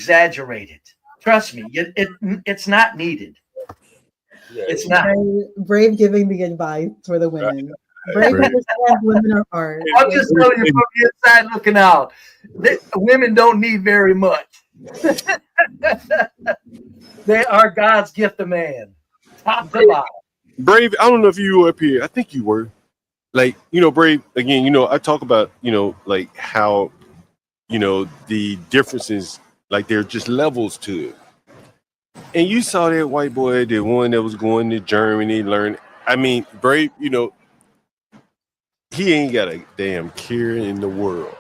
exaggerated. Trust me, it's not needed. Yeah, It's not. Brave giving the advice for the women. Brave understands women are hard. I'm just telling you from the inside looking out. Women don't need very much. They are God's gift to man, top to bottom. Brave, I don't know if you were up here. I think you were. Like, Brave, again, I talk about, like how, the differences, like there are just levels to it. And you saw that white boy, the one that was going to Germany, learn. I mean, Brave, he ain't got a damn care in the world.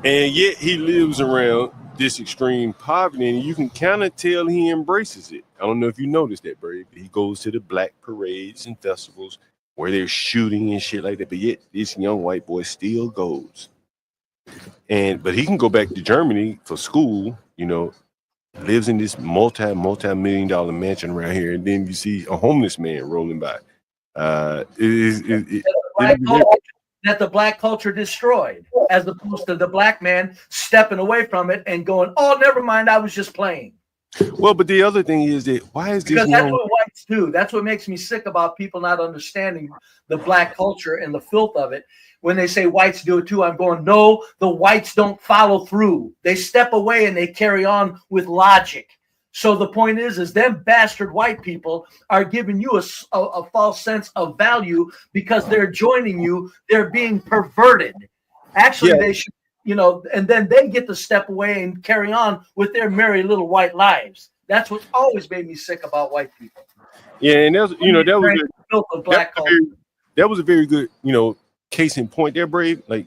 And yet he lives around this extreme poverty, and you can kind of tell he embraces it. I don't know if you noticed that, Brave. He goes to the black parades and festivals where they're shooting and shit like that, but yet this young white boy still goes. But he can go back to Germany for school, lives in this multi-million dollar mansion around here, and then you see a homeless man rolling by. That the black culture destroyed, as opposed to the black man stepping away from it and going, "Oh, never mind, I was just playing." Well, but the other thing is that why is this? Because that's what whites do. That's what makes me sick about people not understanding the black culture and the filth of it. When they say whites do it too, I'm going, no, the whites don't follow through. They step away and they carry on with logic. So the point is them bastard white people are giving you a false sense of value because they're joining you. They're being perverted. Actually, they should, and then they get to step away and carry on with their merry little white lives. That's what's always made me sick about white people. Yeah, and that was a very good, case in point there, Brave. Like,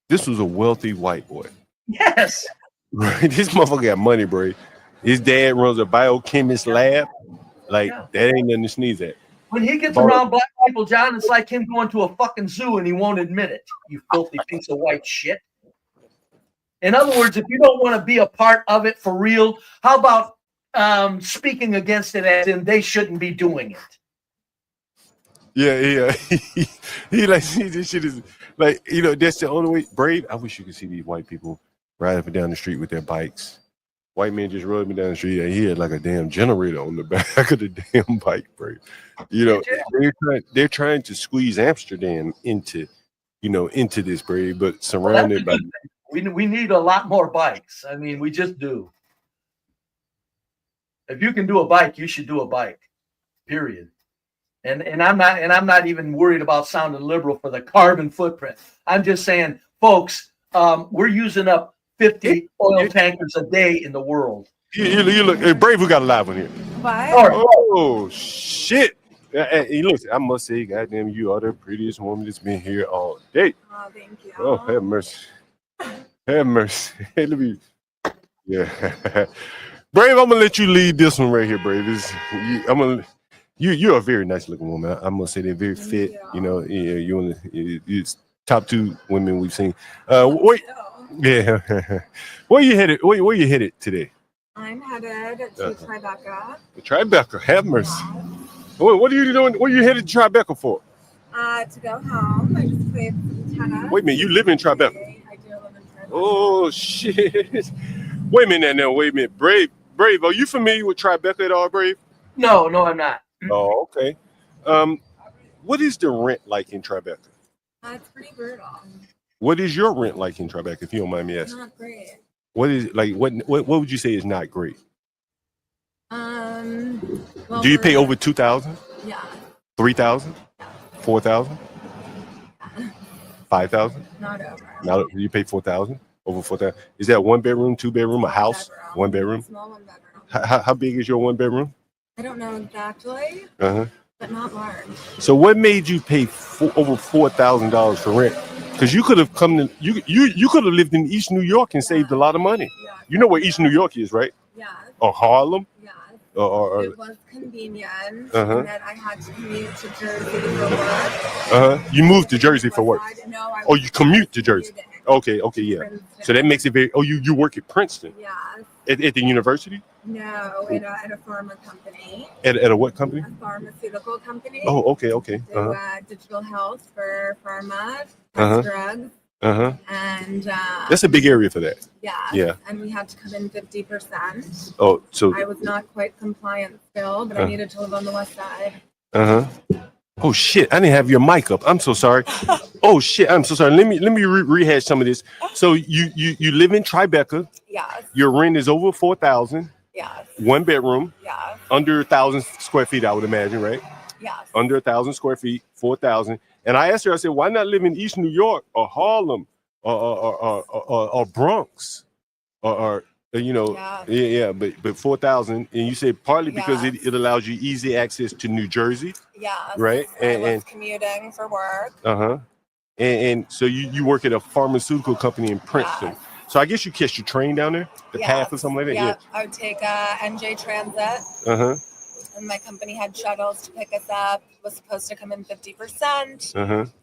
this was a wealthy white boy. Yes. Right. This motherfucker got money, Brave. His dad runs a biochemist lab. Like, that ain't nothing to sneeze at. When he gets around black people, John, it's like him going to a fucking zoo and he won't admit it. You filthy piece of white shit. In other words, if you don't want to be a part of it for real, how about speaking against it as in they shouldn't be doing it? Yeah. He like, see, this shit is like, that's the only way. Brave, I wish you could see these white people riding up and down the street with their bikes. White man just rode me down the street and he had like a damn generator on the back of the damn bike, Brave. They're trying to squeeze Amsterdam into this, Brave, but surrounded by. We need a lot more bikes. I mean, we just do. If you can do a bike, you should do a bike. Period. And I'm not even worried about sounding liberal for the carbon footprint. I'm just saying, folks, we're using up 50 oil tankers a day in the world. You look, hey, Brave, we got a live one here. What? Oh shit! Hey, listen, I must say, goddamn, you are the prettiest woman that's been here all day. Oh, thank you. Oh, have mercy. Have mercy. Hey, let me. Yeah, Brave, I'm gonna let you lead this one right here, Brave. You're a very nice looking woman. I must say they're very fit. You're top 2 women we've seen. Wait. Yeah. Where you headed? Where you headed today? I'm headed to Tribeca. Tribeca, have mercy. What are you doing? What are you headed to Tribeca for? To go home. I just played tennis. Wait a minute, you live in Tribeca? I do live in Tribeca. Oh shit! Wait a minute now. Wait a minute, Brave. Are you familiar with Tribeca at all, Brave? No, I'm not. Oh, okay. What is the rent like in Tribeca? It's pretty brutal. What is your rent like in Tribeca, if you don't mind me asking? Not great. What is like? What would you say is not great? Well, do you pay over 2,000? Yeah. 3,000? 4,000? 5,000? Not over. Now you pay 4,000? Over 4,000? Is that 1 bedroom, 2 bedroom, a house? 1 bedroom. Small 1 bedroom. How big is your 1 bedroom? I don't know exactly. But not large. So what made you pay over $4,000 for rent? Because you could have you could have lived in East New York and saved a lot of money. Yeah. You know where East New York is, right? Yeah. Or Harlem? Yeah. Or it was convenient. And then I had to commute to Jersey for work. You moved to Jersey for work. Oh, you commute to Jersey. Okay, yeah. Princeton. So that makes it very. Oh, you work at Princeton? Yeah. At the university? No, at a pharma company. At a what company? A pharmaceutical company. Oh, okay. Do digital health for pharma, drugs, And that's a big area for that. yeah. And we had to come in 50%. Oh, so I was not quite compliant still, but I needed to live on the west side. Oh shit! I didn't have your mic up. I'm so sorry. Oh shit! I'm so sorry. Let me rehash some of this. So you live in Tribeca. Yes. Your rent is over 4,000. Yes. 1 bedroom. Yes. Under 1,000 square feet, I would imagine, right? Yes. Under 1,000 square feet, 4,000. And I asked her, I said, why not live in East New York or Harlem or Bronx or but 4,000. And you said partly because it allows you easy access to New Jersey. Yes. Right. I was commuting for work. And so you work at a pharmaceutical company in Princeton. Yes. So I guess you catch your train down there, the path or something like that. Yeah. I would take NJ Transit. And my company had shuttles to pick us up. Was supposed to come in 50%.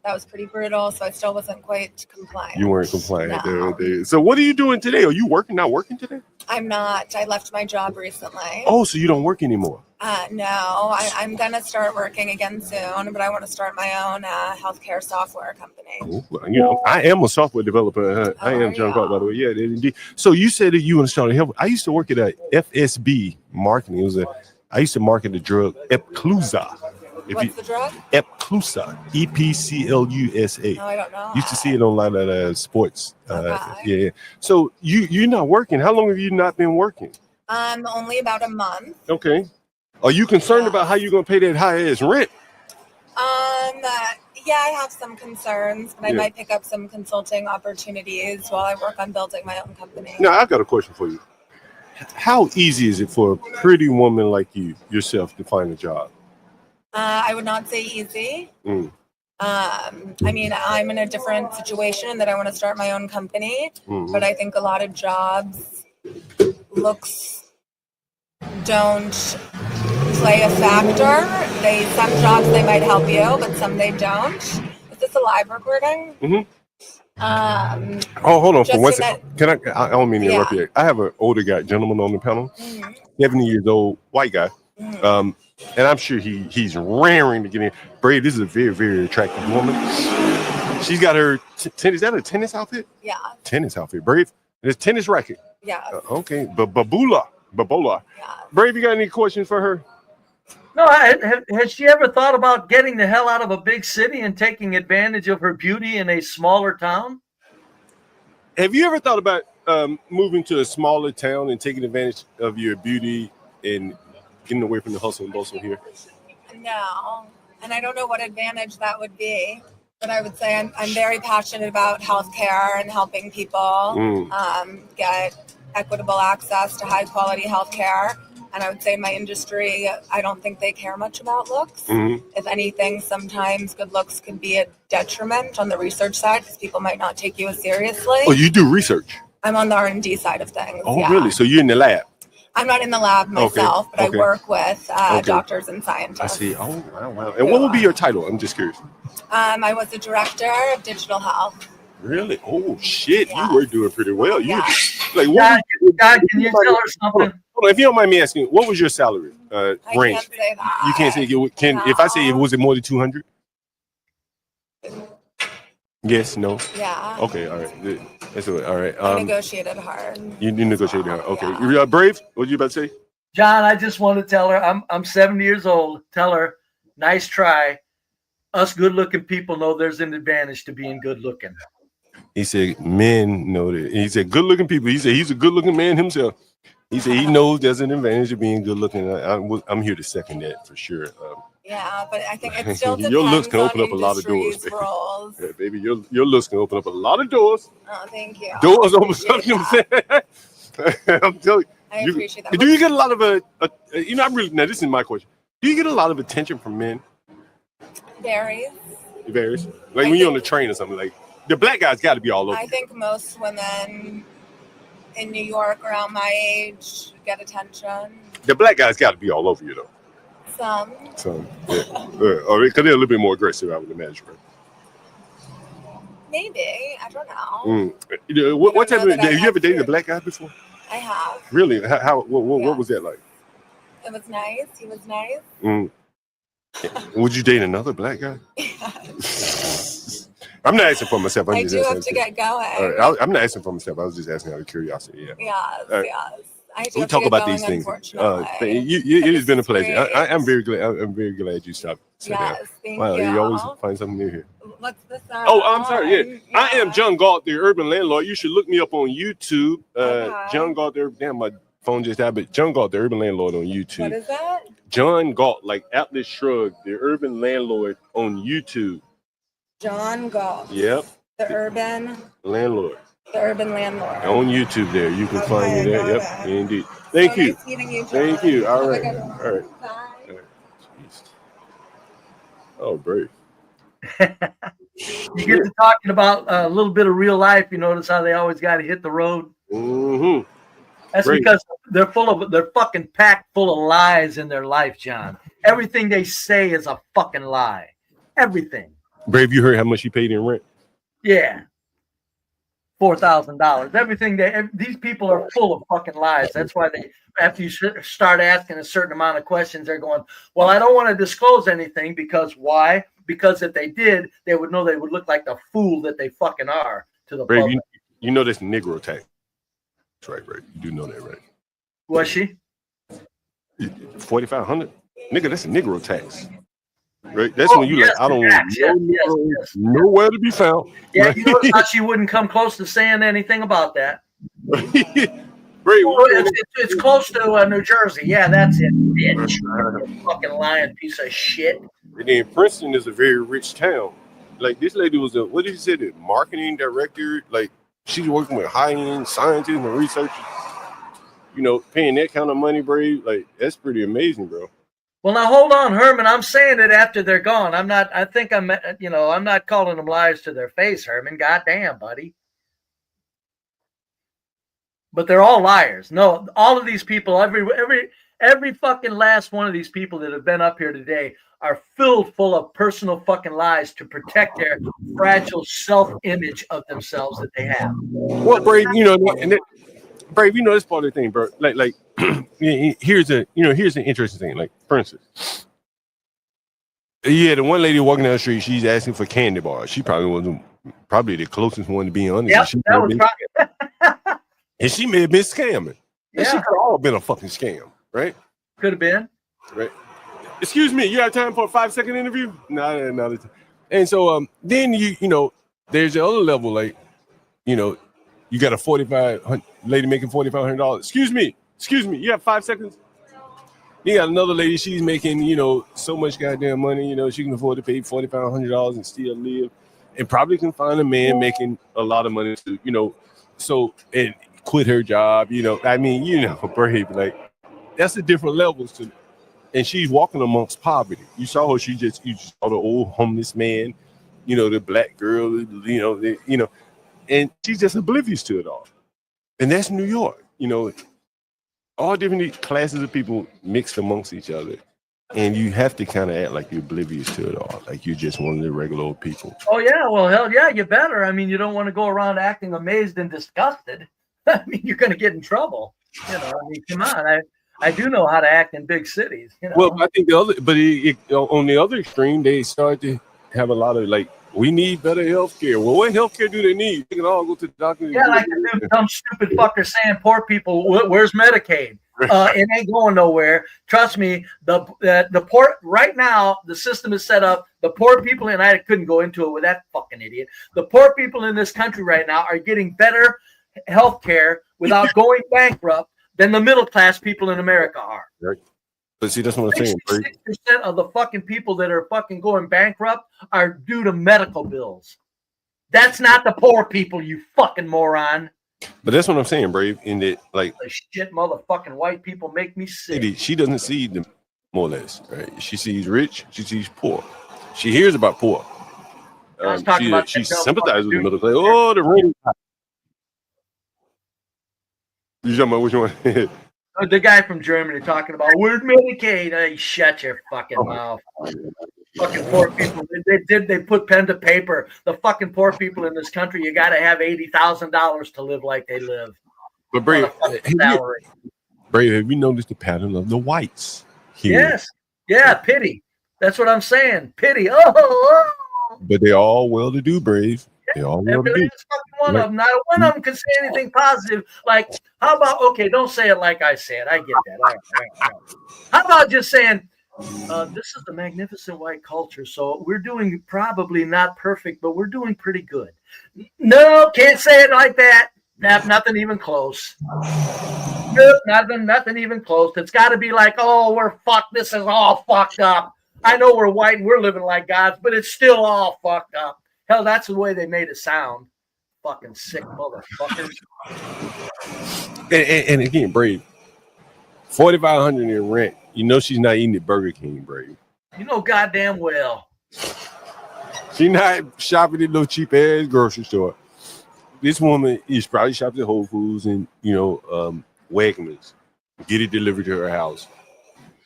That was pretty brutal, so I still wasn't quite compliant. You weren't compliant. No. So what are you doing today? Are you working? Not working today? I'm not. I left my job recently. Oh, so you don't work anymore? No, I'm gonna start working again soon, but I want to start my own healthcare software company. Oh, I am a software developer. I am John Clark, by the way. Yeah, indeed. So you said that you want to start a health. I used to work at a FSB marketing. I used to market the drug Epclusa. What's the drug? Epclusa. Epclusa. No, I don't know. Used to see it on a lot of sports. Yeah. So you're not working. How long have you not been working? Only about a month. Okay. Are you concerned about how you're going to pay that high ass rent? Yeah, I have some concerns, but I might pick up some consulting opportunities while I work on building my own company. Now, I've got a question for you. How easy is it for a pretty woman like yourself, to find a job? I would not say easy. I mean, I'm in a different situation that I want to start my own company, but I think a lot of jobs looks don't play a factor. Some jobs they might help you, but some they don't. Is this a live recording? Hold on for 1 second. Can I don't mean to interrupt you. I have an older gentleman on the panel, 70 years old, white guy. And I'm sure he's raring to get in. Brave, this is a very, very attractive woman. She's got her is that a tennis outfit? Yeah. Tennis outfit. Brave. It's tennis racket. Yeah. Okay. Babola. Yeah. Brave, you got any questions for her? No, has she ever thought about getting the hell out of a big city and taking advantage of her beauty in a smaller town? Have you ever thought about moving to a smaller town and taking advantage of your beauty and getting away from the hustle and bustle here? No, and I don't know what advantage that would be, but I would say I'm very passionate about healthcare and helping people get equitable access to high quality healthcare. And I would say in my industry, I don't think they care much about looks. If anything, sometimes good looks could be a detriment on the research side because people might not take you as seriously. Oh, you do research? I'm on the R&D side of things. Oh, really? So you're in the lab? I'm not in the lab myself, but I work with doctors and scientists. I see. Oh, wow. And what would be your title? I'm just curious. I was the director of digital health. Really? Oh, shit. Yes. You were doing pretty well. You like, God, can you tell her something? Hold on, if you don't mind me asking, what was your salary range? I can't say that. You can't say it. If I say was it more than 200? Yes, no. Yeah. Okay, all right. That's all right. I negotiated hard. You negotiated hard. Okay. Yeah. Brave? What you about to say? John, I just want to tell her I'm 70 years old. Tell her, nice try. Us good-looking people know there's an advantage to being good-looking. He said men know that. He said good-looking people. He said he's a good-looking man himself. He said he knows there's an advantage of being good-looking. I'm here to second that for sure. Yeah, but I think it still depends your looks can open up a lot of doors, baby. Yeah, baby, your looks can open up a lot of doors. Oh, thank you. Doors open up. You know what I'm saying? I'm telling you. I appreciate that. Do you get a lot of now this is my question. Do you get a lot of attention from men? Varies. It varies. Like when you're on the train or something, like the black guys got to be all over. I think most women in New York around my age get attention. The black guys got to be all over you, though. Some. Yeah. Because they're a little bit more aggressive, I would imagine. Maybe. I don't know. What type of? Have you ever dated a black guy before? I have. Really? What was that like? It was nice. He was nice. Would you date another black guy? I'm not asking for myself. I do have to get going. All right. I'm not asking for myself. I was just asking out of curiosity. Yeah. Yes, Right. yes. I do We have talk to get about going, these things. unfortunately. It has been a pleasure. Great. I'm very glad. I'm very glad you stopped. Yes, thank wow, you. You always find something new here. What's this? Oh, I'm sorry. Yeah. I am John Galt, the urban landlord. You should look me up on YouTube. Okay. John Galt, damn, my phone just died, but John Galt, the urban landlord on YouTube. What is that? John Galt, like Atlas Shrugged, the urban landlord on YouTube. John Galt. Yep. The urban landlord. The urban landlord. On YouTube there. You can find me there. Yep. Indeed. Thank you. Nice meeting you, John. Thank you. All right. Bye. All right. All right. Jeez. Oh, brave. You get to talking about a little bit of real life. You notice how they always got to hit the road. Mm-hmm. That's Great. because they're fucking packed full of lies in their life, John. Everything they say is a fucking lie. Everything. Brave, you heard how much you paid in rent? Yeah. $4,000. Everything these people are full of fucking lies. That's why they, after you start asking a certain amount of questions, they're going, well, I don't want to disclose anything because why? Because if they did, they would know they would look like the fool that they fucking are to the Brave, public. you know that's Negro tax. That's right, right. You do know that, right? Was she? 4,500? Nigga, that's a Negro tax. Right? That's when you yes, like, I don't tax, want nowhere to be found. Yeah, right? you notice how she wouldn't come close to saying anything about that. Brave, it's close to New Jersey. Yeah, that's it, bitch. You fucking lying piece of shit. And then Princeton is a very rich town. Like this lady was what did you say, the marketing director? Like she's working with high-end scientists and researchers. You know, paying that kind of money, Brave. Like that's pretty amazing, bro. Well, now hold on, Herman. I'm saying it after they're gone. I'm not calling them lies to their face, Herman. Goddamn, buddy. But they're all liars. No, all of these people, every fucking last one of these people that have been up here today are filled full of personal fucking lies to protect their fragile self-image of themselves that they have. Well, Brave, Brave, that's part of the thing, bro. Like here's an interesting thing. Like, for instance, the one lady walking down the street, she's asking for candy bars. She probably wasn't the closest one, to be honest. Yep, that was probably. And she may have been scamming. Yeah. And she could have all been a fucking scam, right? Could have been. Right. Excuse me, you have time for a 5-second interview? No. And so then there's the other level, like, you got a 4,500 lady making $4,500. Excuse me, you have 5 seconds. You got another lady, she's making, so much goddamn money, she can afford to pay $4,500 and still live, and probably can find a man making a lot of money too, so and quit her job, Brave, like that's the different levels to. And she's walking amongst poverty. You saw her. You just saw the old homeless man, the black girl, and she's just oblivious to it all. And that's New York, all different classes of people mixed amongst each other. And you have to kind of act like you're oblivious to it all, like you're just one of the regular old people. Oh, yeah. Well, hell yeah, you better. I mean, you don't want to go around acting amazed and disgusted. I mean, you're going to get in trouble. Come on. I do know how to act in big cities. Well, I think on the other extreme, they start to have a lot of we need better health care. Well, what health care do they need? They can all go to the doctor. Yeah, like the dumb stupid fucker saying poor people, where's Medicaid? It ain't going nowhere. Trust me, the poor right now, the system is set up. The poor people, and I couldn't go into it with that fucking idiot. The poor people in this country right now are getting better health care without going bankrupt than the middle class people in America are. Right. But see, that's what I'm saying. 66% of the fucking people that are fucking going bankrupt are due to medical bills. That's not the poor people, you fucking moron. But that's what I'm saying, Brave. In that, the shit motherfucking white people make me sick. She doesn't see them, more or less, right? She sees rich, she sees poor. She hears about poor. She sympathizes with the middle class. Oh, the rain. You talking about which one? The guy from Germany talking about where's Medicaid? Hey, shut your fucking mouth. Fucking poor people. They put pen to paper. The fucking poor people in this country, you got to have $80,000 to live like they live. But Brave, have you noticed the pattern of the whites here? Yes. Yeah, pity. That's what I'm saying. Pity. Oh, but they're all well-to-do, Brave. They're all well-to-do. One of them. Not one of them can say anything positive. Like, how about, okay, don't say it like I said. I get that. All right. How about just saying, this is the magnificent white culture, so we're doing probably not perfect, but we're doing pretty good. No, can't say it like that. Nothing even close. Nope, nothing even close. It's got to be like, oh, we're fucked. This is all fucked up. I know we're white and we're living like gods, but it's still all fucked up. Hell, that's the way they made it sound. Fucking sick motherfuckers. And again, Brave, $4,500 in rent. You know she's not eating at Burger King, Brave. You know goddamn well. She's not shopping at no cheap ass grocery store. This woman is probably shopping at Whole Foods and Wegmans. Get it delivered to her house.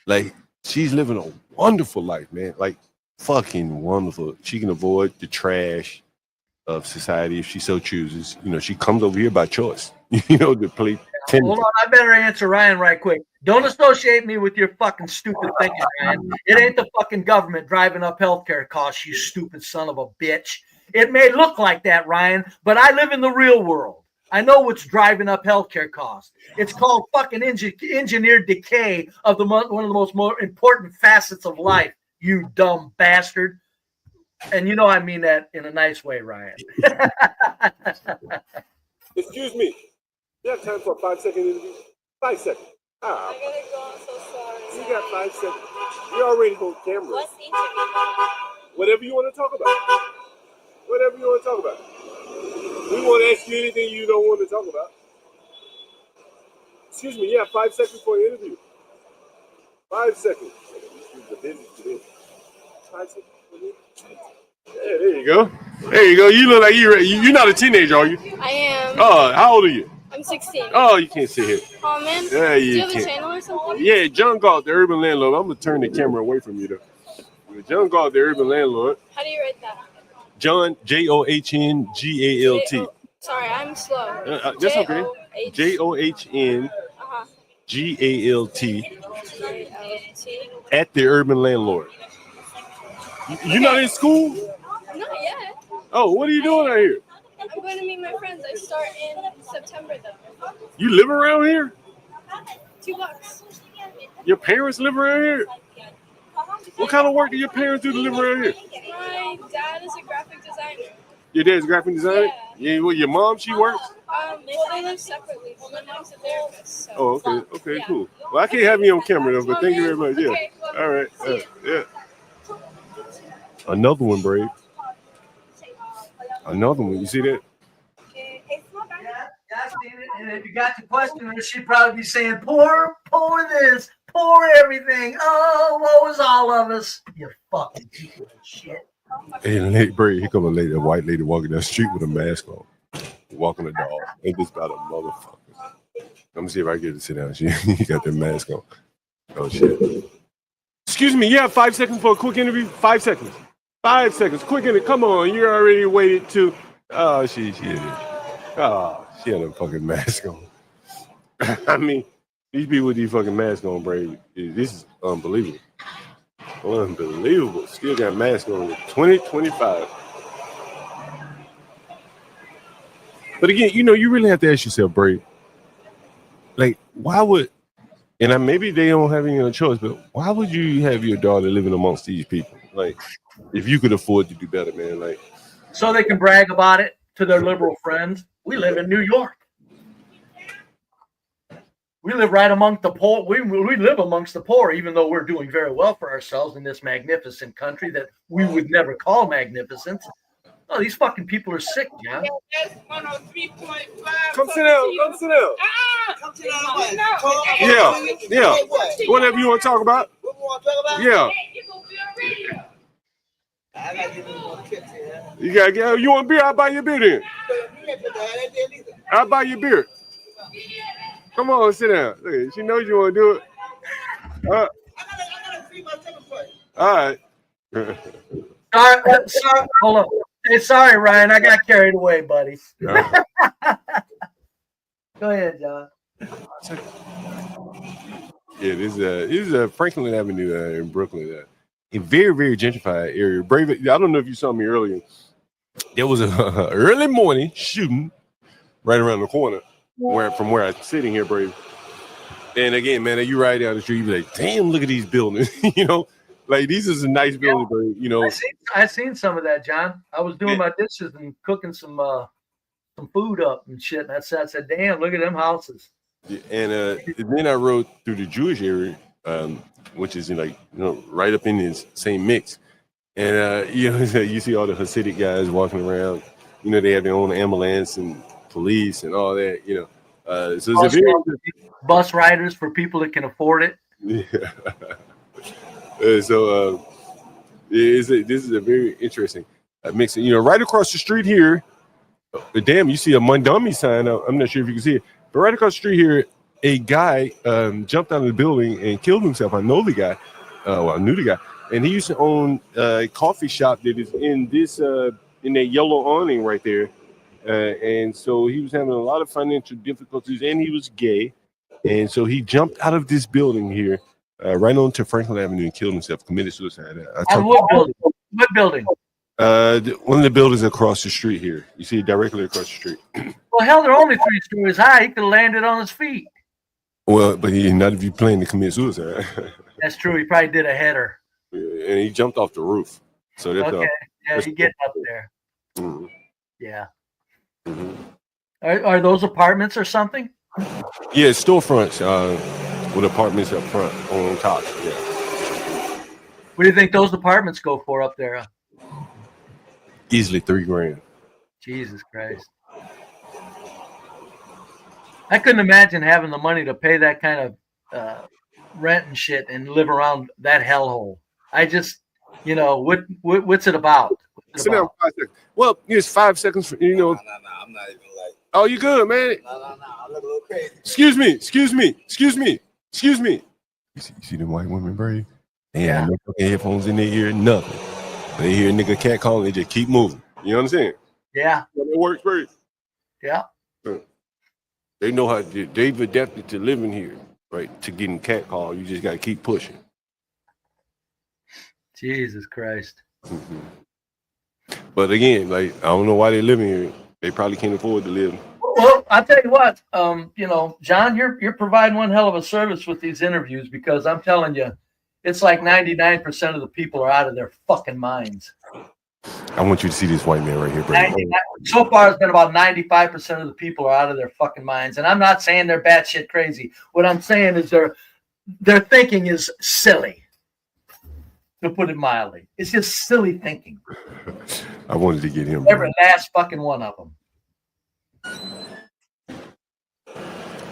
Like, she's living a wonderful life, man. Like, fucking wonderful. She can avoid the trash of society if she so chooses. You know, she comes over here by choice. To play tennis. Hold on, I better answer Ryan right quick. Don't associate me with your fucking stupid thinking, Ryan. It ain't the fucking government driving up healthcare costs, you stupid son of a bitch. It may look like that, Ryan, but I live in the real world. I know what's driving up healthcare costs. It's called fucking engineered decay of one of the most important facets of life, you dumb bastard. And you know I mean that in a nice way, Ryan. Excuse me. You have time for a 5-second interview? 5 seconds. I gotta go, I'm so sorry. You got 5 seconds. We already hold cameras. What's the interview? Whatever you want to talk about. Whatever you want to talk about. We won't ask you anything you don't want to talk about. Excuse me, you have 5 seconds for an interview. 5 seconds. The business today. 5 seconds for an interview. Yeah, there you go. There you go. You look like you're not a teenager, are you? I am. Oh, how old are you? I'm 16. Oh, you can't sit here. Oh, man. Yeah, Do you have can't. a channel or something? Yeah, John Galt, the Urban Landlord. I'm going to turn the camera away from you, though. John Galt, the Urban Landlord. How do you write that? John, Johnghngalt. Sorry, I'm slow. That's okay. Johnghngalt at the Urban Landlord. You're not in school? Not yet. Oh, what are you doing out here? I'm going to meet my friends. I start in September, though. You live around here? $2. Your parents live around here? What kind of work do your parents do to live around here? My dad is a graphic designer. Your dad's a graphic designer? Yeah. Well, your mom, she works? Well, they live separately. Well, my mom's a therapist. So. Oh, okay. Okay, cool. Well, I can't have you on camera, though, but thank you very much. Yeah. Okay, well, all right. Yeah. Another one, Brave. Another one. You see that? Yeah, I seen it. And if you got to question her, she'd probably be saying, pour this, pour everything. Oh, what was all of us? You fucking people of shit. Hey, Brave, here come a lady, a white lady walking down the street with a mask on. Walking the dog. Ain't this about a motherfucker? Let me see if I can get her to sit down. She got that mask on. Oh, shit. Excuse me, you have 5 seconds for a quick interview? 5 seconds. 5 seconds. Quick interview. Come on, you already waited to. Oh, she is. Oh, she had a fucking mask on. I mean, these people with these fucking masks on, Brave, this is unbelievable. Unbelievable. Still got masks on. 2025. But again, you really have to ask yourself, Brave, like, why would, and maybe they don't have any other choice, but why would you have your daughter living amongst these people? Like, if you could afford to do better, man, like. So they can brag about it to their liberal friends. We live in New York. We live right among the poor. We live amongst the poor, even though we're doing very well for ourselves in this magnificent country that we would never call magnificent. Oh, these fucking people are sick, John. That's 103.5. Come sit down. Come sit down. Come sit down. Yeah. Whatever you want to talk about. What you want to talk about? Yeah. I got to give you more tips here. You got to get. You want beer? I'll buy you beer then. I'll buy you beer. Come on, sit down. Look, she knows you want to do it. I got to feed my ticket for you. All right. Sorry, hold on. Hey, sorry, Ryan. I got carried away, buddy. Yeah. Go ahead, John. Yeah, this is Franklin Avenue in Brooklyn. a very, very gentrified area. Brave. I don't know if you saw me earlier. There was a early morning shooting right around the corner from where I'm sitting here, Brave. And again, man, you ride down the street, you be like, damn, look at these buildings. You know, like these is a nice building, Brave. You know, I seen some of that, John. I was doing my dishes and cooking some food up and shit. And I said, damn, look at them houses. Yeah, and then I rode through the Jewish area, which is right up in this same mix. And you see all the Hasidic guys walking around. You know, they have their own ambulance and police and all that. You know, so it's a very bus riders for people that can afford it. Yeah. This is a very interesting mix. You know, right across the street here. Damn, you see a Mondami sign. I'm not sure if you can see it, but right across the street here, a guy jumped out of the building and killed himself. I know the guy. I knew the guy, and he used to own a coffee shop that is in that yellow awning right there. And so he was having a lot of financial difficulties, and he was gay, and so he jumped out of this building here, right onto Franklin Avenue, and killed himself, committed suicide. What building? What building? One of the buildings across the street here. You see it directly across the street. Well, hell, they're only 3 stories high. He could have landed on his feet. Well, but not if you plan to commit suicide. That's true. He probably did a header. Yeah, and he jumped off the roof. So that's okay. Yeah, he getting up there. Mm-hmm. Yeah. Mm-hmm. Are those apartments or something? Yeah, storefronts with apartments up front on top. Yeah. What do you think those apartments go for up there? Easily $3,000. Jesus Christ. I couldn't imagine having the money to pay that kind of rent and shit and live around that hellhole. I just, what's it about? Sit down 5 seconds. Well, it's 5 seconds for, No, I'm not even like. Oh, you good, man? No. I look a little crazy. Excuse me. You see them white women, Brave? They have no fucking headphones in their ear, nothing. They hear a nigga cat calling, they just keep moving. You know what I'm saying? Yeah. It works great. Yeah. They know how they've adapted to living here, right? To getting cat called, you just got to keep pushing. Jesus Christ. Mm-hmm. But again, I don't know why they're living here. They probably can't afford to live. Well, I'll tell you what, John, you're providing one hell of a service with these interviews, because I'm telling you, it's like 99% of the people are out of their fucking minds. I want you to see this white man right here, bro. So far, it's been about 95% of the people are out of their fucking minds. And I'm not saying they're batshit crazy. What I'm saying is their thinking is silly, to put it mildly. It's just silly thinking. I wanted to get him. Every last fucking one of them.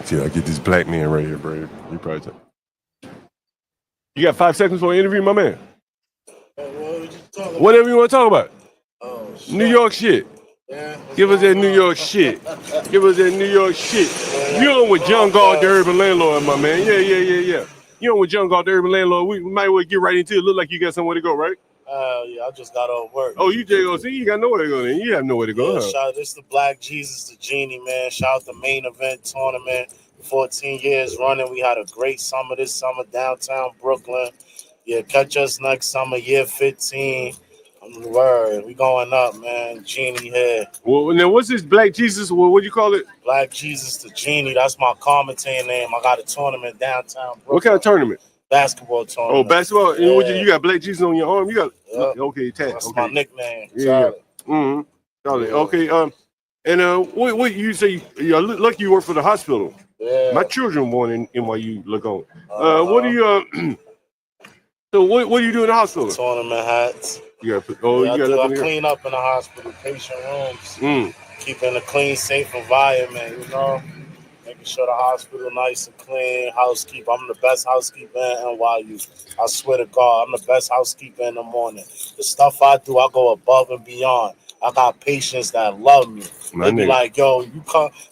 See, I get this black man right here, bro. You probably You got 5 seconds for an interview, my man. Whatever you want to talk about. Oh, New York shit. Yeah. Give us that New York shit. Give us that New York shit. You on with John Gall, the urban landlord, my man. Yeah. You on with John Gall, the urban landlord. We might well get right into it. Look like you got somewhere to go, right? Yeah, I just got off work. Oh, you just go see? You got nowhere to go then. You have nowhere to go. Yeah, shout out, this the Black Jesus, the Genie, man. Shout out the main event tournament. 14 years running. We had a great summer this summer downtown Brooklyn. Yeah, catch us next summer, year 15. Word, we going up, man. Genie here. Well, now what's this Black Jesus? What do you call it? Black Jesus, the Genie. That's my commentating name. I got a tournament downtown Brooklyn. What kind of tournament? Basketball tournament. Oh, basketball. Yeah. You got Black Jesus on your arm. You got okay, tag. That's okay. my nickname. Yeah. Mm-hmm. Solid. Okay. And what you say? You're lucky you work for the hospital. Yeah. My children born in NYU Lagoon. What do you? So what do you do in the hospital? Tournament hats. You got I clean up in the hospital, patient rooms, keeping a clean, safe environment. Making sure the hospital nice and clean. Housekeeper. I'm the best housekeeper in NYU. I swear to God, I'm the best housekeeper in the morning. The stuff I do, I go above and beyond. I got patients that love me. They be like, yo,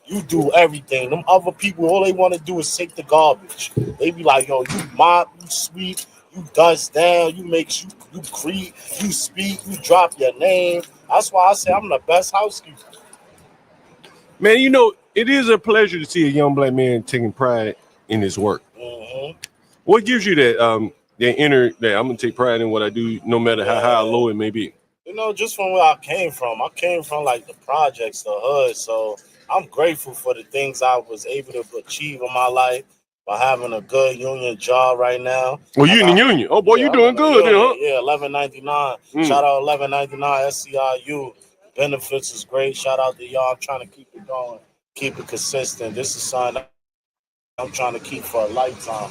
you do everything. Them other people, all they want to do is take the garbage. They be like, yo, you mop, you sweep, you dust down, you creep, you speak, you drop your name. That's why I say I'm the best housekeeper. Man, it is a pleasure to see a young black man taking pride in his work. Mm-hmm. What gives you that? that inner that I'm gonna take pride in what I do, no matter how high or low it may be. You know, just from where I came from like the projects, the hood. So I'm grateful for the things I was able to achieve in my life by having a good union job right now. Well, you in the union? Oh boy, you doing good, huh? Yeah, 1199. Shout out 1199 SCIU. Benefits is great. Shout out to y'all. I'm trying to keep it going, keep it consistent. This is something I'm trying to keep for a lifetime.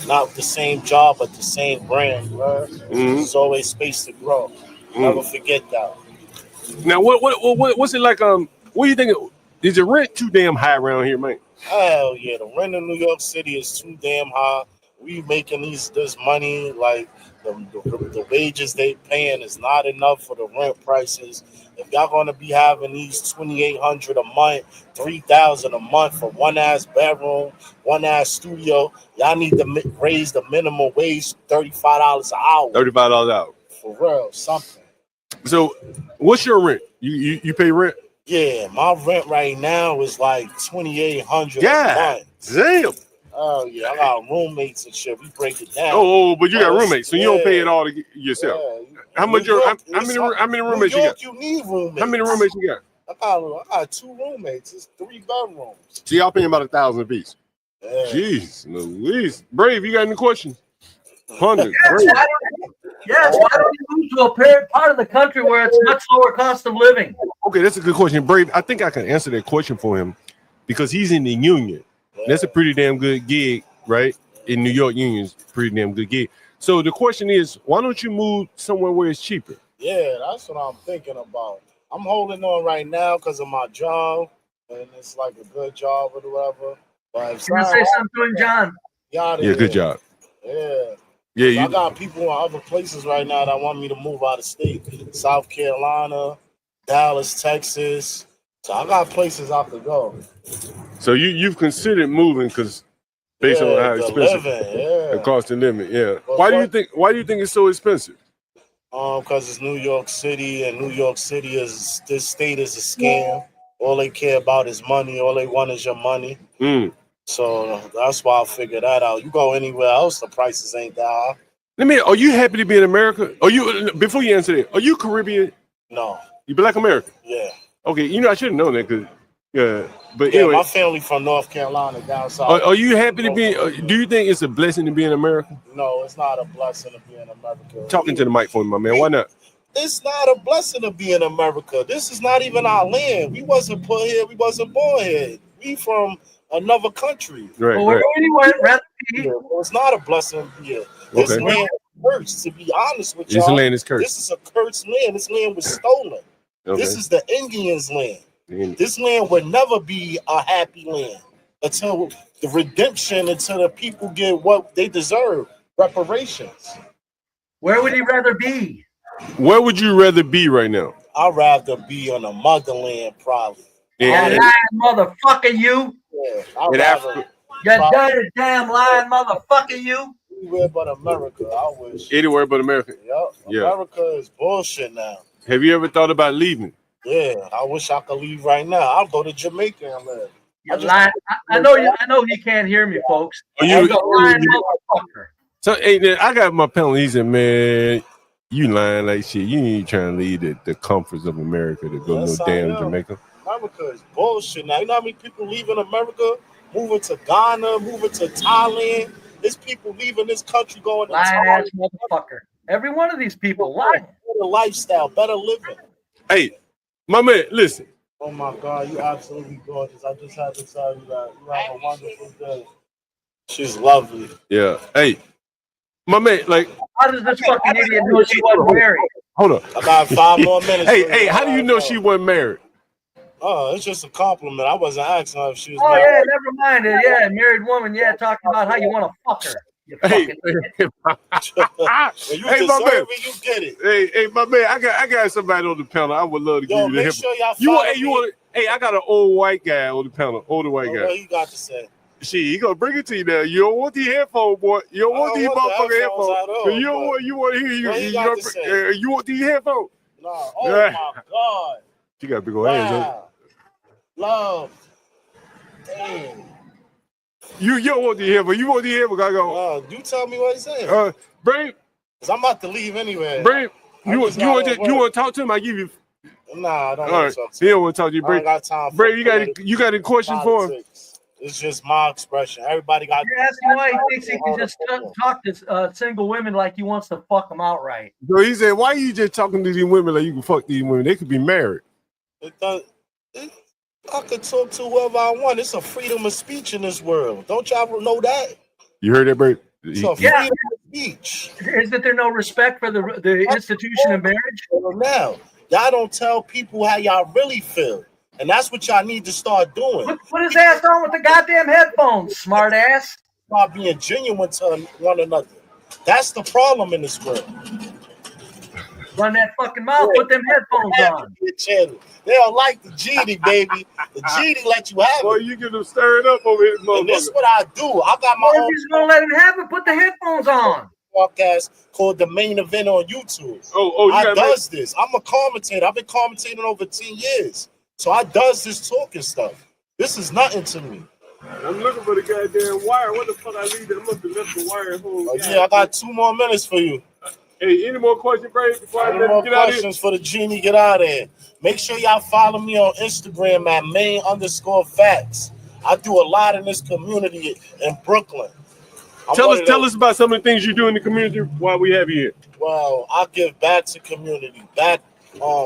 Not the same job, but the same brand. Right? There's always space to grow. Never forget that. Now, what's it like? What do you think? Is the rent too damn high around here, man? Hell yeah, the rent in New York City is too damn high. We making this money, like the wages they paying is not enough for the rent prices. If y'all gonna be having these $2,800 a month, $3,000 a month for one ass bedroom, one ass studio, y'all need to raise the minimum wage $35 an hour. $35 an hour. For real, something. So, what's your rent? You pay rent? Yeah, my rent right now is like $2,800 a month. Damn. Oh yeah, I got roommates and shit. We break it down. Oh, but you got roommates, so you don't pay it all yourself. Yeah. How many roommates you got? You need roommates. How many roommates you got? I got 2 roommates. It's 3 bedrooms. So y'all paying about $1,000 apiece. Yeah. Jeez, Louise. Brave, you got any questions? 100. Yes, why don't you move to a part of the country where it's much lower cost of living? Okay, that's a good question. Brave, I think I can answer that question for him because he's in the union. That's a pretty damn good gig, right? In New York Union's pretty damn good gig. So the question is, why don't you move somewhere where it's cheaper? Yeah, that's what I'm thinking about. I'm holding on right now because of my job, and it's like a good job or whatever. But if Can I say something to him, John? Yeah, good job. Yeah. Yeah, I got people in other places right now that want me to move out of state. South Carolina, Dallas, Texas. So I got places I could go. So you've considered moving because based on how expensive the cost of living, But why do you think it's so expensive? Because it's New York City, and New York City this state is a scam. All they care about is money. All they want is your money. So that's why I figured that out. You go anywhere else, the prices ain't that high. Are you happy to be in America? Before you answer that, are you Caribbean? No. You Black American? Yeah. Okay, I should have known that because anyway, my family from North Carolina down south. Are you happy to be? Do you think it's a blessing to be in America? No, it's not a blessing to be in America. Talking to the mic for me, my man. Why not? It's not a blessing to be in America. This is not even our land. We wasn't put here. We wasn't born here. We from another country. Right. Well, it's not a blessing here. This land is cursed. To be honest with y'all, this land is cursed. This is a cursed land. This land was stolen. Okay. This is the Indians' land. This land would never be a happy land until the redemption, until the people get what they deserve, reparations. Where would you rather be? Where would you rather be right now? I'd rather be on the motherland, probably. Yeah, lying motherfucker, you. Yeah, I'd rather. You dirty damn lying motherfucker, you. Anywhere but America, I wish. Anywhere but America. Yep. Yeah. America is bullshit now. Have you ever thought about leaving? Yeah, I wish I could leave right now. I'll go to Jamaica and live. I know he can't hear me, folks. You lying motherfucker. So hey, I got my penalty. He said, man, you lying like shit. You ain't trying to leave the comforts of America to go no damn Jamaica. America is bullshit now. You know how many people leaving America, moving to Ghana, moving to Thailand? There's people leaving this country going to lying ass motherfucker. Every one of these people lying. Better lifestyle, better living. Hey, my man, listen. Oh my God, you absolutely gorgeous. I just had to tell you that you have a wonderful day. She's lovely. Yeah. Hey, my man, like. How does this fucking idiot know she wasn't married? Hold on. I got 5 more minutes. Hey, how do you know she wasn't married? Oh, it's just a compliment. I wasn't asking her if she was married. Yeah, never mind it. Yeah, married woman. Yeah, talking about how you want to fuck her. Hey, you deserve it, you get it. Hey, my man, I got somebody on the panel. I would love to give you the make sure y'all Hey, I got an old white guy on the panel. Older white guy. What you got to say? He gonna bring it to you now. You don't want these headphones, boy. You don't want these motherfucking headphones. You want to hear you. You want these headphones? No. Oh my God. She got big old hands. Love. Damn. You don't want to hear, but you want to hear, but I go. You tell me what he's saying. Brave. Cause I'm about to leave anyway. Brave, you want to talk to him? I give you. Nah, I don't All want right. to talk to He don't want to talk to you, I Brave. ain't got time for Brave, you got a question for him? It's just my expression. Everybody got. You're asking why he thinks he can just talk to single women like he wants to fuck them outright. So he said, "Why are you just talking to these women like you can fuck these women? They could be married." I could talk to whoever I want. It's a freedom of speech in this world. Don't y'all know that? You heard that, Brave? It's a freedom of speech. Isn't there no respect for the institution of marriage? Now, y'all don't tell people how y'all really feel. And that's what y'all need to start doing. Put his ass on with the goddamn headphones, smart ass. Start being genuine to one another. That's the problem in this world. Run that fucking mouth. Put them headphones on. They don't like the GD, baby. The GD let you have it. Well, you get them stirred up over here, motherfucker. And this is what I do. I got my own. If he's gonna let him have it, put the headphones on. Podcast called The Main Event on YouTube. I does this. I'm a commentator. I've been commentating over 10 years. So I does this talking stuff. This is nothing to me. I'm looking for the goddamn wire. What the fuck I leave that? I must have left the wire at home. Yeah, I got 2 more minutes for you. Hey, any more questions, Brave? Before any more questions for the genie? Get out of here. Make sure y'all follow me on Instagram at main_facts. I do a lot in this community in Brooklyn. Tell us about some of the things you do in the community while we have you here. Well, I give back to community,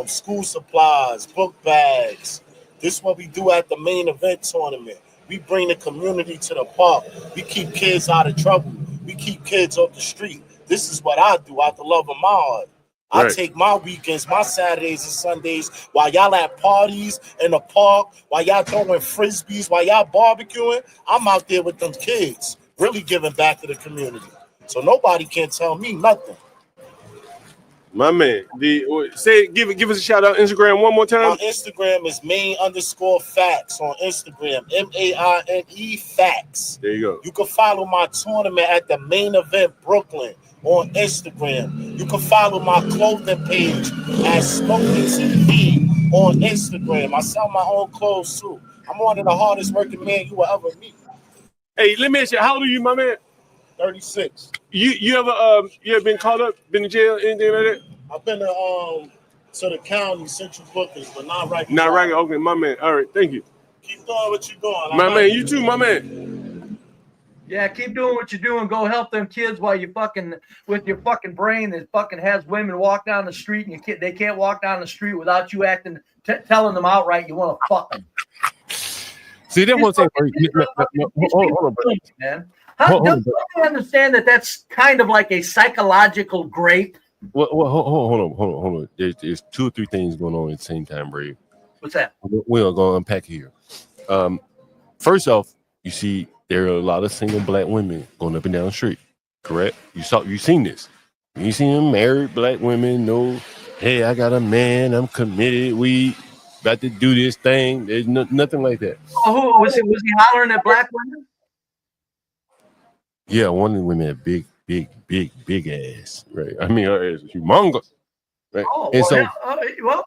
school supplies, book bags. This is what we do at the main event tournament. We bring the community to the park. We keep kids out of trouble. We keep kids off the street. This is what I do out the love of my heart. I take my weekends, my Saturdays and Sundays, while y'all at parties in the park, while y'all throwing frisbees, while y'all barbecuing, I'm out there with them kids, really giving back to the community. So nobody can tell me nothing. My man, give us a shout out Instagram one more time. My Instagram is main_facts on Instagram, MAINE facts. There you go. You can follow my tournament at the Main Event Brooklyn on Instagram. You can follow my clothing page at Smoking TV on Instagram. I sell my own clothes too. I'm one of the hardest working men you will ever meet. Hey, let me ask you, how old are you, my man? 36. You ever been caught up, been in jail, anything like that? I've been to the county, Central Bookings, but not right now. Not right. Okay, my man. All right, thank you. Keep doing what you're doing. My man, you too, my man. Yeah, keep doing what you're doing. Go help them kids while you fucking with your fucking brain that fucking has women walk down the street and they can't walk down the street without you telling them outright you want to fuck them. See, that's what I'm saying. Hold on, man. Don't you understand that that's kind of like a psychological grape? Well, hold on. There's 2 or 3 things going on at the same time, Brave. What's that? We're gonna unpack here. First off, you see there are a lot of single black women going up and down the street. Correct? You seen this? You seen them married black women? No, hey, I got a man. I'm committed. We about to do this thing. There's nothing like that. Oh, was he hollering at black women? Yeah, one of the women had big ass, right? I mean, her ass is humongous, right? Oh, and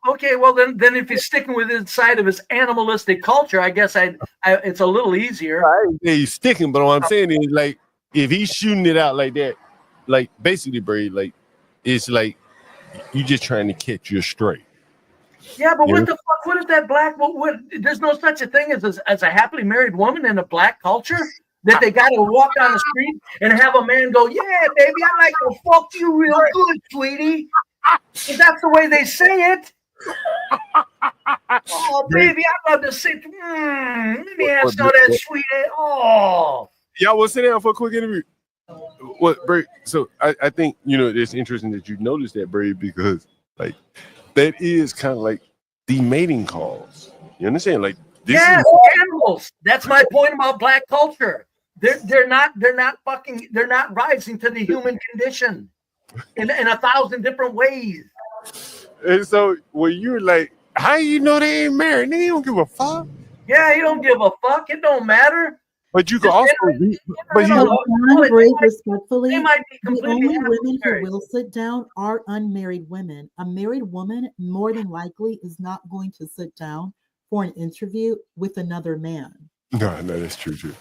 okay. Well, then if he's sticking with inside of his animalistic culture, I guess it's a little easier. I ain't say he's sticking, but what I'm saying is, like, if he's shooting it out like that, like, basically, Brady, like, it's like you just trying to catch your stray. Yeah, but what the fuck? What if that black? There's no such a thing as a happily married woman in a black culture. That they got to walk down the street and have a man go, yeah, baby, I like to fuck you real good, sweetie. If that's the way they say it. Oh, baby, I love to sit. Let me have some of that sweet ass. Oh. Y'all will sit down for a quick interview. What, Brady? So I think, it's interesting that you noticed that, Brady, because, like, that is kind of like the mating calls. You understand? Like, yes, animals. That's my point about black culture. They're not rising to the human condition in 1,000 different ways. And so when you're like, how you know they ain't married? They don't give a fuck. Yeah, you don't give a fuck. It don't matter. But you can also respectfully, the only women who will sit down are unmarried women. A married woman more than likely is not going to sit down for an interview with another man. No, that's true too.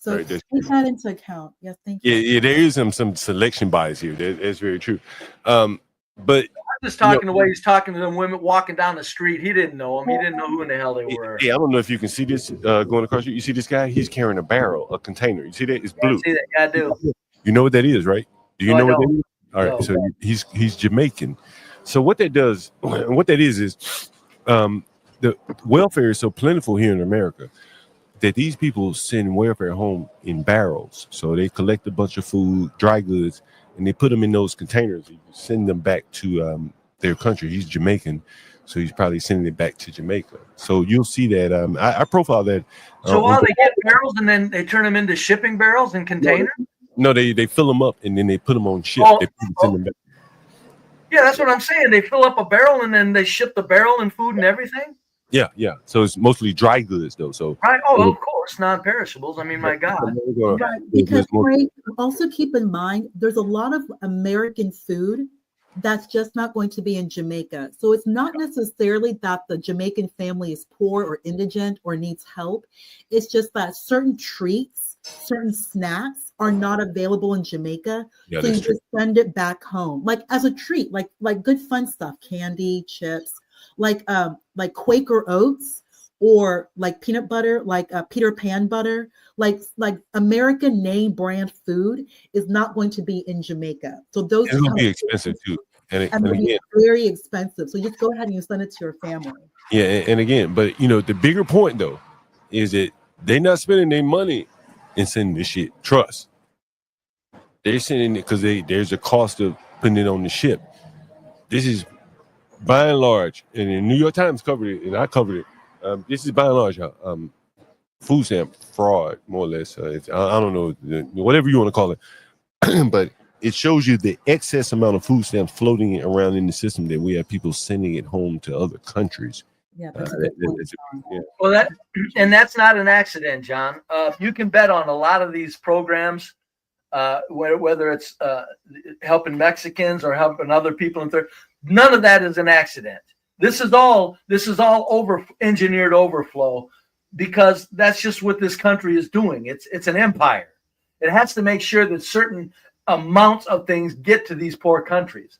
So Right, take that into account. Yes, thank you. Yeah, there is some selection bias here. That's very true. But I'm just talking the way he's talking to them women walking down the street. He didn't know them. He didn't know who in the hell they were. I don't know if you can see this going across. You see this guy? He's carrying a barrel, a container. You see that? It's blue. I see that. Yeah, I do. You know what that is, right? Do you No, know I what that don't. is? All right. No. So he's Jamaican. So what that does, what that is the welfare is so plentiful here in America that these people send welfare home in barrels. So they collect a bunch of food, dry goods, and they put them in those containers. You send them back to their country. He's Jamaican, so he's probably sending it back to Jamaica. So you'll see that. I profile that. So while they get barrels and then they turn them into shipping barrels and containers? No, they fill them up and then they put them on ship. They send them back. Yeah, that's what I'm saying. They fill up a barrel and then they ship the barrel and food and everything? Yeah. So it's mostly dry goods, though. So right. Oh, of course, non-perishables. I mean, my God. Right. Because Craig, also keep in mind, there's a lot of American food that's just not going to be in Jamaica. So it's not necessarily that the Jamaican family is poor or indigent or needs help. It's just that certain treats, certain snacks are not available in Jamaica. Yeah, so you just send it back home, like as a treat, like good fun stuff, candy, chips, like Quaker Oats or like peanut butter, like Peter Pan butter, like American name brand food is not going to be in Jamaica. So those it's going to be expensive too. And again, very expensive. So just go ahead and you send it to your family. Yeah, and again, but the bigger point though is that they're not spending their money and sending this shit. Trust. They're sending it because there's a cost of putting it on the ship. This is by and large, and the New York Times covered it, and I covered it. This is by and large food stamp fraud, more or less. I don't know, whatever you want to call it, but it shows you the excess amount of food stamps floating around in the system that we have people sending it home to other countries. Yeah, Well, that's not an accident, John. You can bet on a lot of these programs, whether it's helping Mexicans or helping other people none of that is an accident. This is all engineered overflow, because that's just what this country is doing. It's an empire. It has to make sure that certain amounts of things get to these poor countries.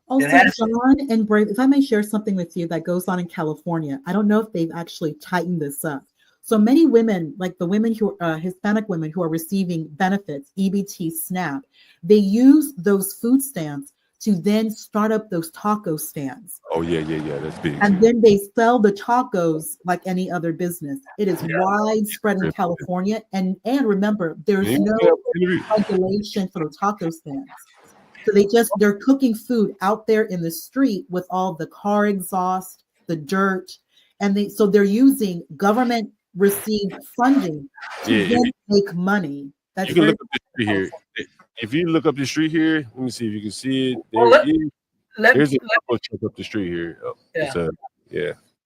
Also, John and Brave, if I may share something with you that goes on in California, I don't know if they've actually tightened this up. So many women, like the women who are Hispanic women who are receiving benefits, EBT, SNAP, they use those food stamps to then start up those taco stands. Oh, yeah, that's big. And then they sell the tacos like any other business. It is widespread in California. And remember, there's no regulation for the taco stands. So they're cooking food out there in the street with all the car exhaust, the dirt, and they're using government received funding to then make money. That's you can look up the street here. If you look up the street here, let me see if you can see it. There's a couple truck up the street here.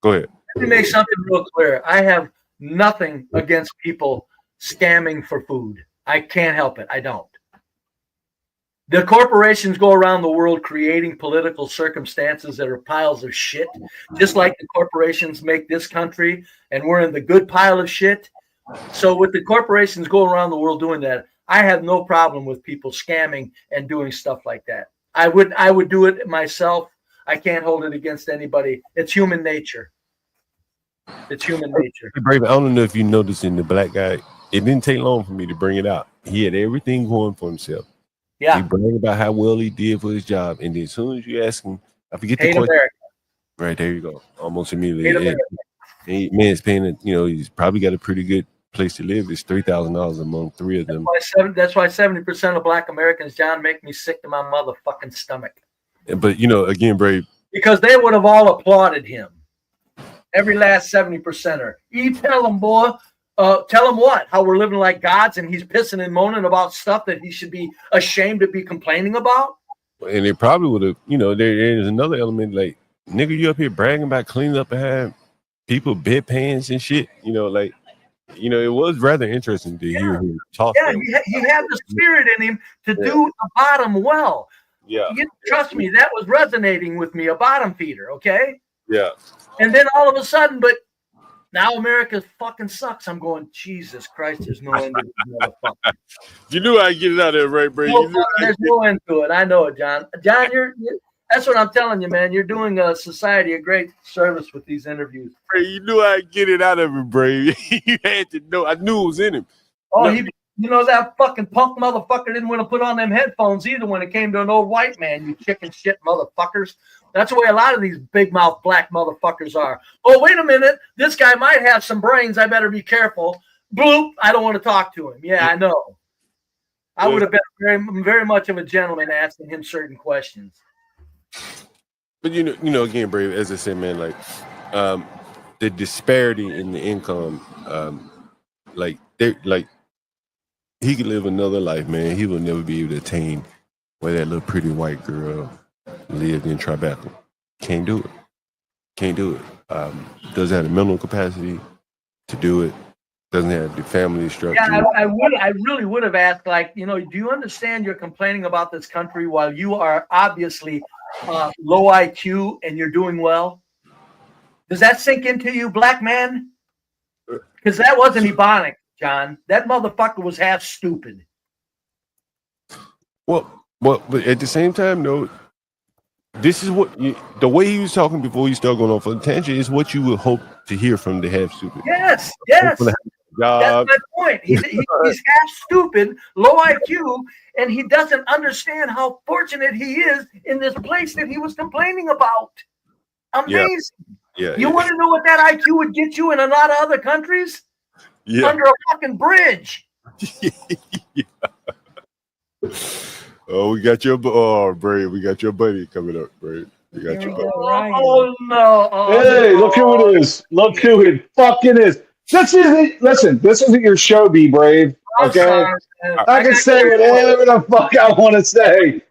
Go ahead. Let me make something real clear. I have nothing against people scamming for food. I can't help it. I don't. The corporations go around the world creating political circumstances that are piles of shit, just like the corporations make this country, and we're in the good pile of shit. So with the corporations go around the world doing that, I have no problem with people scamming and doing stuff like that. I would do it myself. I can't hold it against anybody. It's human nature. It's human nature. Brave, I don't know if you noticed in the black guy, it didn't take long for me to bring it out. He had everything going for himself. Yeah. He bragged about how well he did for his job. And then as soon as you ask him, I forget the question. America. Right, there you go. Almost immediately. Man's paying it, he's probably got a pretty good place to live. It's $3,000 among three of them. That's why 70% of Black Americans, John, make me sick to my motherfucking stomach. But again, Brave, because they would have all applauded him. Every last 70%er. You tell them, boy. Tell him what? How we're living like gods, and he's pissing and moaning about stuff that he should be ashamed to be complaining about. And it probably would have, there's another element like, nigga, you up here bragging about cleaning up behind people bedpans and shit. It was rather interesting to hear him talk. Yeah, he had the spirit in him to do a bottom well. Yeah. Trust me, that was resonating with me, a bottom feeder, okay? Yeah. And then all of a sudden, but Now America fucking sucks. I'm going, Jesus Christ, there's no end to this motherfucker. You knew I'd get it out of there, right, bro? There's no end to it. I know it, John. John, that's what I'm telling you, man. You're doing society a great service with these interviews. Bray, you knew I'd get it out of him, Bray. You had to know. I knew it was in him. Oh, that fucking punk motherfucker didn't want to put on them headphones either when it came to an old white man, you chicken shit motherfuckers. That's the way a lot of these big mouth black motherfuckers are. Oh, wait a minute. This guy might have some brains. I better be careful. Bloop. I don't want to talk to him. Yeah, I know. I would have been very, very much of a gentleman asking him certain questions. But you know, again, Brave, as I said, man, like the disparity in the income, he could live another life, man. He will never be able to attain where that little pretty white girl lived in Tribeca. Can't do it. Doesn't have the mental capacity to do it. Doesn't have the family structure. Yeah, I really would have asked, like, do you understand you're complaining about this country while you are obviously low IQ and you're doing well? Does that sink into you, black man? Because that wasn't Ebonic, John. That motherfucker was half stupid. Well, but at the same time, though, this is the way he was talking before he started going off on a tangent is what you would hope to hear from the half stupid. Yes. That's my point. He's half stupid, low IQ, and he doesn't understand how fortunate he is in this place that he was complaining about. Amazing. Yeah. You want to know what that IQ would get you in a lot of other countries? Yeah. Under a fucking bridge. Yeah. Oh, we got your Bray. We got your buddy coming up, Bray. We got your buddy. Oh no! Hey, look who it is! Look who it fucking is! This isn't your show, Be Brave. Okay, sorry, I can say whatever the fuck I want to say.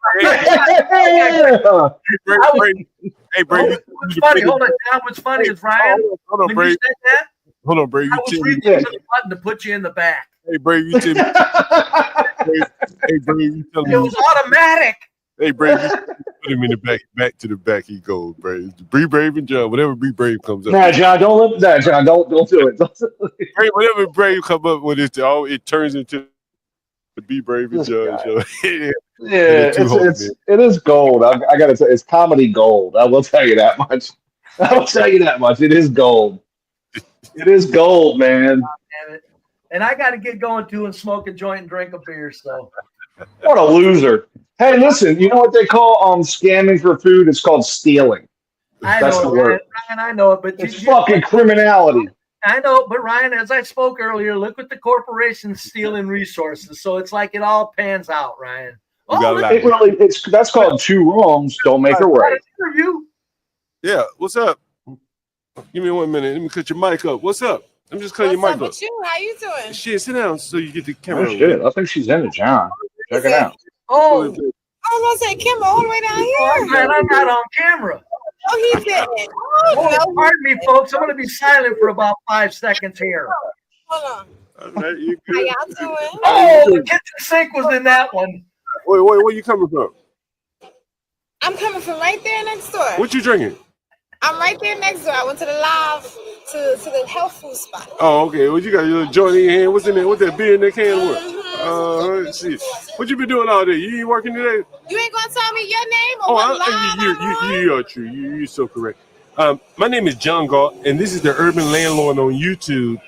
Hey, Bray. What's funny? Hold on, John. What's funny is Ryan. Hold on, Bray. Hold on, Bray. I was reaching for the button to put you in the back. Hey, Brave, you tell me. Hey, Brave, you tell me. It was automatic. Hey, Brave, you put him in the back to the back. He goes, Brave. Be Brave and John, whatever Be Brave comes up. Nah, John, don't look at that, John. Don't do it. Brave, whatever Brave come up with, it turns into the Be Brave and John show. Yeah, it is gold. I gotta say, it's comedy gold. I will tell you that much. It is gold. It is gold, man. Damn it. And I got to get going too and smoke a joint and drink a beer. So, what a loser! Hey, listen, you know what they call scamming for food? It's called stealing. That's the word. Ryan, I know it, but it's fucking criminality. I know, but Ryan, as I spoke earlier, look what the corporations stealing resources. So it's like it all pans out, Ryan. That's called two wrongs don't make a right. Interview. Yeah, what's up? Give me 1 minute. Let me cut your mic up. What's up? I'm just cutting your mic up. What's up with you? How you doing? Shit, sit down so you get the camera. Oh, shit. I think she's in it, John. Check it out. Oh, I was going to say, Kim, all the way down here. Oh, man, I'm not on camera. Oh, he didn't. Oh, pardon me, folks. I'm going to be silent for about 5 seconds here. Hold on. Right, you how y'all doing? Oh, the kitchen sink was in that one. Wait, where you coming from? I'm coming from right there next door. What you drinking? I'm right there next door. I went to the to the health food spot. Oh, okay. What you got? Your joint in your hand? What's in there? What's that beer in that can? What? Shit. What you been doing all day? You ain't working today? You ain't gonna tell me your name or you are true. You're so correct. My name is John Galt, and this is the Urban Landlord on YouTube,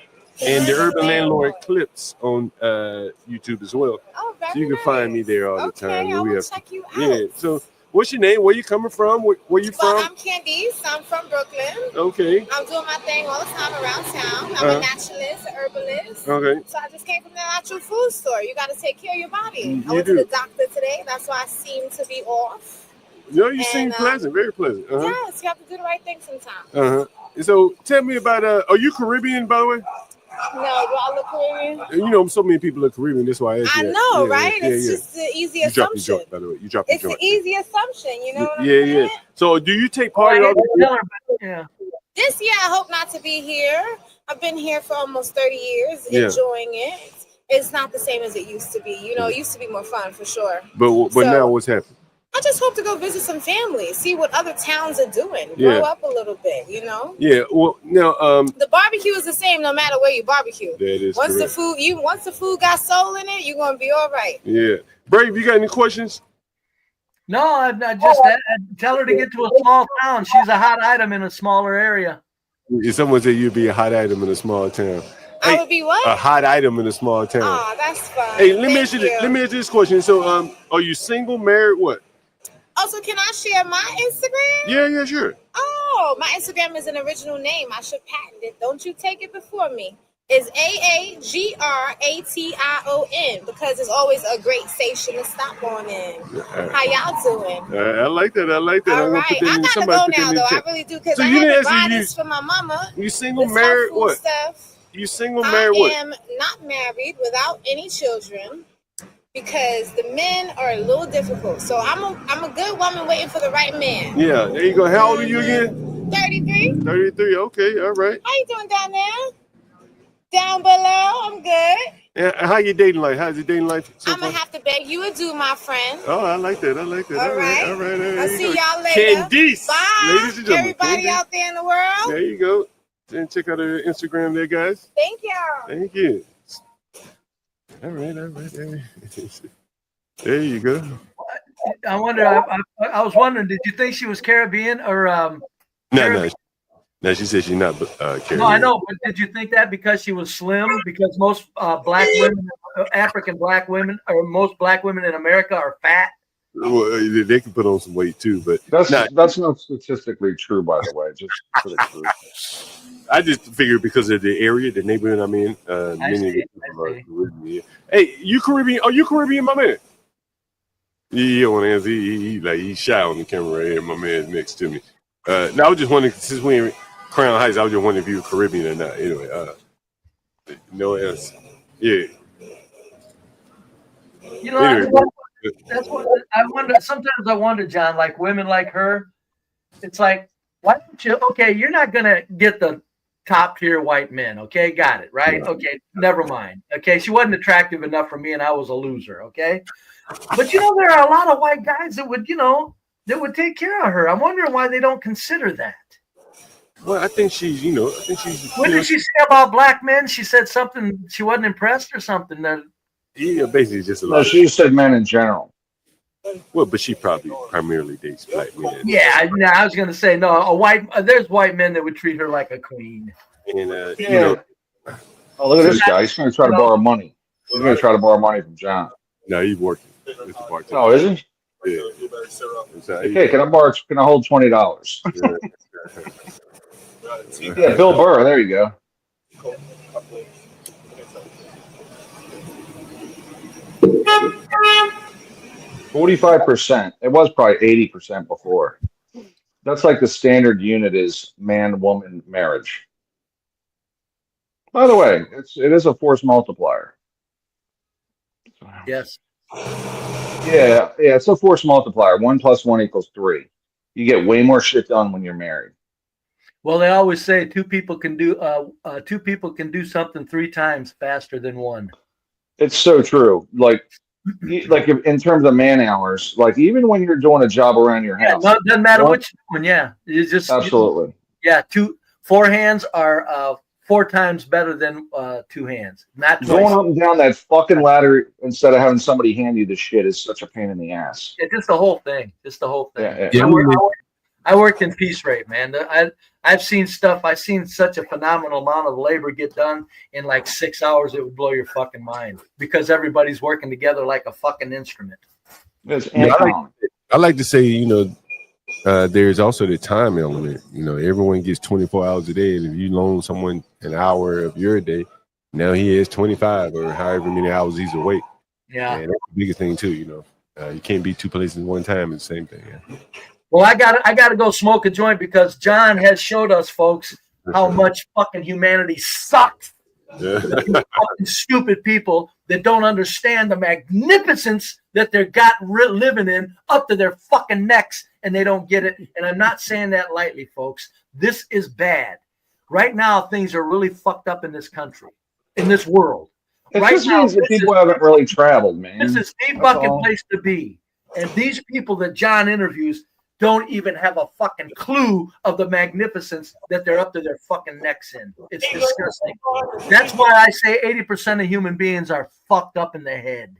and the Urban Landlord Clips on YouTube as well. Oh, very so you can find me there all the time. I will check you out. Yeah. So. What's your name? Where you coming from? Where you from? I'm Candice. I'm from Brooklyn. Okay. I'm doing my thing all the time around town. I'm a naturalist, an herbalist. Okay. So I just came from the natural food store. You got to take care of your body. I went to the doctor today. That's why I seem to be off. No, you seem pleasant, very pleasant. Yes, you have to do the right thing sometimes. So tell me about, are you Caribbean, by the way? No, do I look Caribbean? You know, so many people are Caribbean. That's why I asked you. I know, right? It's just the easy assumption. You dropped, by the way. You dropped it's the easy assumption, you know what I'm saying? Yeah. So do you take part in all this? This year, I hope not to be here. I've been here for almost 30 years, enjoying it. It's not the same as it used to be. You know, it used to be more fun, for sure. But now what's happening? I just hope to go visit some family, see what other towns are doing, grow up a little bit, you know. Yeah. Well, now the barbecue is the same no matter where you barbecue. That is once correct. the food got soul in it, you're gonna be all right. Yeah. Brave, you got any questions? No, I just tell her to get to a small town. She's a hot item in a smaller area. If someone said you'd be a hot item in a small town. I would be what? A hot item in a small town. Oh, that's fun. Hey, let me ask you this question. So, are you single, married, what? Also, can I share my Instagram? Yeah, sure. Oh, my Instagram is an original name. I should patent it. Don't you take it before me. It's AAGRATION because it's always a great station to stop on in. How y'all doing? I like that. All right. I gotta go now, though. I really do because I had to buy this for my mama. You single, married, what? Stuff. You single, married, what? I am not married without any children. Because the men are a little difficult. So I'm a good woman waiting for the right man. Yeah, there you go. How old are you again? 33. 33, okay, all right. How you doing down there? Down below, I'm good. And how you dating life? How's your dating life so I'm going to have to beg you adieu, my friend. Oh, I like that. All right. I'll see y'all later. Candice. Bye. Ladies and gentlemen. Everybody out there in the world. There you go. And check out her Instagram there, guys. Thank y'all. Thank you. All right. There you go. I wonder. I was wondering. Did you think she was Caribbean or? No. She said she's not Caribbean. No, I know, but did you think that because she was slim? Because most black women, African black women, or most black women in America are fat. Well, they can put on some weight too, but that's not statistically true, by the way. Just for the truth. I just figured because of the area, the neighborhood I'm in, many of the people are Caribbean. Hey, you Caribbean? Are you Caribbean, my man? He don't want to answer. He's shy on the camera right here. My man next to me. Now I was just wondering, since we in Crown Heights, I was just wondering if you were Caribbean or not. Anyway, no answer. Yeah. You know, anyway. That's what I wonder. Sometimes I wonder, John, like women like her, it's like, why don't you? Okay, you're not gonna get the top tier white men. Okay, got it, right? Yeah. Okay, never mind. Okay, she wasn't attractive enough for me, and I was a loser. Okay, but you know, there are a lot of white guys that would, that would take care of her. I'm wondering why they don't consider that. Well, I think she's. What did she say about black men? She said something. She wasn't impressed or something. Yeah, basically just a lot. No, she said men in general. Well, but she probably primarily dates black men. Yeah, I was gonna say no. There's white men that would treat her like a queen. And Oh, look at this guy. He's gonna try to borrow money. He's gonna try to borrow money from John. No, he's working. Oh, is he? Yeah. Okay, can I hold $20? Yeah, Bill Burr. There you go. 45%. It was probably 80% before. That's like the standard unit is man-woman marriage. By the way, it is a force multiplier. Yes. Yeah, it's a force multiplier. 1 + 1 = 3. You get way more shit done when you're married. Well, they always say two people can do something 3 times faster than one. It's so true. Like in terms of man hours, like even when you're doing a job around your house, no, it doesn't matter what you're doing. Yeah, it's just absolutely. Four hands are 4 times better than 2 hands. Not twice. Going up and down that fucking ladder instead of having somebody hand you the shit is such a pain in the ass. Yeah, just the whole thing. Yeah. I worked in piece rate, man. I've seen stuff. I've seen such a phenomenal amount of labor get done in like 6 hours. It would blow your fucking mind because everybody's working together like a fucking instrument. I like to say, there's also the time element. Everyone gets 24 hours a day, and if you loan someone an hour of your day, now he has 25 or however many hours he's awake. Yeah, and that's the biggest thing too. You can't be 2 places at one time. It's the same thing. Yeah. Well, I gotta go smoke a joint because John has showed us, folks, how much fucking humanity sucks. Yeah. Fucking stupid people that don't understand the magnificence that they're living in up to their fucking necks, and they don't get it. And I'm not saying that lightly, folks. This is bad. Right now, things are really fucked up in this country, in this world. It just means that people haven't really traveled, man. This is the fucking place to be. And these people that John interviews don't even have a fucking clue of the magnificence that they're up to their fucking necks in. It's disgusting. That's why I say 80% of human beings are fucked up in the head.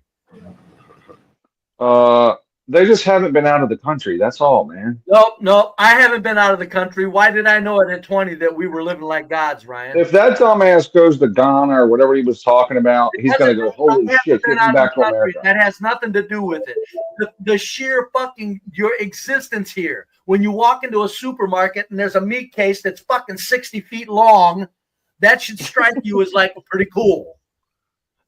They just haven't been out of the country. That's all, man. No, I haven't been out of the country. Why did I know it at 20 that we were living like gods, Ryan? If that dumbass goes to Ghana or whatever he was talking about, he's going to go, holy shit, get me back to America. That has nothing to do with it. The sheer fucking, your existence here. When you walk into a supermarket and there's a meat case that's fucking 60 feet long, that should strike you as like pretty cool.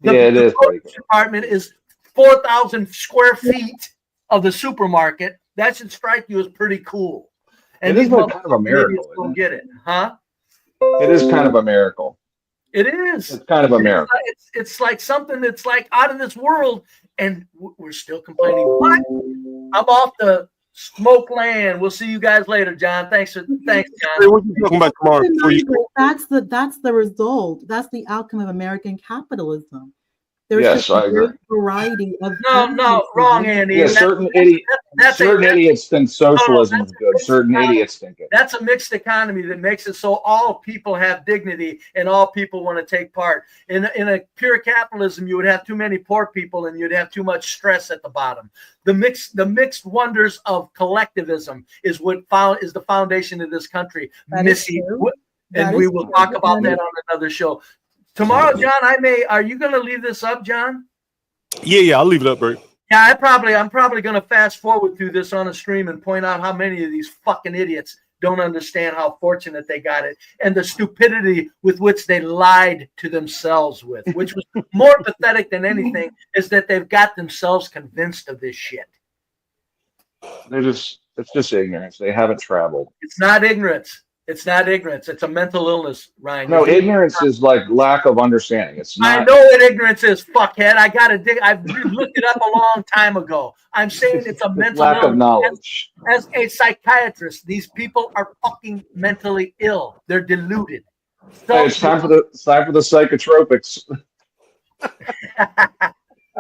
The produce department is 4,000 square feet of the supermarket. That should strike you as pretty cool. And it is kind of a miracle. Don't get it, huh? It is kind of a miracle. It is. It's kind of a miracle. It's like something that's like out of this world, and we're still complaining. What? I'm off the smoke land. We'll see you guys later, John. Thanks, John. Hey, what are you talking about tomorrow? That's the result. That's the outcome of American capitalism. There's yes, I agree. Variety of wrong, Andy. Yeah, certain idiots think socialism is good. Certain idiots think it. That's a mixed economy that makes it so all people have dignity and all people want to take part. In a pure capitalism, you would have too many poor people and you'd have too much stress at the bottom. The mixed wonders of collectivism is the foundation of this country, Missy. And we will talk about that on another show. Tomorrow, John, are you going to leave this up, John? Yeah, I'll leave it up, Bert. Yeah, I'm probably going to fast forward through this on a stream and point out how many of these fucking idiots don't understand how fortunate they got it and the stupidity with which they lied to themselves with, which was more pathetic than anything, is that they've got themselves convinced of this shit. It's just ignorance. They haven't traveled. It's not ignorance. It's not ignorance. It's a mental illness, Ryan. No, ignorance is like lack of understanding. It's not. I know what ignorance is, fuckhead. I got to dig. I've looked it up a long time ago. I'm saying it's a mental lack illness. of knowledge. As a psychiatrist, these people are fucking mentally ill. They're deluded. So, hey, it's time for the psychotropics.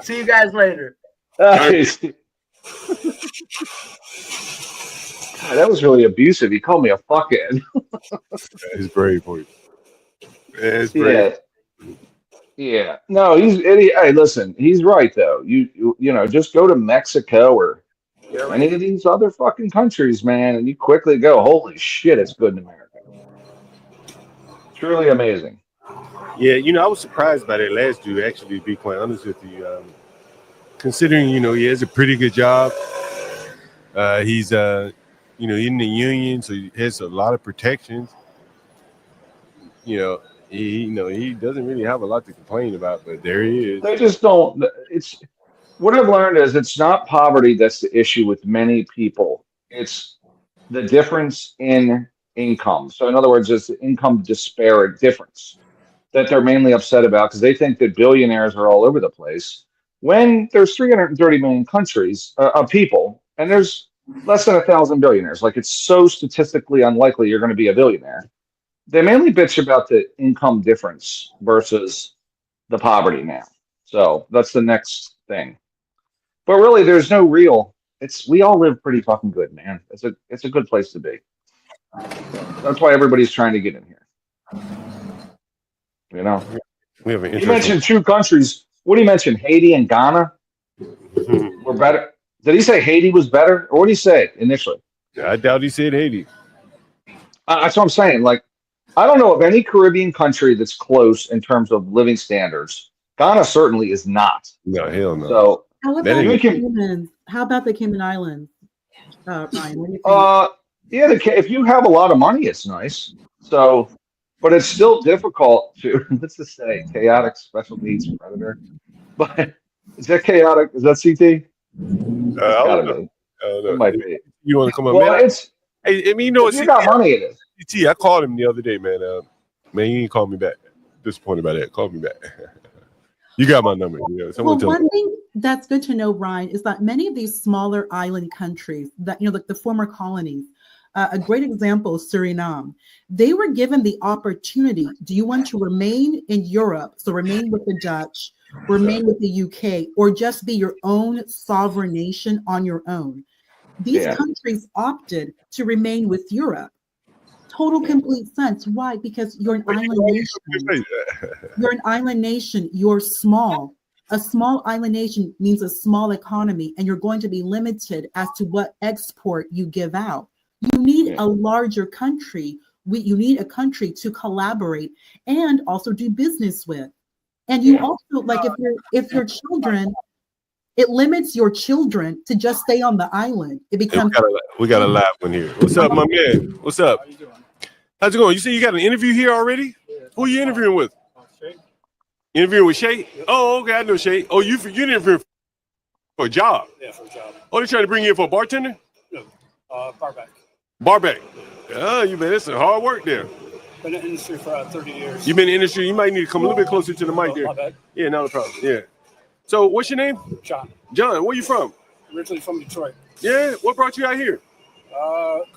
See you guys later. God, that was really abusive. He called me a fuckhead. He's brave for you. It's brave. Yeah. No, he's idiot. Hey, listen, he's right though. You know, just go to Mexico or any of these other fucking countries, man, and you quickly go, holy shit, it's good in America. Truly amazing. Yeah, I was surprised by that last dude, actually, to be quite honest with you. Considering, he has a pretty good job. He's in the union, so he has a lot of protections. He doesn't really have a lot to complain about, but there he is. They just don't. It's what I've learned is it's not poverty that's the issue with many people. It's the difference in income. So in other words, it's the income disparate difference that they're mainly upset about because they think that billionaires are all over the place. When there's 330 million countries of people, and there's less than 1,000 billionaires. Like it's so statistically unlikely you're going to be a billionaire. They mainly bitch about the income difference versus the poverty now. So that's the next thing. But really, there's no real. We all live pretty fucking good, man. It's a good place to be. That's why everybody's trying to get in here. We have an you mentioned two countries. What do you mention? Haiti and Ghana were better. Did he say Haiti was better? Or what did he say initially? I doubt he said Haiti. That's what I'm saying. Like, I don't know of any Caribbean country that's close in terms of living standards. Ghana certainly is not. No, hell no. So, how about the Cayman Islands? Ryan, what do you think? If you have a lot of money, it's nice. So, but it's still difficult to, let's just say, chaotic special needs predator. But is that chaotic? Is that CT? I don't know. It might be. You want to come on? Well, man? If you got money, it is. CT, I called him the other day, man. Man, he didn't call me back. Disappointed by that. Call me back. You got my number. One thing that's good to know, Ryan, is that many of these smaller island countries that like the former colonies, A great example is Suriname. They were given the opportunity. Do you want to remain in Europe, so remain with the Dutch, remain with the UK, or just be your own sovereign nation on your own? These countries opted to remain with Europe. Total complete sense. Why? Because you're an island nation. You're an island nation. You're small. A small island nation means a small economy, and you're going to be limited as to what export you give out. You need a larger country. You need a country to collaborate and also do business with. And you also, like, if your children, it limits your children to just stay on the island. It becomes we got a live one here. What's up, my man? What's up? How you doing? How's it going? You say you got an interview here already? Yeah. Who are you interviewing with? Shay. Interviewing with Shay? Yep. Oh, okay, I know Shay. Oh, you're interviewing for a job? Yeah, for a job. Oh, they're trying to bring you in for a bartender? No, barback. Barback. Oh, you man, it's a hard work there. Been in the industry for 30 years. You've been in the industry. You might need to come a little bit closer to the mic there. My bad. Yeah, not a problem. Yeah. So, what's your name? John. John, where you from? Originally from Detroit. Yeah. What brought you out here?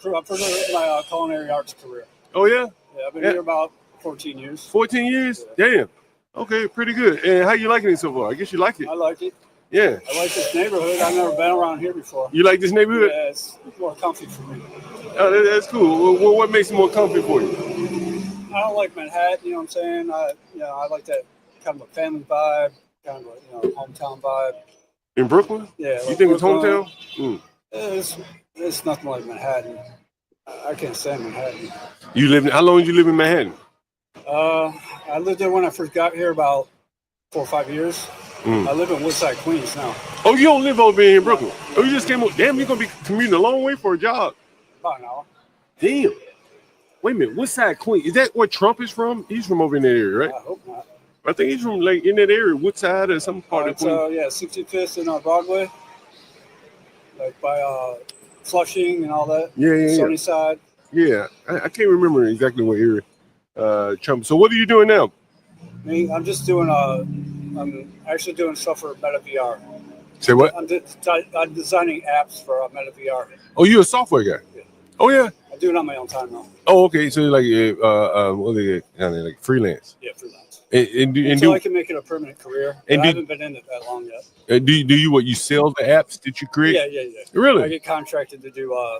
Grew up for my culinary arts career. Oh yeah. Yeah, I've been here about 14 years. 14 years? Yeah. Damn. Okay, pretty good. And how you liking it so far? I guess you like it. I like it. Yeah. I like this neighborhood. I've never been around here before. You like this neighborhood? Yeah, it's more comfy for me. Oh, that's cool. Well, what makes it more comfy for you? I don't like Manhattan. You know what I'm saying? I like that kind of a family vibe, kind of a hometown vibe. In Brooklyn? Yeah. You think Brooklyn, it's hometown? It's nothing like Manhattan. I can't stand Manhattan. How long did you live in Manhattan? I lived there when I first got here, about 4 or 5 years. I live in Woodside, Queens now. Oh, you don't live over here in Brooklyn? Oh, you just came over. Damn, you're going to be commuting a long way for a job. About an hour. Damn. Wait a minute. Woodside, Queens. Is that where Trump is from? He's from over in that area, right? I hope not. I think he's from like in that area, Woodside or some part of Queens. 65th and Broadway. Like by Flushing and all that. Yeah. Sunnyside. Yeah. I can't remember exactly what area Trump. So what are you doing now? Me, I'm just doing I'm actually doing stuff for Meta VR. Say what? I'm designing apps for Meta VR. Oh, you're a software guy? Yeah. Oh yeah. I do it on my own time now. Oh, okay. So like what are they like freelance? Yeah, freelance. Until I can make it a permanent career. And I haven't been in it that long yet. Do you sell the apps that you create? Yeah. Really? I get contracted to do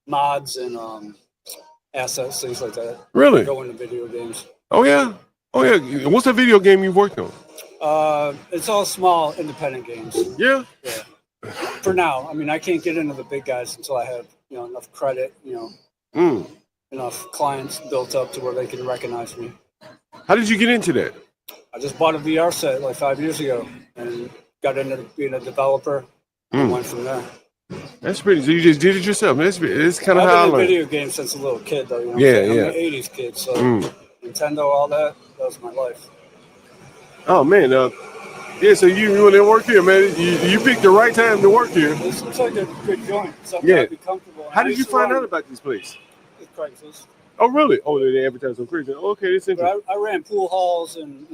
mods and assets, things like that. Really? Go into video games. Oh yeah. What's the video game you've worked on? It's all small independent games. Yeah. For now, I mean, I can't get into the big guys until I have enough credit, enough clients built up to where they can recognize me. How did you get into that? I just bought a VR set like 5 years ago and got into being a developer and went from there. That's pretty. So you just did it yourself. It's kind of how I learned. I've been in video games since a little kid, though. I'm an 80s kid, so Nintendo, all that was my life. Oh, man. So you want to work here, man. You picked the right time to work here. This looks like a good joint. Something I'd be comfortable. How did you find out about this place? It's Craigslist. Oh, really? Oh, they advertise on Craigslist. Okay, that's interesting. I ran pool halls and,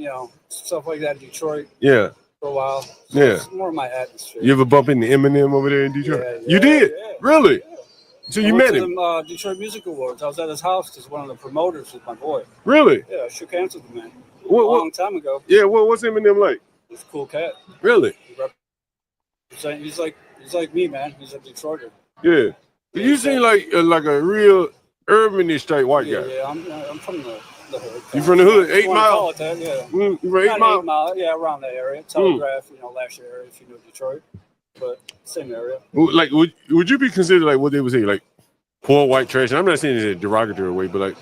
stuff like that in Detroit. Yeah. For a while. So it's more of my atmosphere. You ever bump into Eminem over there in Detroit? Yeah, you did? Yeah. Really? Yeah. So you met him? I went to the Detroit Music Awards. I was at his house because one of the promoters was my boy. Really? Yeah, I shook hands with the man a long time ago. Yeah, what's Eminem like? He's a cool cat. Really? He's like me, man. He's a Detroiter. Yeah. You seem like a real urbanish type white guy. Yeah, I'm from the hood. You from the hood? 8 Mile? That, yeah. You from 8 Mile? 8 Mile? Yeah, around that area. Telegraph, last year area if you know Detroit. But same area. Like, would you be considered like what they would say, like poor white trash? And I'm not saying it in a derogatory way, but like,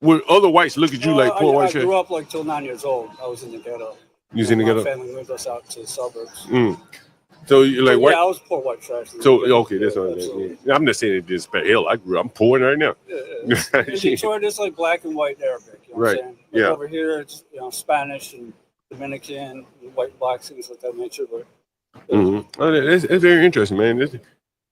would other whites look at you like poor white trash? I grew up like till 9 years old. I was in the ghetto. You was in the ghetto? My family moved us out to the suburbs. So you like white? Yeah, I was poor white trash. So okay, that's what I'm not saying it is bad. Hell, I'm poor right now. Yeah. In Detroit, it's like black and white Arabic. You know what I'm saying? Like over here, it's Spanish and Dominican, white, black, things like that nature. But it's very interesting, man.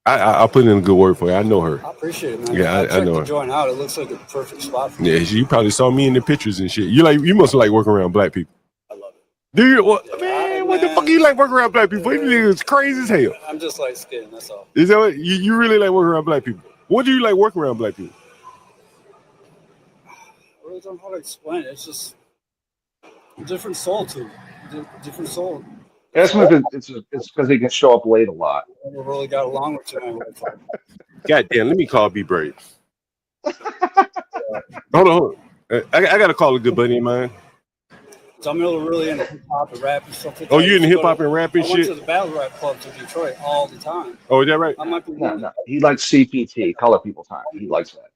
I'll put in a good word for you. I know her. I appreciate it, man. Yeah, I know her. Join out. It looks like a perfect spot for me. Yeah, you probably saw me in the pictures and shit. You must like working around black people. I love it. Do you? What the fuck you like working around black people? It's crazy as hell. I'm just like skin. That's all. Is that what you really like working around black people? What do you like working around black people? I really don't know how to explain it. It's just a different soul to it. Different soul. Ask him if it's because he can show up late a lot. I never really got along with tonight. Goddamn, let me call Be Brave. Hold on. I got to call a good buddy of mine. So I'm really into hip hop and rap and stuff. Oh, you into hip hop and rap and I shit? went to the battle rap clubs in Detroit all the time. Oh, is that right? I might be No. He likes CPT, color people time. He likes that.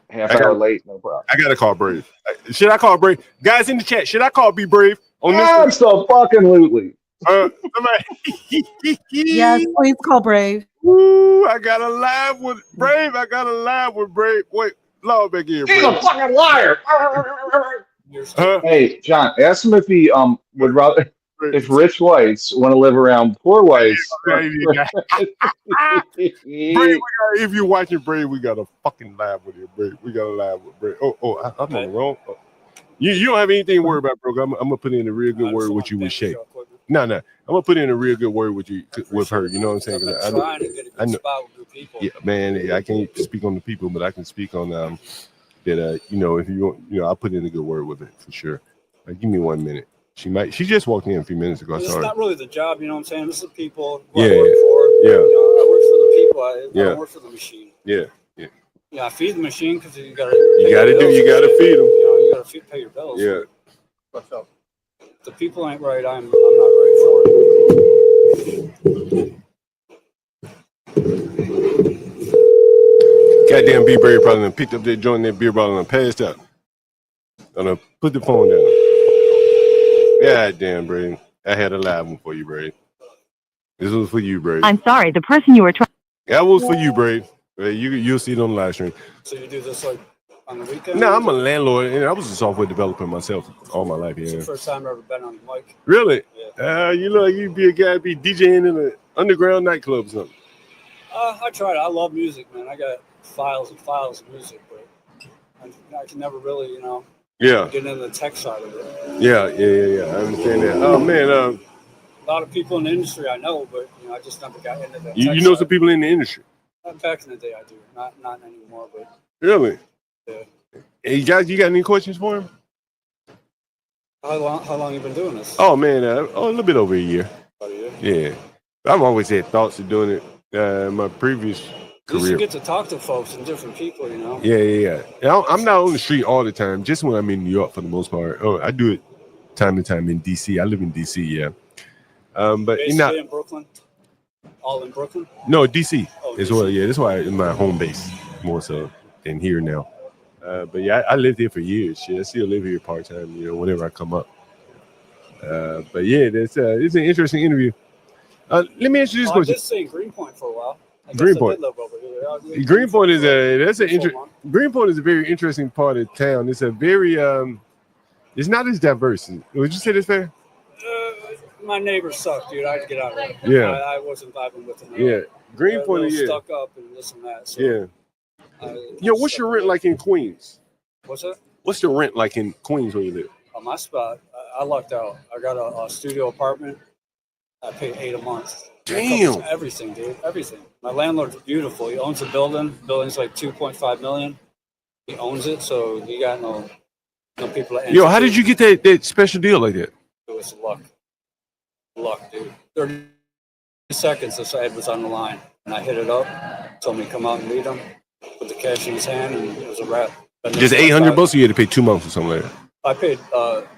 Half hour late, no problem. I got to call Brave. Should I call Brave? Guys in the chat, should I call Be Brave on this? Absolutely. Yes, please call Brave. Woo, I got a live with Brave. Wait, log back in. He's Brave. a fucking liar. Hey, John, ask him if he would rather if rich whites want to live around poor whites. Brave, if you're watching Brave, we got a fucking live with you, Brave. We got a live with Brave. I'm on the wrong. You don't have anything to worry about, bro. I'm gonna put in a real good word with you with Shay. No. I'm gonna put in a real good word with you with her. You know what I'm saying? I know. Yeah, man. I can't speak on the people, but I can speak on that. If you want, I'll put in a good word with it for sure. Give me 1 minute. She just walked in a few minutes ago. It's not really the job, you know what I'm saying? This is the people I Yeah. work for. Yeah. I work for the people. I don't work for the machine. Yeah. Yeah, I feed the machine because you gotta feed them. You gotta pay your bills. Yeah. What's up? The people ain't right. I'm not right for it. Goddamn Be Brave probably done picked up that joint, that beer bottle and passed out. I'm gonna put the phone down. Goddamn, Brave. I had a live one for you, Brave. This was for you, Brave. I'm sorry, the person you were trying. That was for you, Brave. You'll see it on the live stream. So you do this like on the weekend? No, I'm a landlord, and I was a software developer myself all my life. It's Yeah. the first time I've ever been on the mic. Really? Yeah. You look like you'd be a guy be DJing in an underground nightclub or something. I tried. I love music, man. I got files and files of music, but I can never really, get into the tech side of it. Yeah. I understand that. Oh man, a lot of people in the industry I know, but I just never got into that. you know some people in the industry. Back in the day, I do. Not anymore, but Really? yeah. Hey, guys, you got any questions for him? How long you been doing this? Oh man, a little bit over a year. About a year? Yeah, I've always had thoughts of doing it. My previous career. You get to talk to folks and different people, Yeah. I'm not on the street all the time. Just when I'm in New York for the most part. Oh, I do it time to time in DC. I live in DC. Yeah. But basically in Brooklyn. All in Brooklyn? No, DC as DC. well. Yeah, that's why it's my home base more so than here now. But yeah, I lived here for years. Yeah, I still live here part time. Whenever I come up. But yeah, it's an interesting interview. Let me ask you this question. I did stay in Greenpoint for a while. Greenpoint. Greenpoint is Greenpoint is a very interesting part of town. It's a very it's not as diverse. Would you say that's fair? My neighbors suck, dude. I had to get out of there. Yeah. I wasn't vibing with them. Yeah. Greenpoint is stuck up and this and that. So what's your rent like in Queens? What's that? What's the rent like in Queens where you live? On my spot, I lucked out. I got a studio apartment. I pay $8 a month. Damn. Everything, dude. Everything. My landlord's beautiful. He owns a building. The building's like $2.5 million. He owns it, so he got no people. Yo, how did you get that special deal like that? It was luck, dude. 30 seconds, this ad was on the line, and I hit it up. Told me to come out and meet him. Put the cash in his hand, and it was a wrap. Just $800 bucks, or you had to pay 2 months or something like that? I paid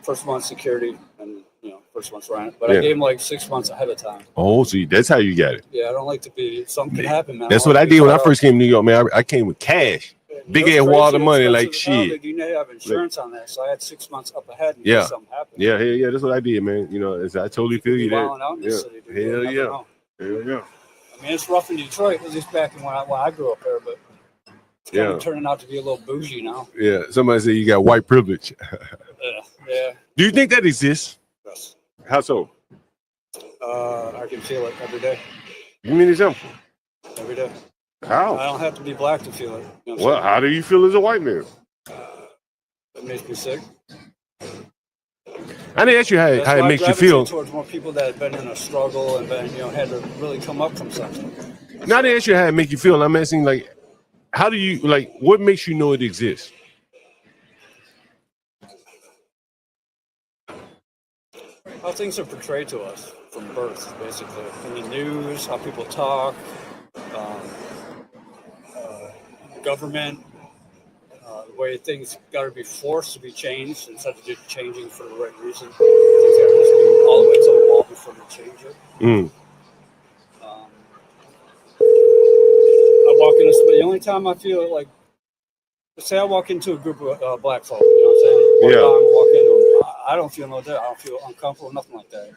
first month security and first month's rent, but I gave him like 6 months ahead of time. Oh, so that's how you got it. Yeah, I don't like to be. Something can happen, man. That's what I did when I first came to New York, man. I came with cash, big ass wad of money, like shit. You know, have insurance on that, so I had 6 months up ahead. And something happened. Yeah. That's what I did, man. As I totally feel you there. Hell yeah. I mean, it's rough in Detroit because it's back in when I grew up there, but. It's kind of turning out to be a little bougie now. Yeah, somebody said you got white privilege. Yeah. Do you think that exists? Yes. How so? I can feel it every day. Give me an example. Every day. How? I don't have to be black to feel it. Well, how do you feel as a white man? It makes me sick. I didn't ask you how it makes you feel. Towards more people that have been in a struggle and been, had to really come up from something. Now I didn't ask you how it make you feel. I'm asking, like, how do you like? What makes you know it exists? How things are portrayed to us from birth, basically, in the news, how people talk, government, the way things got to be forced to be changed instead of just changing for the right reason. Things got to just be all the way to the wall before they change it. I walk in the only time I feel like, say I walk into a group of black folk, you know what I'm saying? Yeah. I walk into them, I don't feel no doubt. I don't feel uncomfortable, nothing like that.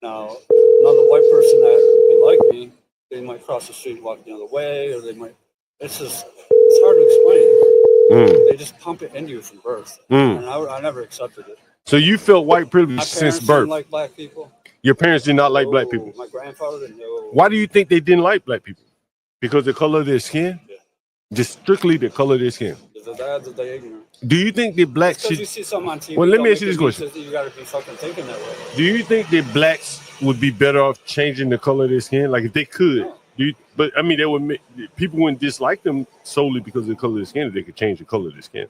Now, another white person that may like me, they might cross the street and walk the other way, or they might. It's hard to explain. They just pump it into you from birth, and I never accepted it. So you felt white privilege My since parents birth. didn't like black people. Your parents did not like black people. My grandfather didn't know. Why do you think they didn't like black people? Because the color of their skin? Yeah. Just strictly the color of their skin. They're ignorant. Do you think that blacks Because should? you see something on TV. Well, let me ask you this question. You got to be fucking thinking that way. Do you think that blacks would be better off changing the color of their skin? Like if they could, No. But I mean, they would make, people wouldn't dislike them solely because of the color of their skin. If they could change the color of their skin.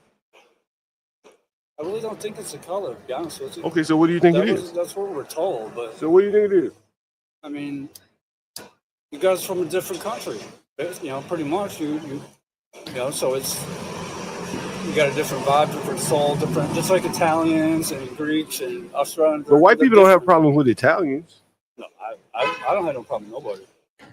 I really don't think it's the color, to be honest with you. Okay, so what do you think it is? That's what we're told, but So what do you think it is? I mean, you guys from a different country, you know, pretty much. You know, so it's you got a different vibe, different soul, different, just like Italians and Greeks and Australians. But white people don't have problems with Italians. No, I don't have no problem with nobody.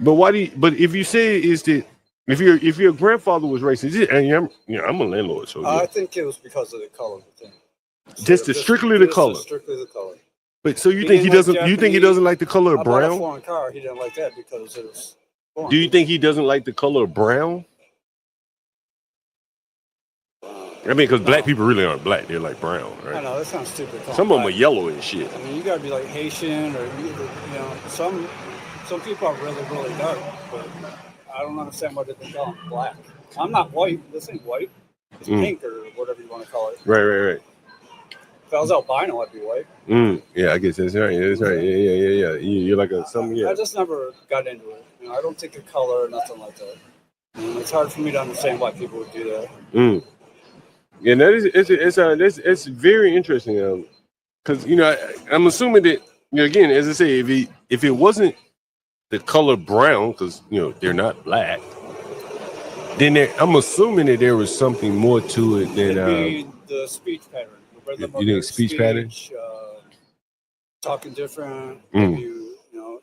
But why do you? But if you say is that if your grandfather was racist, and I'm a landlord, so I think it was because of the color of the thing. Strictly the color. Strictly the color. But so you think he doesn't? You think he doesn't like the color of I bought a brown? foreign car. He didn't like that because it was foreign. Do you think he doesn't like the color of brown? I mean, because black people really aren't black; they're like brown, right? I know that sounds stupid. Some of them are yellow and shit. I mean, you gotta be like Haitian or you know, some people are really, really dark, but I don't understand why they call them black. I'm not white. This ain't white. It's pink or whatever you want to call it. Right. If I was albino, I'd be white. Yeah, I guess that's right. That's right. Yeah. You're like a some. Yeah. I just never got into it. You know, I don't think of color or nothing like that. It's hard for me to understand why people would do that. Yeah, that is it's very interesting. Because I'm assuming that again, as I say, if it wasn't the color brown, because they're not black, then I'm assuming that there was something more to it than it'd be the speech pattern. You think speech pattern? Talking different, maybe,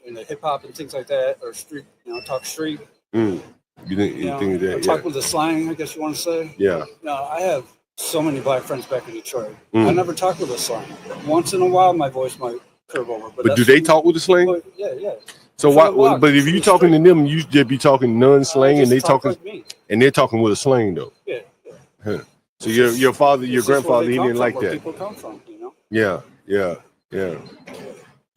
in the hip hop and things like that, or street, talk street. You think that? Talk with the slang, I guess you want to say. Yeah. No, I have so many black friends back in Detroit. I never talk with the slang. Once in a while, my voice might curve over. But do they talk with the slang? Yeah. So why? But if you talking to them, you just be talking non-slang, and they talking, like and they're talking with a slang though. Yeah. Huh. So your father, your grandfather, he didn't like that. People come from, Yeah.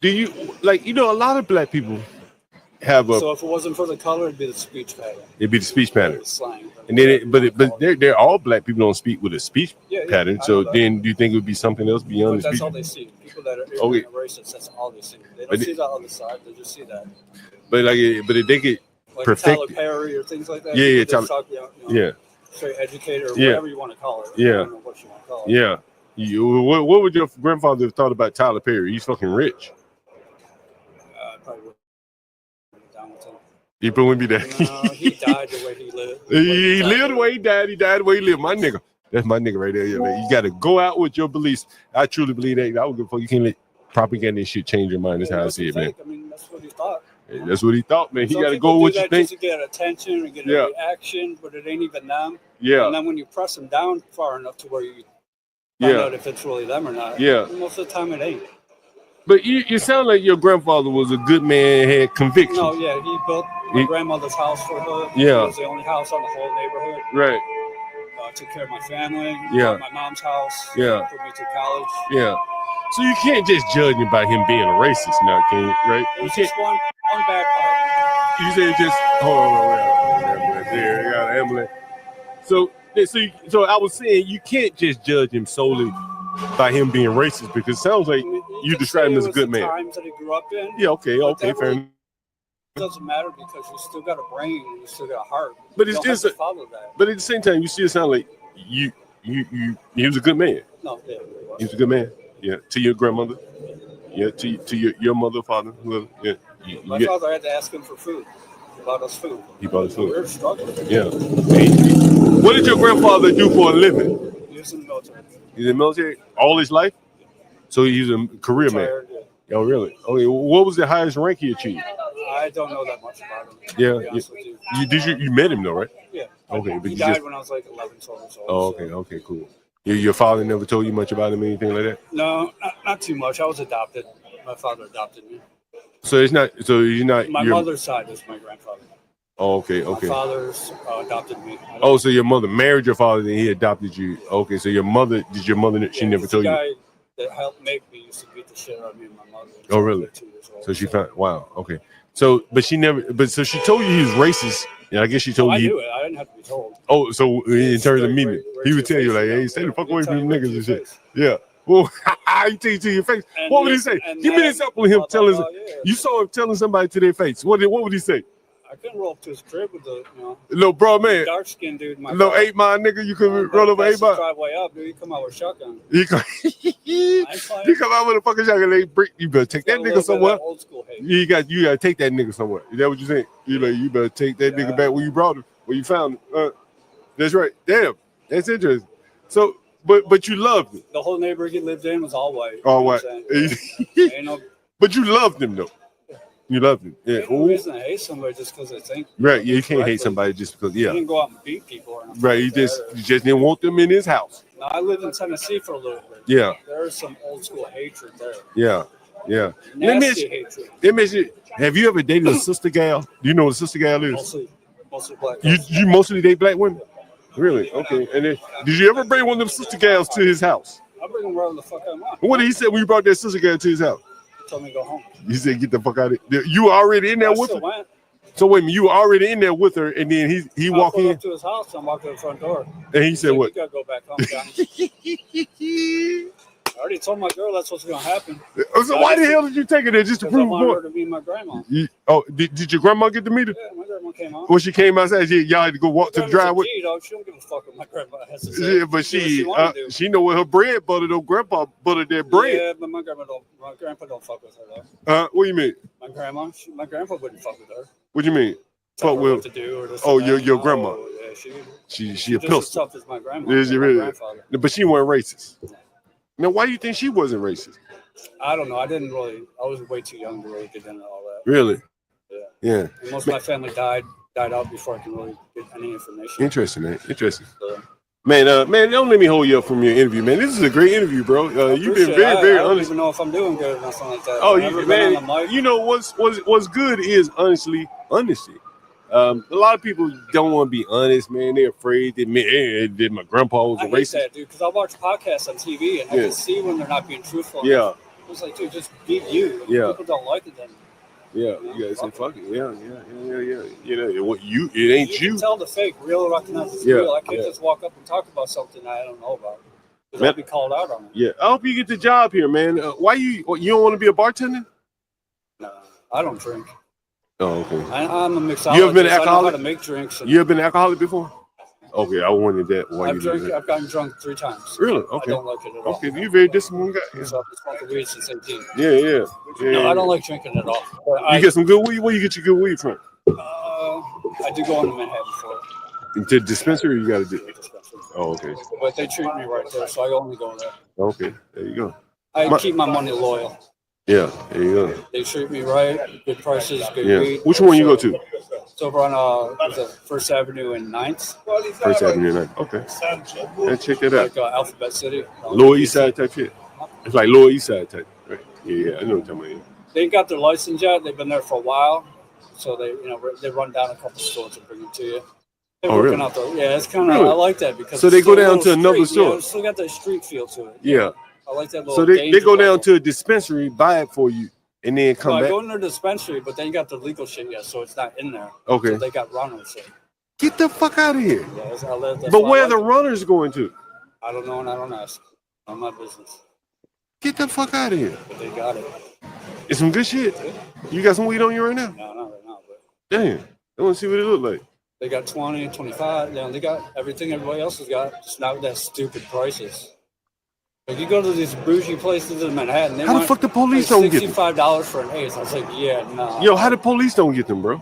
Do you a lot of black people have a? So if it wasn't for the color, it'd be the speech pattern. It'd be the speech pattern. The slang. And then, but they're all black people don't speak with a speech pattern. So then, do you think it would be something else beyond the that's speech? all they see. People that are racist, that's all they see. They don't see the other side. They just see that. But if they could perfect Tyler Perry or things like that. Yeah, Tyler. Straight educator, or whatever you want to call it. I don't know what you want to call it. Yeah. What would your grandfather have thought about Tyler Perry? He's fucking rich. Probably wouldn't be down with him. He wouldn't be that. No, he died the way he lived. He lived the way he died. He died the way he lived. My nigga. That's my nigga right there. Yeah, man. You got to go out with your beliefs. I truly believe that. I would give a fuck. You can't let propaganda and shit change your mind. That's how I see it, man. I mean, that's what he thought. That's what he thought, man. He got to people go with do what you that think. Just to get attention and get a reaction, but it ain't even them. Yeah. And then when you press them down far enough to where you find out if it's really them or not. Yeah. Most of the time it ain't. But you sound like your grandfather was a good man, had conviction. No, yeah, he built my grandmother's house for her. Yeah. It was the only house on the whole neighborhood. Right. Took care of my family. Yeah. My mom's house. Yeah. Put me to college. Yeah. So you can't just judge him by him being a racist now, can you? Right? It was just one bad part. You said just hold on. There, I got an ambulance. So I was saying you can't just judge him solely by him being racist, because it sounds like you describe him as a good man. The times that he grew up in. Yeah, okay, fair enough. It doesn't matter because you still got a brain and you still got a heart. But you it's don't have just to follow that. But at the same time, you still sound like you. He was a good man. No, yeah. He was a good man. Yeah. To your grandmother. Yeah. To your mother, father. Whoever. Yeah. My father had to ask him for food. He bought us food. He bought us food. We were struggling. Yeah. What did your grandfather do for a living? He was in the military. He's in the military all his life? So he's a career man. Oh, really? Okay. What was the highest rank he achieved? I don't know that much about him. Yeah. You met him though, right? Yeah. Okay. But he died when I was like 11, 12 years old. Oh, okay. Okay, cool. Your father never told you much about him, anything like that? No, not too much. I was adopted. My father adopted me. So it's not. So you're not. My mother's side is my grandfather. Oh, okay. Okay. My father's adopted me. Oh, so your mother married your father, then he adopted you. Okay, so your mother did your mother? She never told you. The guy that helped make me used to beat the shit out of me and my mother. Oh, really? So she found. Wow. Okay. So, but she never. But so she told you he was racist. Yeah, I guess she told you. I knew it. I didn't have to be told. Oh, so in terms of meeting, he would tell you like, "Hey, stay the fuck away from them niggas and shit." Yeah. Well, I tell you to your face. And what would he say? Give me an example of him telling. You saw him telling somebody to their face. What would he say? I couldn't roll up to his crib with the, little bro, man. Dark skinned dude. Little 8 Mile nigga, you could roll over 8 Mile. Driveway up, dude. He come out with a shotgun. He come out with a fucking shotgun. You better take that nigga somewhere. Old school hate. You got to take that nigga somewhere. Is that what you think? You better take that nigga back where you brought him, where you found him. That's right. Damn, that's interesting. So, but you loved him. The whole neighborhood he lived in was all white. All white. But you loved him though. You loved him. Yeah. There's no reason to hate somebody just because they think. Right. Yeah, you can't hate somebody just because. Yeah. You didn't go out and beat people. Or right. You just didn't want them in his house. No, I lived in Tennessee for a little bit. Yeah. There's some old school hatred there. Yeah. Yeah. Nasty hatred. Have you ever dated a sister gal? Do you know what a sister gal is? Mostly black. You mostly date black women? Really? Okay. And then, did you ever bring one of them sister gals to his house? I bring them wherever the fuck I want. What did he say when you brought that sister gal to his house? He told me to go home. He said, "Get the fuck out of here." You were already in there with her. Went. So wait a minute, you were already in there with her, and then he walked in up to his house and walked to the front door. And he said, "What? You gotta go back home, I already told my girl that's what's gonna happen. So why the hell did you take her there just to prove I wanted her to meet my grandma. Did your grandma get to meet her? Yeah, my grandma came out. When she came outside, y'all had to go walk to the driveway. She don't give a fuck what my grandma has to say. Yeah, but she know what her bread butter though. Grandpa buttered that bread. Yeah, but my grandpa don't fuck with her though. What do you mean? My grandpa wouldn't fuck with her. What do you mean? Fuck with what to do or your grandma. Oh, yeah, she a just pistol. as tough as my grandma. Is she really? But she wasn't racist. No. Now, why do you think she wasn't racist? I don't know. I was way too young to really get into all that. Really? Yeah. And most of my family died out before I can really get any information. Interesting, man. Interesting. Man, don't let me hold you up from your interview, man. This is a great interview, bro. You've been very, very honest. I don't even know if I'm doing good or nothing like that. Oh, man. You know what's good is honesty. A lot of people don't want to be honest, man. They're afraid that my grandpa was a racist. That, dude, because I watch podcasts on TV and I can see when they're not being truthful. Yeah. It's like, dude, just be you. Yeah. People don't like it then. Yeah, you gotta say fuck it. Yeah. You know, it ain't you. You can tell the fake, real recognize it's real. I can't just walk up and talk about something I don't know about. Because I'll be called out on it. Yeah. I hope you get the job here, man. Why you don't want to be a bartender? No, I don't drink. Oh, okay. I'm a mixologist. You ever been an alcoholic? I know how to make drinks. You ever been an alcoholic before? Okay, I wanted that. I've gotten drunk 3 times. Really? Okay. I don't like it at all. Okay, you're very disciplined guy. Yeah. So I've been smoking weed since 18. Yeah. No, I don't like drinking at all. You get some good weed? Where you get your good weed from? I do go into Manhattan for it. Into the dispensary, you got to do. Oh, okay. But they treat me right there, so I only go there. Okay, there you go. I keep my money loyal. Yeah, there you go. They treat me right. Good prices, good weed. Which one you go to? It's over on First Avenue and 9th. First Avenue and 9th. Okay. Yeah, check that out. Like Alphabet City. Lower East Side type shit. It's like Lower East Side type. Right. Yeah, I know what you're talking about. They ain't got their license yet. They've been there for a while, so they run down a couple stores and bring it to you. They're really? Out yeah, it's kind of I like that because so they go down to another store. It's still got that street feel to it. Yeah. I like that little. So they go down to a dispensary, buy it for you, and then come back. I go in their dispensary, but they ain't got the legal shit yet, so it's not in there. Okay. So they got runners. Get the fuck out of here. Yeah, that's but where are the runners going to? I don't know, and I don't ask. Not my business. Get the fuck out of here. But they got it. It's some good shit. You got some weed on you right now? No, not right now. Damn. I want to see what it look like. They got 20, 25. You know, they got everything everybody else has got. Just not with that stupid prices. Like you go to these bougie places in Manhattan. They How the want fuck the police like don't get them? $65 for an ace. I was like, yeah, nah. Yo, how the police don't get them, bro?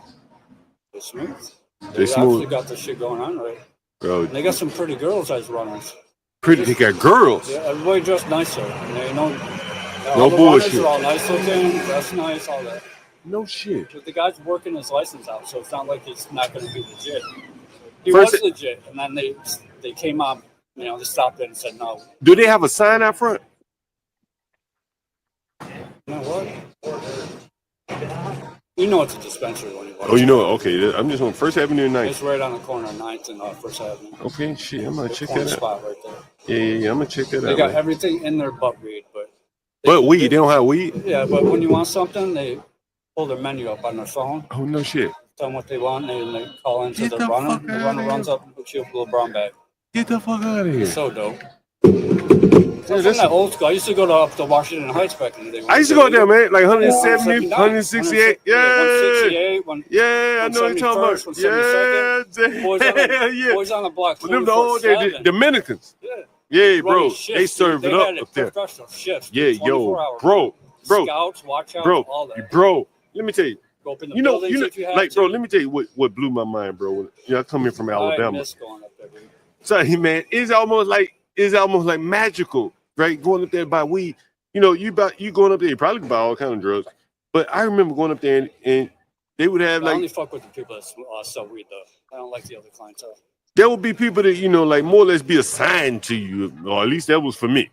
They're smooth. They They smooth. actually got this shit going on right. Bro, And they got some pretty girls as runners. pretty. They got girls. Yeah, everybody dressed nicer. And they know. No all the bullshit. runners are all nice looking, dressed nice, all that. No shit. But the guy's working his license out, so it's not like it's not going to be legit. He First was legit, and then they came up, you know, they stopped it and said no. Do they have a sign out front? You know what? You know it's a dispensary when you walk. Oh, you know, okay. I'm just on First Avenue and 9th. It's right on the corner of 9th and First Avenue. Okay, shit. I'm gonna check Corner that out. spot right there. Yeah. I'm gonna check that They out. got Man. everything in there but weed, But weed, they don't have weed. yeah, but when you want something, they pull their menu up on their phone, Oh no shit. tell them what they want, and they call into Get the the runner. fuck The outta runner here. runs up and puts you a little brown bag. Get the fuck out of here. It's so dope. Yeah, From that old school. I used to go to up to Washington Heights back in the day. I used to go there, man. Like 170, 169, 168. Yeah. 168. Yeah, I know what you're talking about. 171st, Yeah. Boys on the, Yeah. boys on the block. Well, them the old days, the 24/7. Dominicans. Yeah. Yeah, bro. Running They shifts, serve dude. it They up had up there. professional shifts. Yeah, 24 yo, hours. bro. Scouts, watch out, Bro, all that. bro. Let me tell you. Go up in the You know, buildings if you have like, to. bro. Let me tell you what blew my mind, bro. When, you know, I come in from I Alabama. miss going up there, dude. Sorry, man. It's almost like magical, right? Going up there to buy weed. You know, you going up there. You probably buy all kind of drugs. But I remember going up there and they would have I only like fuck with the people that sell weed, though. I don't like the other clientele. there would be people that like more or less be assigned to you, or at least that was for me.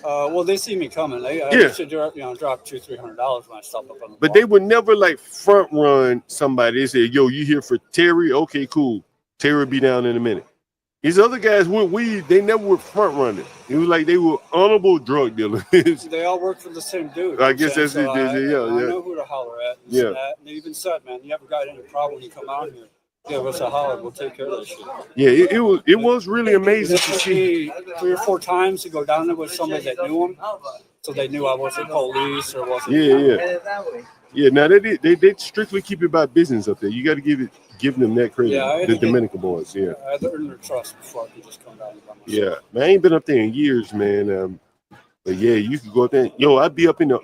Well, they see me coming. I Yeah. should drop $200-$300 when I stop up on the But block. they would never like front run somebody. They say, "Yo, you here for Terry? Okay, cool. Terry will be down in a minute." These other guys with weed, they never were front running. It was like they were honorable drug dealers. They all work for the same dude. I guess that's it. I know who to holler at. And Yeah. And they even said, man, you ever got any problem when you come out here? Give us a holler. We'll take care of that shit. Yeah, it was really amazing It to took see. me 3 or 4 times to go down there with somebody that knew him, so they knew I wasn't police or wasn't. Yeah. Now they strictly keep it about business up there. You got to give them that credit. Yeah, I had The to get- Dominican boys. Yeah. I had to earn their trust before I could just come down and by myself. Yeah, man, I ain't been up there in years, man. But yeah, you could go up there. Yo, I'd be up in the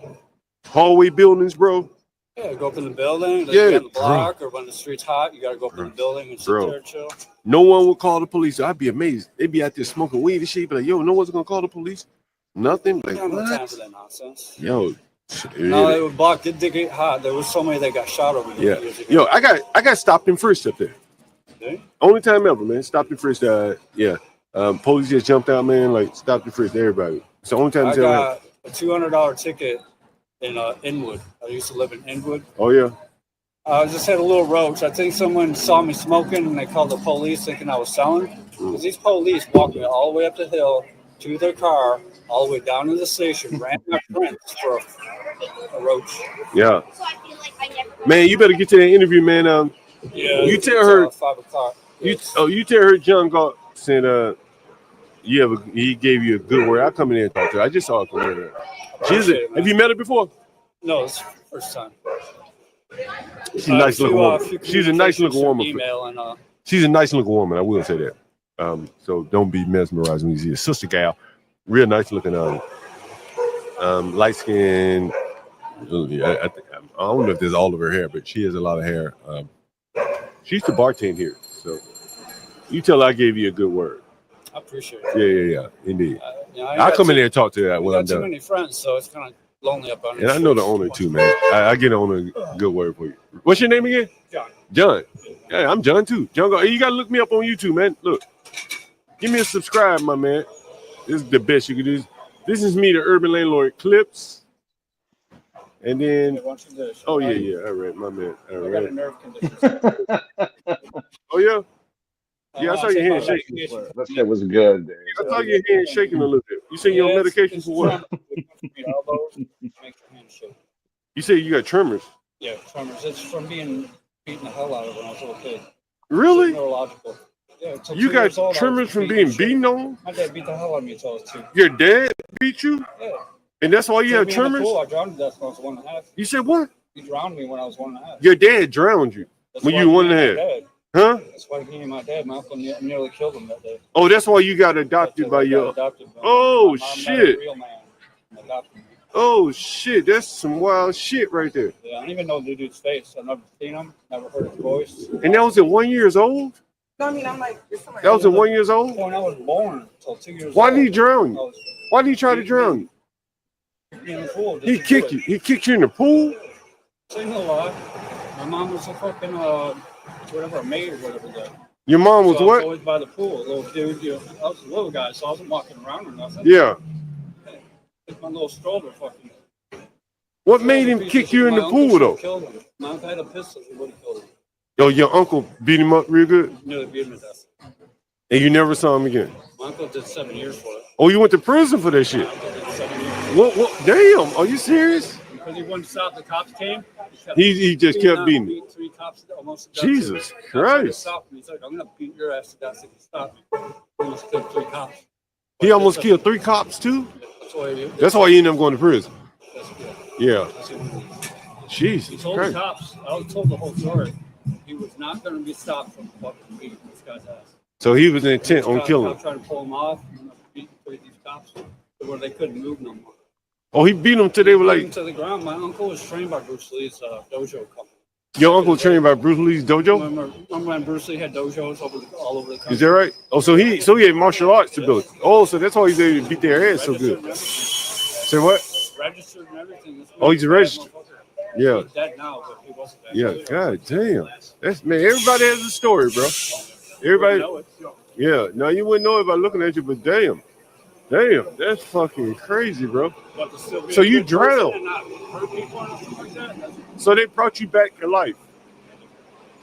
hallway buildings, bro. Yeah, go up in the building, like Yeah, be on the block, or when the street's hot, you gotta go up in the building and sit Bro. there and chill. No one would call the police. I'd be amazed. They'd be out there smoking weed and shit. Be like, yo, no one's gonna call the police. Nothing. I Like, don't have no time what? for that nonsense. Yo, No, they would block. Did they get hot? There was so many that got shot over there yeah. years ago. Yo, I got stopped and frisked up there. Did? Only time ever, man. Stopped and frisked. Yeah. Police just jumped out, man. Like stopped and frisked everybody. It's the only time I it's ever happened. got a $200 ticket in Inwood. I used to live in Inwood. Oh yeah. I just had a little roach. I think someone saw me smoking and they called the police thinking I was selling. Because these police walked me all the way up the hill to their car, all the way down to the station, ran my friend for a roach. Yeah. Man, you better get to that interview, man. Yeah, You it's, tell her- 5 o'clock. You tell her John Galt said he gave you a good word. I'll come in there and talk to her. I just saw her come in there. Have you met her before? No, it's the first time. She's a nice looking woman. She's a nice looking woman. Email and She's a nice looking woman. I will say that. So don't be mesmerized when you see a sister gal. Real nice looking light skin. I don't know if there's all of her hair, but she has a lot of hair. She used to bartend here. So you tell her I gave you a good word. I appreciate it. Yeah. Indeed. I I'll come in there and talk to her when I'm got too done. many friends, so it's kind of lonely up on And I know the owner too, man. I get the owner a good word for you. What's your name again? John. Yeah, I'm John too. John, you gotta look me up on YouTube, man. Look, give me a subscribe, my man. This is the best you can do. This is me, the Urban Landlord Clips. And then, oh yeah, all right, my man. All I got a right. nerve condition. Oh yeah. Yeah, I saw your hand shaking. That shit was good, dude. I saw your hand shaking a little bit. You say you're on medication for what? You say you got tremors. Yeah, tremors. It's from being beaten the hell out of when I was a little kid. Really? It's neurological. Yeah, until You 2 got years old, I was tremors from beaten being shit. beaten on? My dad beat the hell out of me until I was 2. Your dad beat you? Yeah. And that's why you have Threw me in the tremors? pool. I drowned to death when I was 1.5. You said what? He drowned me when I was 1.5. Your dad drowned you. When you one and a half. Huh? That's why he and my dad, my uncle nearly killed him that day. Oh, that's why you got adopted by your. Oh shit! Real man adopted me. Oh shit! That's some wild shit right there. Yeah, I don't even know the dude's face. I've never seen him, never heard his voice. And that was at 1 year old. No, I mean, I'm like, That was at 1 year old. When I was born, until 2 years old. Why did he drown you? Why did he try to drown you? In the pool, He kicked you. He kicked you in the pool. Saying a lot. My mom was a fucking whatever, a maid or whatever. That. Your mom was so what? I was always by the pool, little dude. I was a little guy, so I wasn't walking around or nothing. Yeah. With my little stroller, fucking. What made him kick you in the pool though? Killed him. My uncle had a pistol. He would have killed him. Yo, your uncle beat him up real good. Nearly beat him to death. And you never saw him again. My uncle did 7 years for it. Oh, you went to prison for that shit. My uncle did 7 years. What? Damn. Are you serious? Because he wouldn't stop. The cops came. He just kept beating. Beat 3 cops almost to death. Jesus Christ. He's like, I'm gonna beat your ass to death if you stop me. He almost killed 3 cops. He almost killed 3 cops too. That's why he ended up going to prison. Yeah. Jesus He told Christ. the cops. I was told the whole story. He was not going to be stopped from fucking beating this guy's ass. So he was intent on killing him. Trying to pull him off, beat these cops to where they couldn't move no more. Oh, he beat them till they were Beat him like. to the ground. My uncle was trained by Bruce Lee's dojo company. Your uncle trained by Bruce Lee's dojo? Remember when Bruce Lee had dojos all over the country? Is that right? Oh, so he had martial arts ability. Oh, so that's why he's able to beat their ass so good. Say what? Registered and everything. Oh, he's registered. Yeah. He's dead now, but he wasn't that Yeah. good. God damn. That's man. Everybody has a story, bro. Everybody. Know it. Yeah. No, you wouldn't know it by looking at you, but damn, that's fucking crazy, bro. But to still be So a you good person drowned. and not hurt people or nothing like that, that's- So they brought you back to life.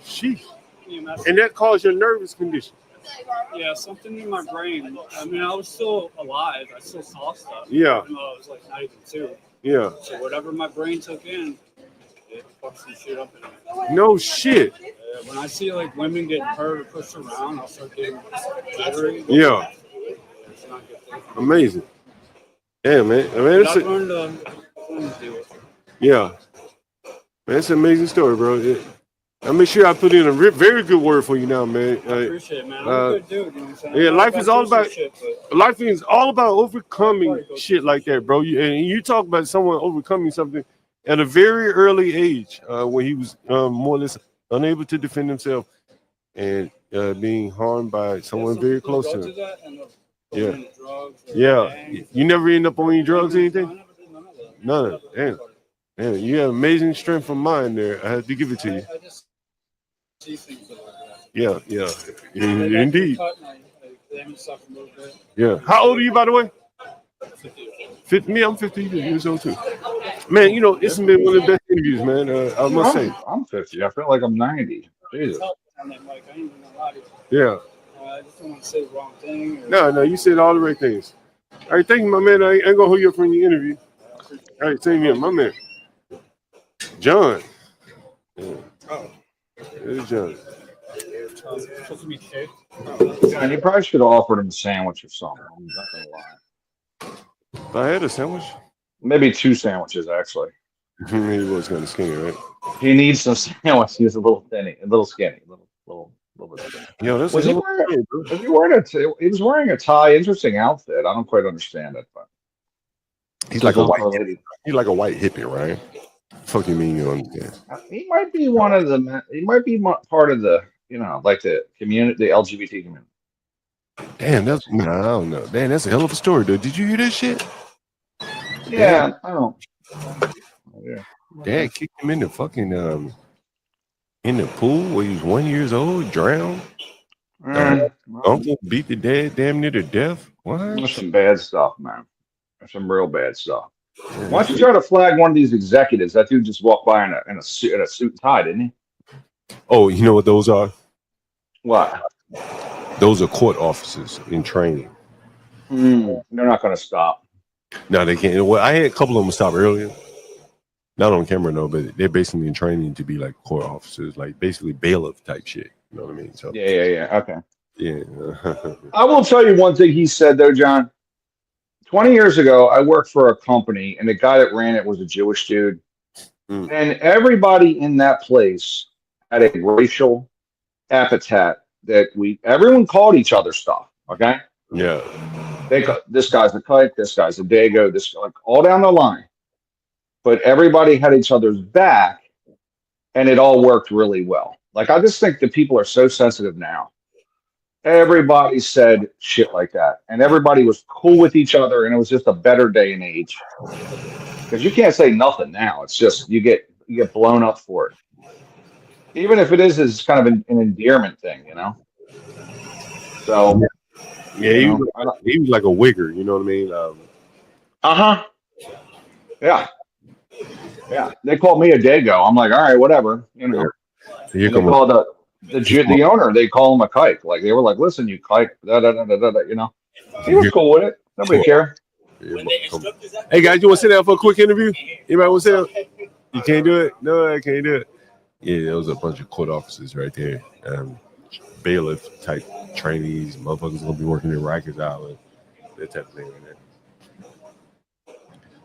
Sheesh. can you imagine? And that caused your nervous condition. Yeah, something in my brain. I mean, I was still alive. I still saw stuff. Yeah. Even though I was like not even 2. Yeah. So whatever my brain took in, it fucks some shit up in it. No shit. When I see like women getting hurt or pushed around, I'll start getting jittery. Yeah. It's not a good thing. Amazing. Yeah, man. I mean, But it's I've learned to deal with it. yeah. Man, it's an amazing story, bro. I'll make sure I put in a very good word for you now, man. I appreciate it, man. I'm a good dude. You know what I'm saying? Yeah, I'm life not is all about about shit, but life is all about overcoming shit like that, bro. And you talk about someone overcoming something at a very early age, when he was more or less unable to defend himself and being harmed by someone very close to him. Yeah. Yeah. You never end up on any drugs or anything? None of it. Damn. Man, you have amazing strength of mind there. I have to give it to you. I just see things like that. Yeah, yeah. Indeed. They suck a little bit. Yeah. How old are you, by the way? 50. Me, I'm 50 years old too. Man, you know, it's been one of the best interviews, man. I must say. I'm 50. I feel like I'm 90. Jesus. Yeah. I just don't want to say the wrong thing. No, you said all the right things. All right, thank you, my man. I ain't gonna hold you up from your interview. All right, same here, my man. John. Yeah. There's John. Supposed to be cake. And you probably should have offered him a sandwich or something. I'm not gonna lie. If I had a sandwich. Maybe 2 sandwiches, actually. He was kind of skinny, right? He needs some sandwich. He's a little thinny, a little skinny, a little bit skinny. Yo, that's Was he wearing a tie? Interesting outfit. I don't quite understand it, but he's like a white hippie. He's like a white hippie, right? Fuck you mean you don't understand? He might be one of the. He might be part of the, like the community, the LGBT community. Damn, I don't know. Damn, that's a hell of a story, dude. Did you hear that shit? Yeah, I don't. Yeah. Dad kicked him in the fucking in the pool when he was 1 year old, drowned. Uncle beat the dad damn near to death. What? That's some bad stuff, man. That's some real bad stuff. Why don't you try to flag one of these executives? That dude just walked by in a suit and tie, didn't he? Oh, you know what those are? What? Those are court officers in training. They're not going to stop. No, they can't. Well, I had a couple of them stop earlier. Not on camera, no, but they're basically in training to be like court officers, like basically bailiff type shit. You know what I mean? So Yeah. Okay. yeah. I will tell you one thing he said though, John. 20 years ago, I worked for a company, and the guy that ran it was a Jewish dude. And everybody in that place had a racial epithet that everyone called each other stuff. Okay, Yeah. this guy's a kike, this guy's a dago, this like all down the line. But everybody had each other's back, and it all worked really well. Like I just think that people are so sensitive now. Everybody said shit like that, and everybody was cool with each other, and it was just a better day and age. Because you can't say nothing now. It's just you get blown up for it. Even if it is kind of an endearment thing, you know. So yeah, he was like a wigger, you know what I mean? Uh-huh. Yeah. Yeah. They called me a dago. I'm like, all right, whatever, you know. Yeah. And they called the owner, they call him a kike. Like they were like, listen, you kike, you know. He was cool with it. Nobody cared. Hey guys, you want to sit down for a quick interview? Anybody want to sit down? You can't do it? No, I can't do it. Yeah, there was a bunch of court officers right there. Bailiff type trainees, motherfuckers gonna be working in Rikers Island, that type of thing right there.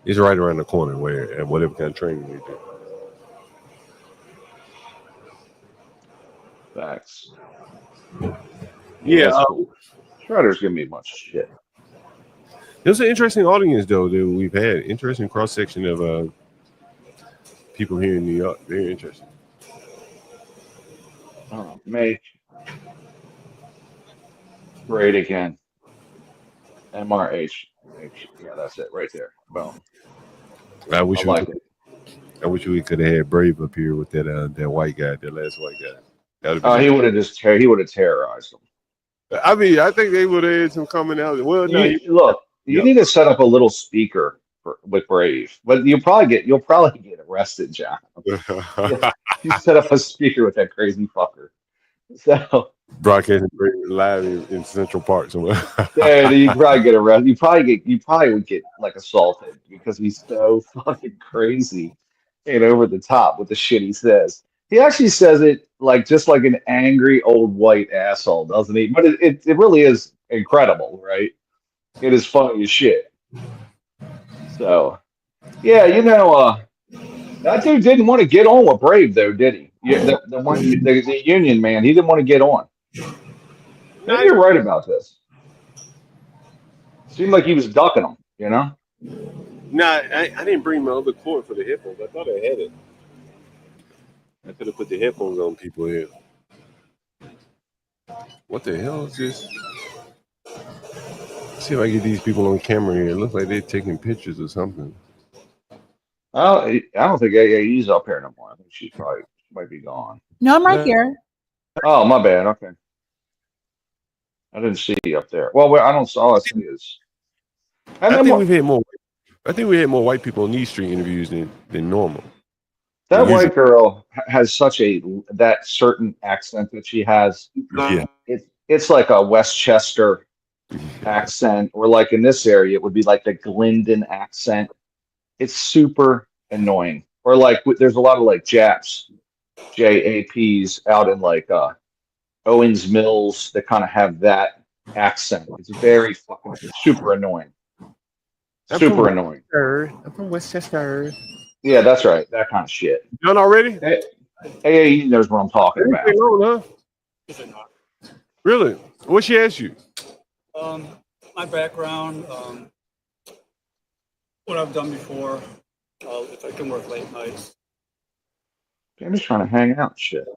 It's right around the corner and whatever kind of training they do. Facts. Yeah. Shredder's giving me a bunch of shit. It was an interesting audience, though, that we've had. Interesting cross section of people here in New York. Very interesting. Oh, make great again. MRH. Yeah, that's it right there. Boom. I wish we could have had Brave up here with that white guy, that last white guy. He would have terrorized them. I mean, I think they would have had some commonality. Well, you need to set up a little speaker with Brave, but you'll probably get arrested, John. You set up a speaker with that crazy fucker. So broadcasting live in Central Park somewhere. Yeah, you probably get arrested. You probably would get like assaulted because he's so fucking crazy and over the top with the shit he says. He actually says it like just like an angry old white asshole, doesn't he? But it really is incredible, right? It is funny as shit. So, yeah, that dude didn't want to get on with Brave though, did he? Yeah, the union man, he didn't want to get on. Maybe you're right about this. Seemed like he was ducking them, you know? Nah, I didn't bring my other cord for the headphones. I thought I had it. I could have put the headphones on people here. What the hell is this? Let's see if I get these people on camera here. It looks like they're taking pictures or something. I don't think AAE's up here no more. I think she might be gone. No, I'm right here. Oh, my bad. Okay. I didn't see you up there. Well, I don't. All I see is. I think we had more white people in these street interviews than normal. That white girl has such that certain accent that she has. Yeah. It's like a Westchester accent, or like in this area, it would be like the Glendon accent. It's super annoying. Or like there's a lot of like JAPs out in like Owens Mills that kind of have that accent. It's very fucking super annoying. Super annoying. I'm from Westchester. Yeah, that's right. That kind of shit. Done already? AAE knows what I'm talking about. Long, huh? Really? What she asked you? My background, what I've done before, if I can work late nights. I'm just trying to hang out and shit.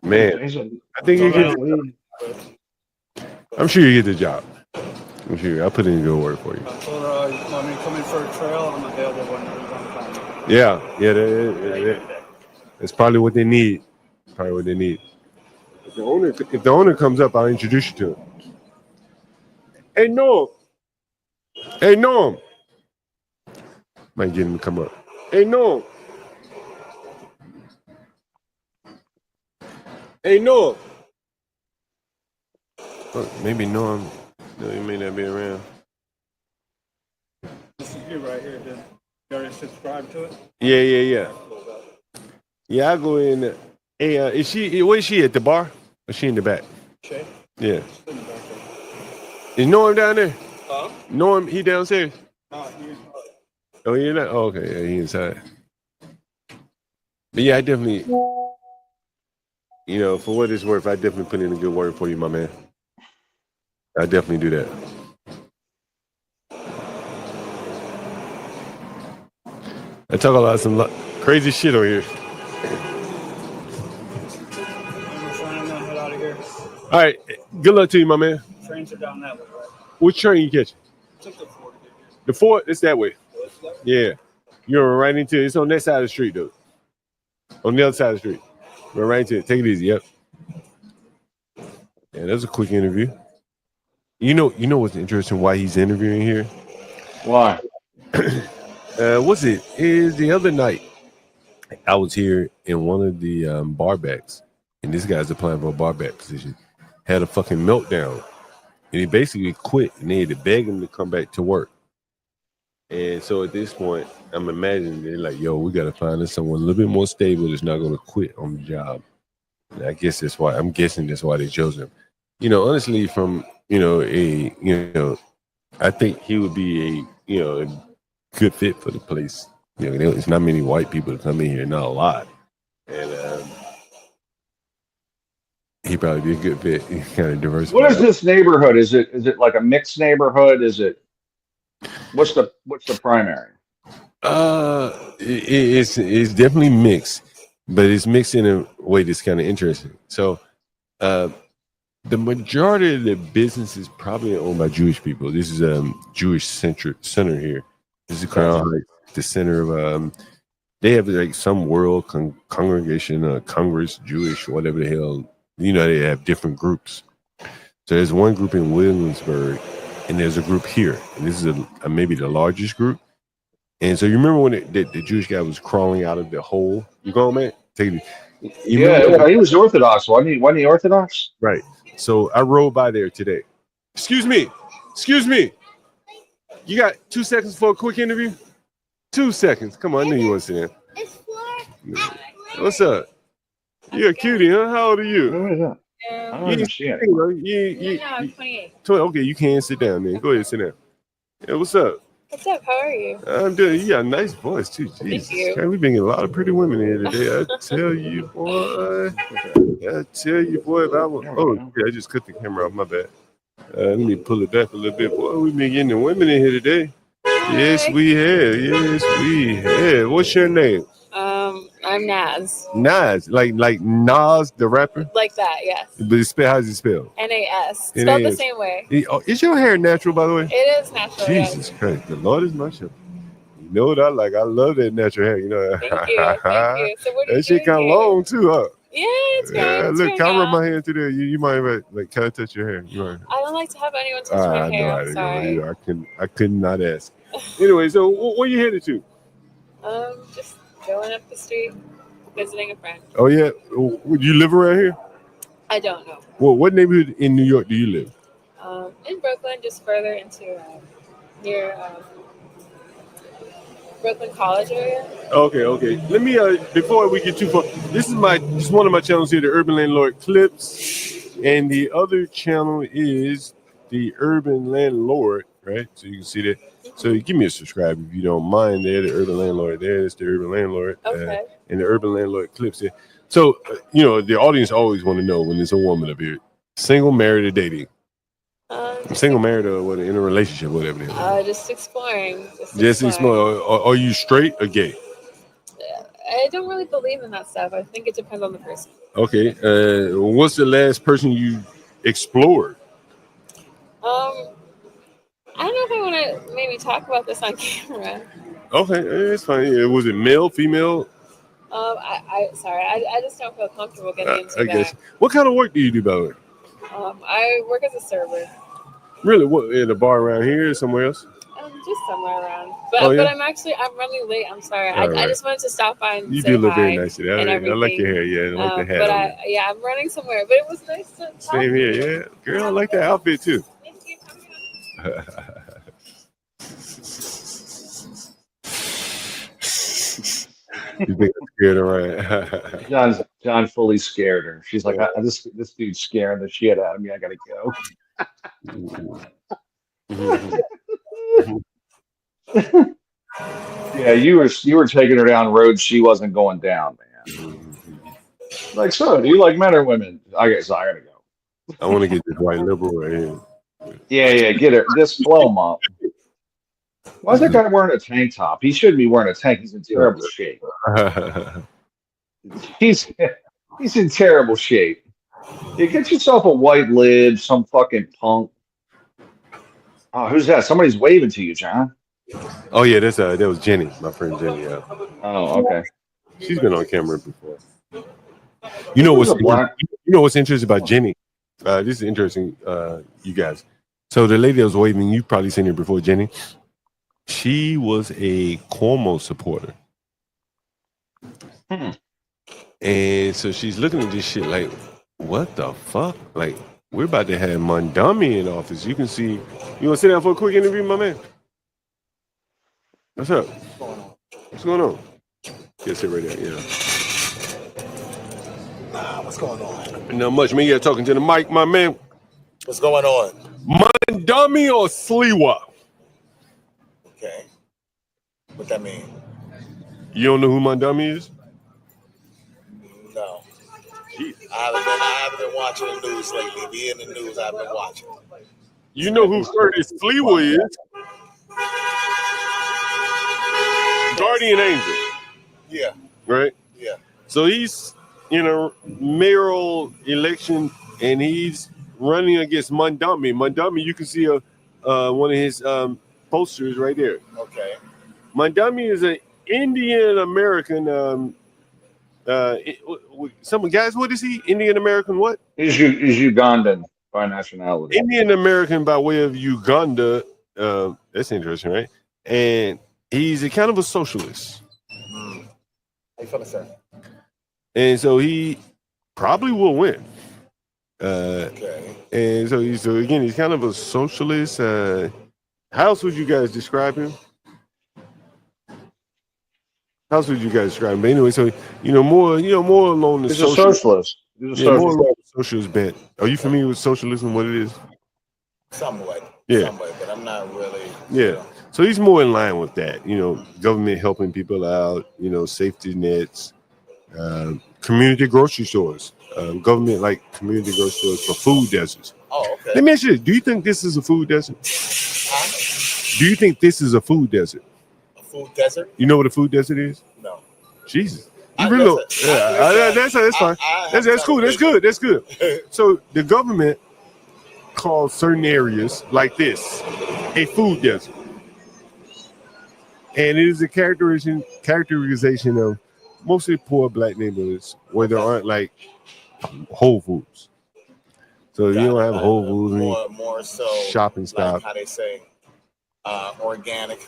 Man, I think you get. I'm sure you get the job. I'm sure. I'll put in good work for you. I told her, you want me to come in for a trail? I'm available when Yeah. That's probably what they need. If the owner comes up, I'll introduce you to him. Hey, Norm. Might get him to come up. Hey, Norm. Oh, maybe Norm. No, he may not be around. This is you right here. Did you already subscribe to it? Yeah. Yeah, I go in. Hey, where is she at the bar? Or is she in the back? Shay? Yeah. Is Norm down there? Huh? Norm, he downstairs? He's Oh, you're not? Oh, okay. Yeah, he inside. But yeah, I definitely. For what it's worth, I definitely put in a good word for you, my man. I definitely do that. I talk a lot of some crazy shit over here. Head out of here. All right, good luck to you, my man. Trains are down that way, right? Which train you catching? Took the 4 to get here. The 4? It's that way. Yeah. You're right into it. It's on that side of the street, though. On the other side of the street. We're right into it. Take it easy. Yep. Yeah, that's a quick interview. You know what's interesting? Why he's interviewing here? Why? What's it? Is the other night I was here in one of the bar backs, and this guy's applying for a bar back position. Had a fucking meltdown, and he basically quit, and they had to beg him to come back to work. And so at this point, I'm imagining they're like, "Yo, we got to find us someone a little bit more stable that's not going to quit on the job." And I guess that's why they chose him. Honestly, from I think he would be a good fit for the place. There's not many white people that come in here, not a lot, and he'd probably be a good fit. Kind of diverse. What is this neighborhood? Is it like a mixed neighborhood? Is it? What's the primary? It's definitely mixed, but it's mixed in a way that's kind of interesting. So, the majority of the business is probably owned by Jewish people. This is Jewish centric center here. This is Crown Heights, the center of they have like some world congregation, Congress, Jewish, whatever the hell. They have different groups. So there's one group in Williamsburg, and there's a group here, and this is maybe the largest group. And so you remember when the Jewish guy was crawling out of the hole? You going, man? Take it. He was Orthodox, wasn't he? Wasn't he Orthodox? Right. So I rode by there today. Excuse me. You got 2 seconds for a quick interview? 2 seconds. Come on, I knew you want to sit down. What's up? You're a cutie, huh? How old are you? What is that? I don't understand. I'm 28. Okay, you can sit down, man. Go ahead, sit down. Yeah, what's up? What's up? How are you? I'm doing. You got a nice voice too. Jesus. Thank you. We've been getting a lot of pretty women here today. I tell you, boy. If I was, okay, I just cut the camera off. My bad. Let me pull it back a little bit, boy. We've been getting the women in here today. Yes, we have. What's your name? I'm Naz. Naz, like Nas, the rapper. Like that, yes. But how's it spelled? N-A-S. Spelled the same way. Is your hair natural, by the way? It is natural. Jesus Christ, the Lord is my shepherd. You know what I like? I love that natural hair. Thank you. So what are you that shit kind of long too, huh? Yeah, it's great. Look, can I rub my hand today? You might like kind of touch your hair. I don't like to have anyone touch my hair. I'm sorry. I could not ask. Anyway, so where you headed to? Just going up the street, visiting a friend. Oh yeah, would you live around here? I don't know. Well, what neighborhood in New York do you live? In Brooklyn, just further into near Brooklyn College area. Okay. Let me before we get too far. This is one of my channels here, the Urban Landlord Clips, and the other channel is the Urban Landlord, right? So you can see that. So give me a subscribe if you don't mind. There, the Urban Landlord. There's the Urban Landlord. Okay. And the Urban Landlord Clips there. So the audience always want to know when there's a woman up here, single, married, or dating. Single, married, or in a relationship, whatever. Just exploring. Just exploring. Are you straight or gay? I don't really believe in that stuff. I think it depends on the person. Okay. What's the last person you explored? I don't know if I want to maybe talk about this on camera. Okay, it's fine. Was it male, female? I just don't feel comfortable getting into that. What kind of work do you do, by the way? I work as a server. Really? What, at a bar around here or somewhere else? Just somewhere around. But I'm running late. I'm sorry. I just wanted to stop by and you say do look hi very nice today. I like your hair. Yeah, I like the hat. But I'm running somewhere. But it was nice to talk. Same here. Yeah, girl, I like that outfit too. Thank you. You think I'm scared her, right? John fully scared her. She's like, this dude's scaring the shit out of me. I gotta go. Yeah, you were taking her down roads she wasn't going down, man. Like, so, do you like men or women? I guess I gotta go. I want to get this white liberal right here. Yeah, get it. Just blow him up. Why is that guy wearing a tank top? He shouldn't be wearing a tank. He's in terrible shape. He's he's in terrible shape. You get yourself a white lib, some fucking punk. Oh, who's that? Somebody's waving to you, John. Oh yeah, that was Jenny, my friend Jenny. Yeah. Oh, okay. She's been on camera before. You know what's interesting about Jenny? This is interesting, you guys. So the lady that was waving, you've probably seen her before, Jenny. She was a Cuomo supporter. And so she's looking at this shit like, what the fuck? Like, we're about to have Mondami in office. You can see. You want to sit down for a quick interview, my man? What's up? What's going on? Yeah, sit right there. Yeah. What's going on? Not much. Me, you're talking to the mic, my man. What's going on? Mondami or Sliwa? Okay. What that mean? You don't know who Mondami is? No. I haven't been watching the news lately. Be in the news, I've been watching. You know who Curtis Sliwa is? Guardian Angel. Yeah. Right? Yeah. So he's in a mayoral election and he's running against Mondami. Mondami, you can see one of his posters right there. Okay. Mondami is an Indian American. Some guys, what is he? Indian American what? He's Ugandan by nationality. Indian American by way of Uganda. That's interesting, right? And he's a kind of a socialist. How you feeling, sir? And so he probably will win. Okay. And so he's kind of a socialist. How else would you guys describe him? How else would you guys describe him? But anyway, so more along the He's a socialist. He's a socialist. More along the socialist bent. Are you familiar with socialism? What it is? Somewhat. Yeah. Somewhat, but I'm not really. Yeah. So he's more in line with that. Government helping people out. Safety nets, community grocery stores, government like community grocery stores for food deserts. Oh, okay. Let me ask you this: do you think this is a food desert? Do you think this is a food desert? A food desert? You know what a food desert is? No. Jesus. That's fine. That's cool. That's good. That's good. So the government calls certain areas like this a food desert. And it is a characterization of mostly poor black neighborhoods where there aren't like Whole Foods. So you don't have Whole Foods, more so shopping stop. Like how they say, organic.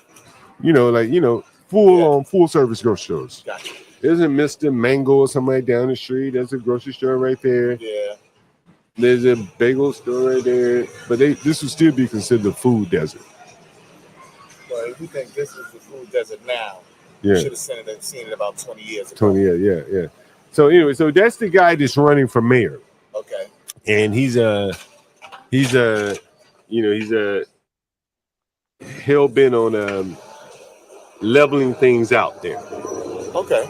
Full service grocery stores. Gotcha. There's a Mr. Mango or somebody down the street. There's a grocery store right there. Yeah. There's a bagel store right there. But this would still be considered a food desert. Well, if you think this is the food desert now, yeah, you should have seen it about 20 years ago. 20 years, yeah. So anyway, so that's the guy that's running for mayor. Okay. And he's hell bent on leveling things out there. Okay.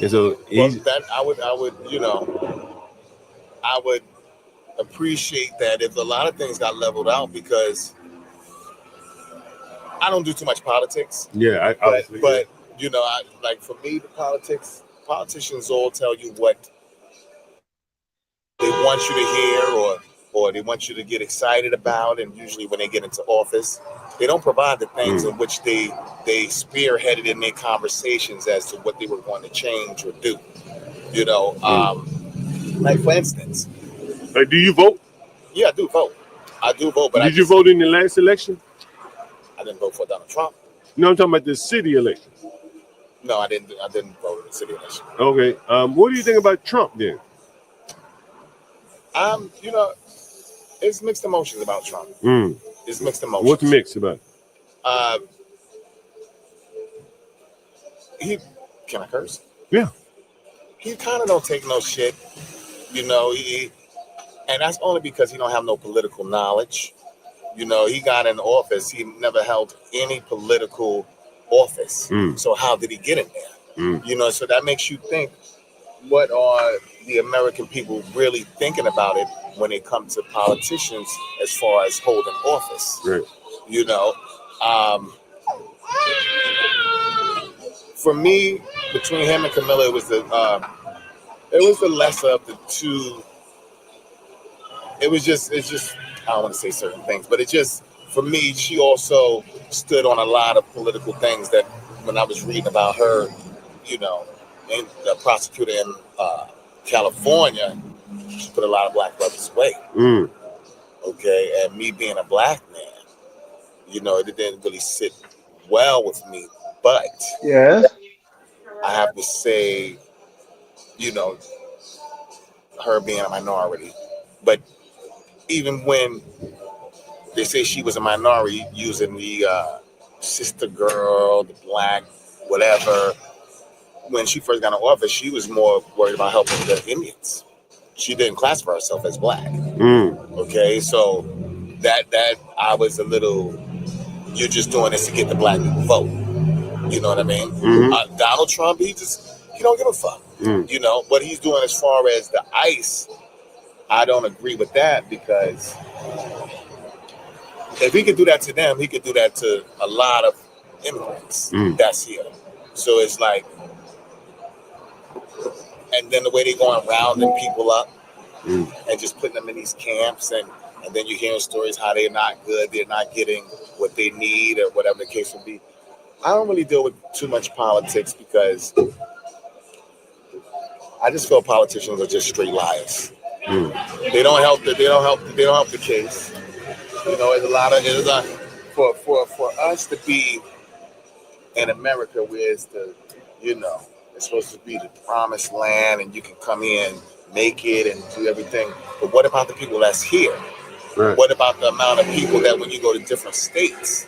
And so I would appreciate that if a lot of things got leveled out, because I don't do too much politics. Yeah, but for me, politicians all tell you what they want you to hear or they want you to get excited about, and usually when they get into office, they don't provide the things in which they spearheaded in their conversations as to what they were going to change or do. Like for instance. Do you vote? Yeah, I do vote. But did you vote in the last election? I didn't vote for Donald Trump. No, I'm talking about the city election. No, I didn't vote in the city election. Okay. What do you think about Trump then? It's mixed emotions about Trump. It's mixed emotions. What's mixed about it? Can I curse? Yeah. He kind of don't take no shit. And that's only because he don't have no political knowledge. He got in office. He never held any political office. So how did he get in there? So that makes you think, what are the American people really thinking about it when it comes to politicians as far as holding office? Right. You know, for me, between him and Camilla, it was the lesser of the two. It's just I don't want to say certain things, but it just, for me, she also stood on a lot of political things that when I was reading about her, you know, and the prosecutor in California, she put a lot of black brothers away. Okay, and me being a black man, you know, it didn't really sit well with me. But yes, I have to say, you know, her being a minority. But even when they say she was a minority, using the sister girl, the black, whatever, when she first got in office, she was more worried about helping the Indians. She didn't classify herself as black. Okay, so that I was a little, you're just doing this to get the black people vote. You know what I mean? Donald Trump, he don't give a fuck. You know, what he's doing as far as the ICE, I don't agree with that, because if he could do that to them, he could do that to a lot of immigrants that's here. So it's like, and then the way they're going rounding people up and just putting them in these camps, and then you're hearing stories how they're not good, they're not getting what they need, or whatever the case will be. I don't really deal with too much politics, because I just feel politicians are just straight liars. They don't help the case. You know, there's a for us to be in America, where it's it's supposed to be the promised land, and you can come in, make it, and do everything. But what about the people that's here? Right. What about the amount of people that when you go to different states,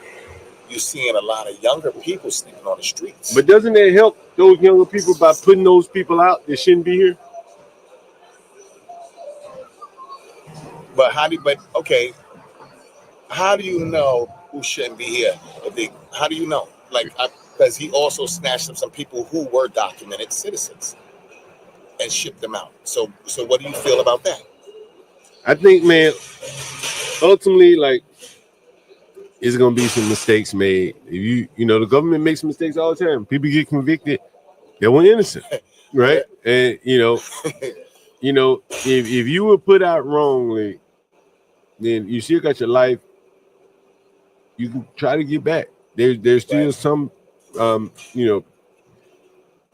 you're seeing a lot of younger people sleeping on the streets? But doesn't it help those younger people by putting those people out that shouldn't be here? But how do you know who shouldn't be here? How do you know? Because he also snatched up some people who were documented citizens and shipped them out. So what do you feel about that? I think, man, ultimately, like, it's gonna be some mistakes made. If you know, the government makes mistakes all the time. People get convicted, they were innocent, right? And you know, if you were put out wrongly, then you still got your life. You can try to get back. There's still some,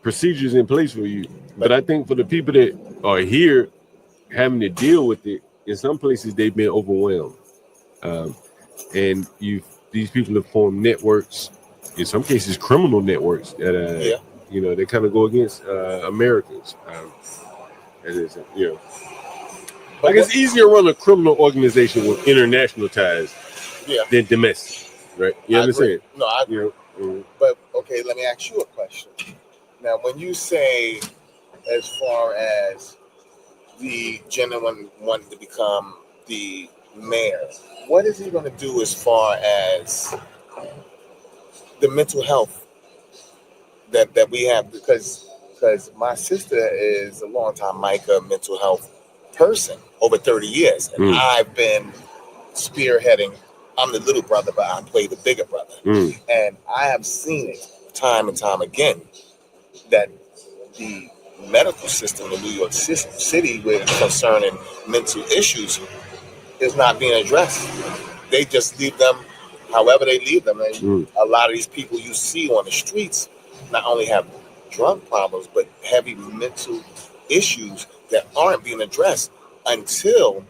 procedures in place for you. But I think for the people that are here having to deal with it, in some places they've been overwhelmed. And these people have formed networks, in some cases criminal networks that they kind of go against Americans. Like, it's easier to run a criminal organization with international ties than domestic, right? You understand? No, I agree. But okay, let me ask you a question. Now, when you say, as far as the gentleman wanting to become the mayor, what is he going to do as far as the mental health that we have? Because my sister is a longtime MICA mental health person, over 30 years, and I've been spearheading. I'm the little brother, but I play the bigger brother, and I have seen it time and time again that the medical system in New York City, with concerning mental issues, is not being addressed. They just leave them however they leave them. And a lot of these people you see on the streets not only have drug problems, but heavy mental issues that aren't being addressed until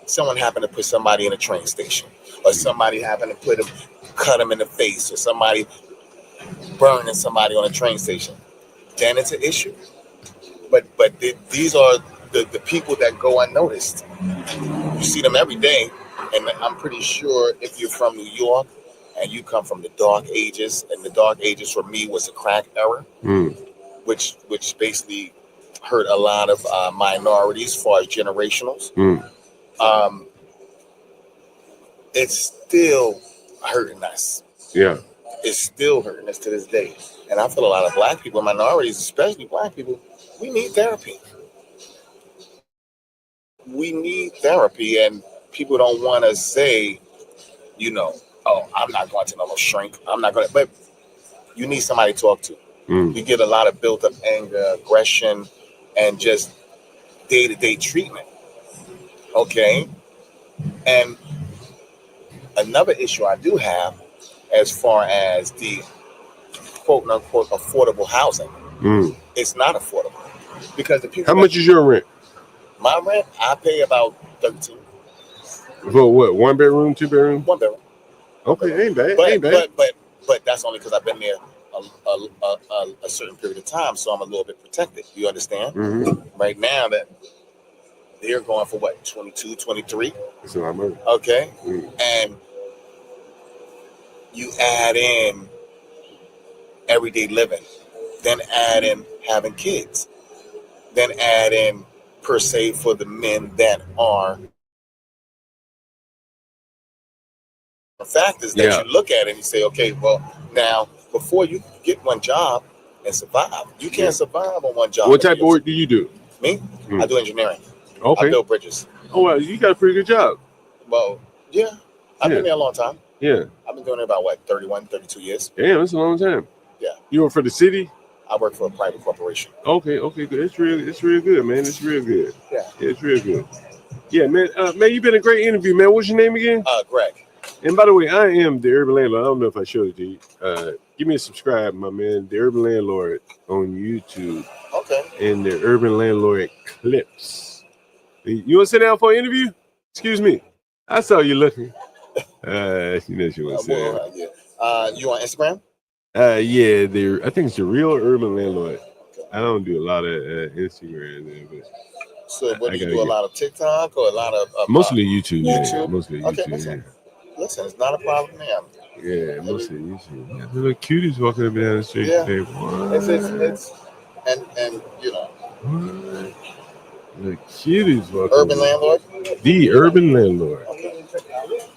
someone happened to put somebody in a train station, or somebody happened to cut them in the face, or somebody burning somebody on a train station. Then it's an issue. But these are the people that go unnoticed. You see them every day, and I'm pretty sure if you're from New York and you come from the dark ages, and the dark ages for me was the crack era, which basically hurt a lot of minorities as far as generationals. It's still hurting us. Yeah. It's still hurting us to this day. And I feel a lot of black people, minorities, especially black people, we need therapy. We need therapy, and people don't want to say, oh, I'm not going to no shrink. I'm not going to, but you need somebody to talk to. You get a lot of built up anger, aggression, and just day-to-day treatment. Okay. And another issue I do have as far as the quote unquote affordable housing, it's not affordable because the people. How much is your rent? My rent, I pay about 13. For what? 1 bedroom, 2 bedroom? 1 bedroom. Okay, ain't bad. But that's only because I've been there a certain period of time, so I'm a little bit protected. You understand? Right now that they're going for what, 22, 23? That's a lot of money. Okay. And you add in everyday living, then add in having kids, then add in per se for the men that are factors that you look at it and you say, okay, well, now before you get one job and survive, you can't survive on one job. What type of work do you do? Me? I do engineering. Okay. I build bridges. Oh, well, you got a pretty good job. Well, yeah. I've been there a long time. Yeah. I've been doing it about, 31, 32 years. Damn, that's a long time. Yeah. You work for the city? I work for a private corporation. Okay, good. It's real good, man. It's real good. Yeah. It's real good. Yeah, man. Man, you've been a great interview, man. What's your name again? Greg. And by the way, I am the Urban Landlord. I don't know if I showed it to you. Give me a subscribe, my man. The Urban Landlord on YouTube. Okay. And the Urban Landlord Clips. You want to sit down for an interview? Excuse me. I saw you looking. You know she want to sit down. You on Instagram? I think it's the Real Urban Landlord. I don't do a lot of Instagram. But so what do you do? A lot of TikTok or a lot of mostly YouTube. YouTube? Yeah, mostly Okay, YouTube. Listen, it's not a problem, man. Yeah, mostly YouTube. Yeah, the little cuties walking up and down the street today. What? It's and you know. What? The cuties walking. Urban Landlord. The Urban Landlord. Okay.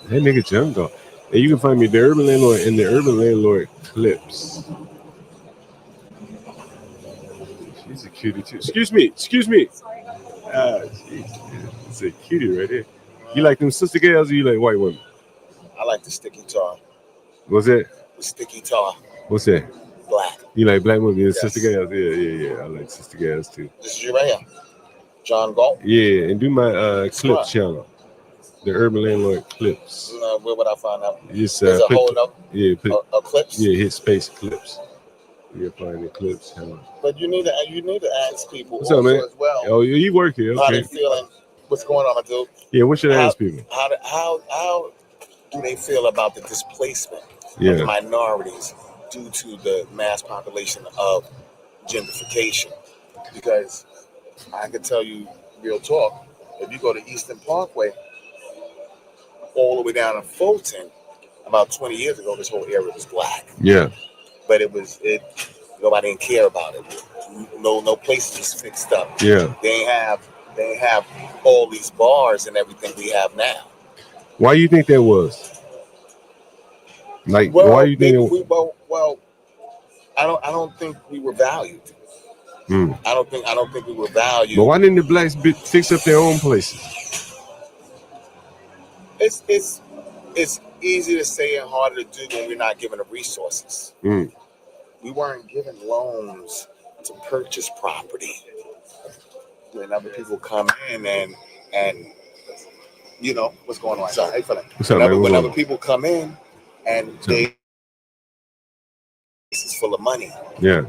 That nigga jumped off. And you can find me the Urban Landlord and the Urban Landlord Clips. She's a cutie too. Excuse me. It's a cutie right there. You like them sister girls or you like white women? I like the sticky tar. What's that? The sticky tar. What's that? Black. You like black women? Yes. Sister girls? Yeah. I like sister girls too. This is you right here. John Galt. Yeah, and do my Clips channel. The Urban Landlord Clips. Where would I find out? It's a hold up. Yeah, a Clips. Yeah, hit space Clips. You'll find the Clips channel. But you need to ask people what's up, man? As well. Oh, you work here? Okay. How they feeling? What's going on, dude? Yeah, what should I ask people? How do they feel about the displacement of the minorities due to the mass population of gentrification? Because I can tell you real talk, if you go to Eastern Parkway, all the way down in Fulton, about 20 years ago, this whole area was black. Yeah. But nobody didn't care about it. No places was fixed up. Yeah. They ain't have all these bars and everything we have now. Why do you think that was? Like, why do you think? Well, I don't think we were valued. I don't think we were valued. But why didn't the blacks fix up their own places? It's easy to say and harder to do when we're not given the resources. We weren't given loans to purchase property. When other people come in and you know what's going on. Sorry, what's up, man? When other people come in and they is full of money. Yeah.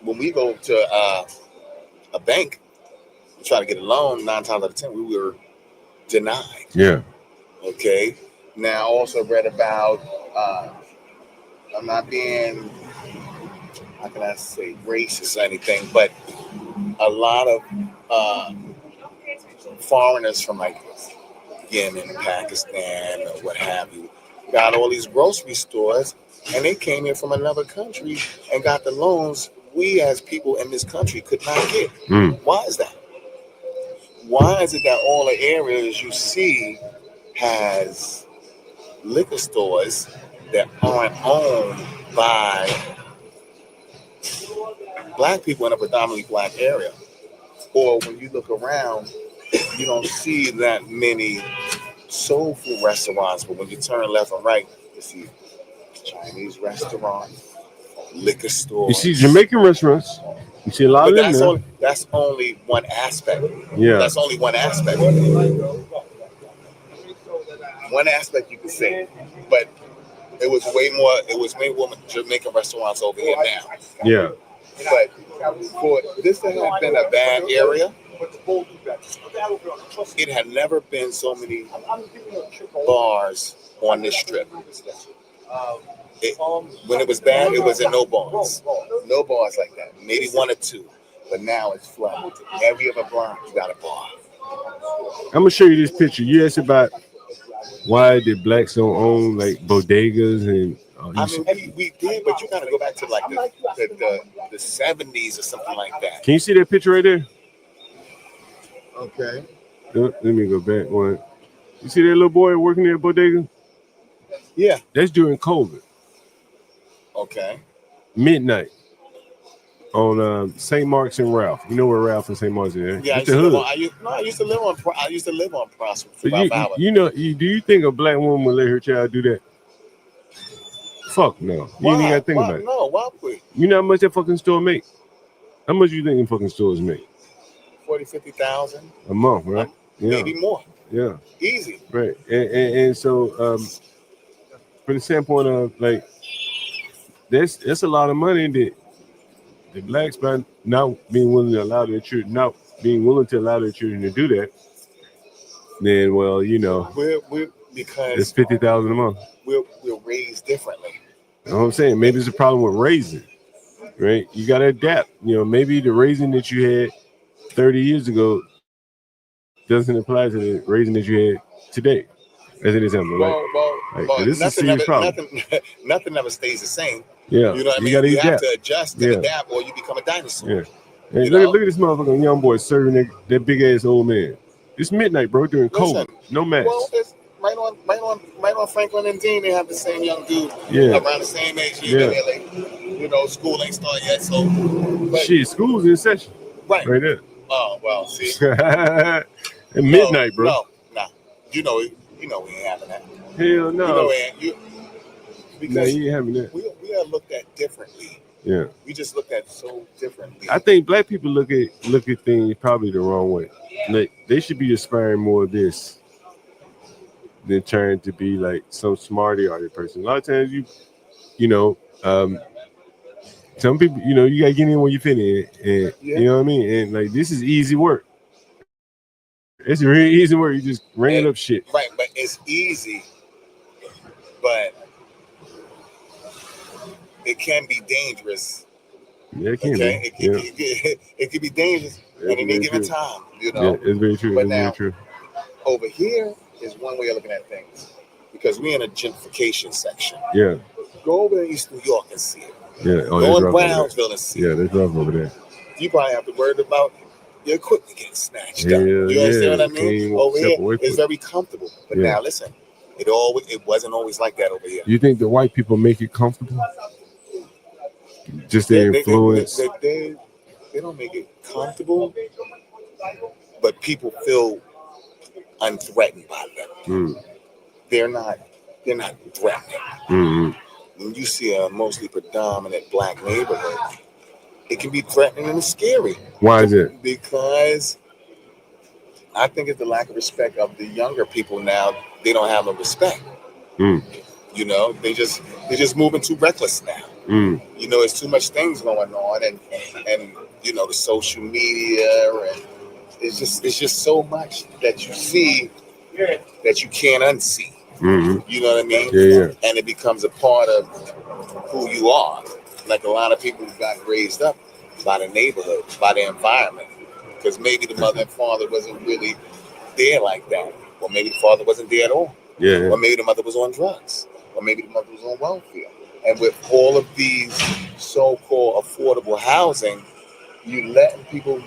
When we go to a bank and try to get a loan, 9 times out of 10 we were denied. Yeah. Okay. Now, I also read about, I'm not being, how can I say, racist or anything, but a lot of foreigners from like Yemen, Pakistan, or what have you, got all these grocery stores, and they came in from another country and got the loans we as people in this country could not get. Why is that? Why is it that all the areas you see has liquor stores that aren't owned by black people in a predominantly black area. Or when you look around, you don't see that many soul food restaurants. But when you turn left and right, you see Chinese restaurants, liquor stores. You see Jamaican restaurants. You see a lot But of them now. that's only one aspect. Yeah. That's only one aspect. One aspect you can say. But it was way more Jamaican restaurants over here now. Yeah. But for this to have been a bad area, it had never been so many bars on this strip. When it was bad, it was in no bars. No bars like that. Maybe one or two. But now it's flat. Every other block, you got a bar. I'm going to show you this picture. You asked about why did blacks don't own like bodegas and I mean, we did, but you got to go back to like the 70s or something like that. Can you see that picture right there? Okay. Let me go back one. You see that little boy working at bodega? Yeah. That's during COVID. Okay. Midnight on St. Mark's and Ralph. You know where Ralph and St. Mark's is? Yeah, I used to live on Prosper. Do you think a black woman would let her child do that? Fuck no. You ain't got to think about it. No, why would we? You know how much that fucking store make? How much you think them fucking stores make? 40,000, 50,000 a month, right? Maybe more. Yeah. Easy. Right. And so from the standpoint of like that's a lot of money that the blacks by not being willing to allow their children to do that, then well, you know, because it's 50,000 a month. We're raised differently. You know what I'm saying? Maybe it's a problem with raising, right? You got to adapt. You know, maybe the raising that you had 30 years ago doesn't apply to the raising that you had today, as an example. Well, this is a serious problem. Nothing ever stays the same. Yeah, you know what I mean. You have to adjust and adapt, or you become a dinosaur. Yeah. Hey, look at this motherfucking young boy serving that big ass old man. It's midnight, bro. During COVID, no mask. Well, it's right on Franklin and Dean. They have the same young dude. Yeah. Around the same age. School ain't started yet, so. Shit, school's in session. Right there. Oh well, see. At midnight, bro. No. You know we ain't having that. Hell no. Because you ain't having that. We are looked at differently. Yeah. We just look at so differently. I think black people look at things probably the wrong way. Like they should be aspiring more of this than trying to be like some smarty-arty person. A lot of times some people, you gotta get in where you fit in, and you know what I mean. And like this is easy work. It's really easy work. You just ringing up shit. Right, but it's easy, but it can be dangerous. Yeah, it can be. It can be dangerous at any given time. You know. Yeah, it's very true. But now, over here is one way of looking at things, because we're in a gentrification section. Yeah. Go over to East New York and see it. Yeah. Go in Brownsville and see it. Yeah, that's rough over there. You probably have to worry about your equipment getting snatched up. You understand what I mean? Over here, it's very comfortable. But now, listen, it wasn't always like that over here. You think the white people make it comfortable? Just their influence? They don't make it comfortable, but people feel unthreatened by them. They're not threatening. Mm-hmm. When you see a mostly predominant black neighborhood, it can be threatening and scary. Why is it? Because I think it's the lack of respect of the younger people now. They don't have no respect. You know, they just moving too reckless now. You know, there's too much things going on, and the social media, and it's just so much that you see that you can't unsee. You know what I mean? Yeah. And it becomes a part of who you are. Like a lot of people got raised up by the neighborhood, by the environment, because maybe the mother and father wasn't really there like that, or maybe the father wasn't there at all. Yeah. Or maybe the mother was on drugs, or maybe the mother was on welfare. And with all of these so-called affordable housing, you letting people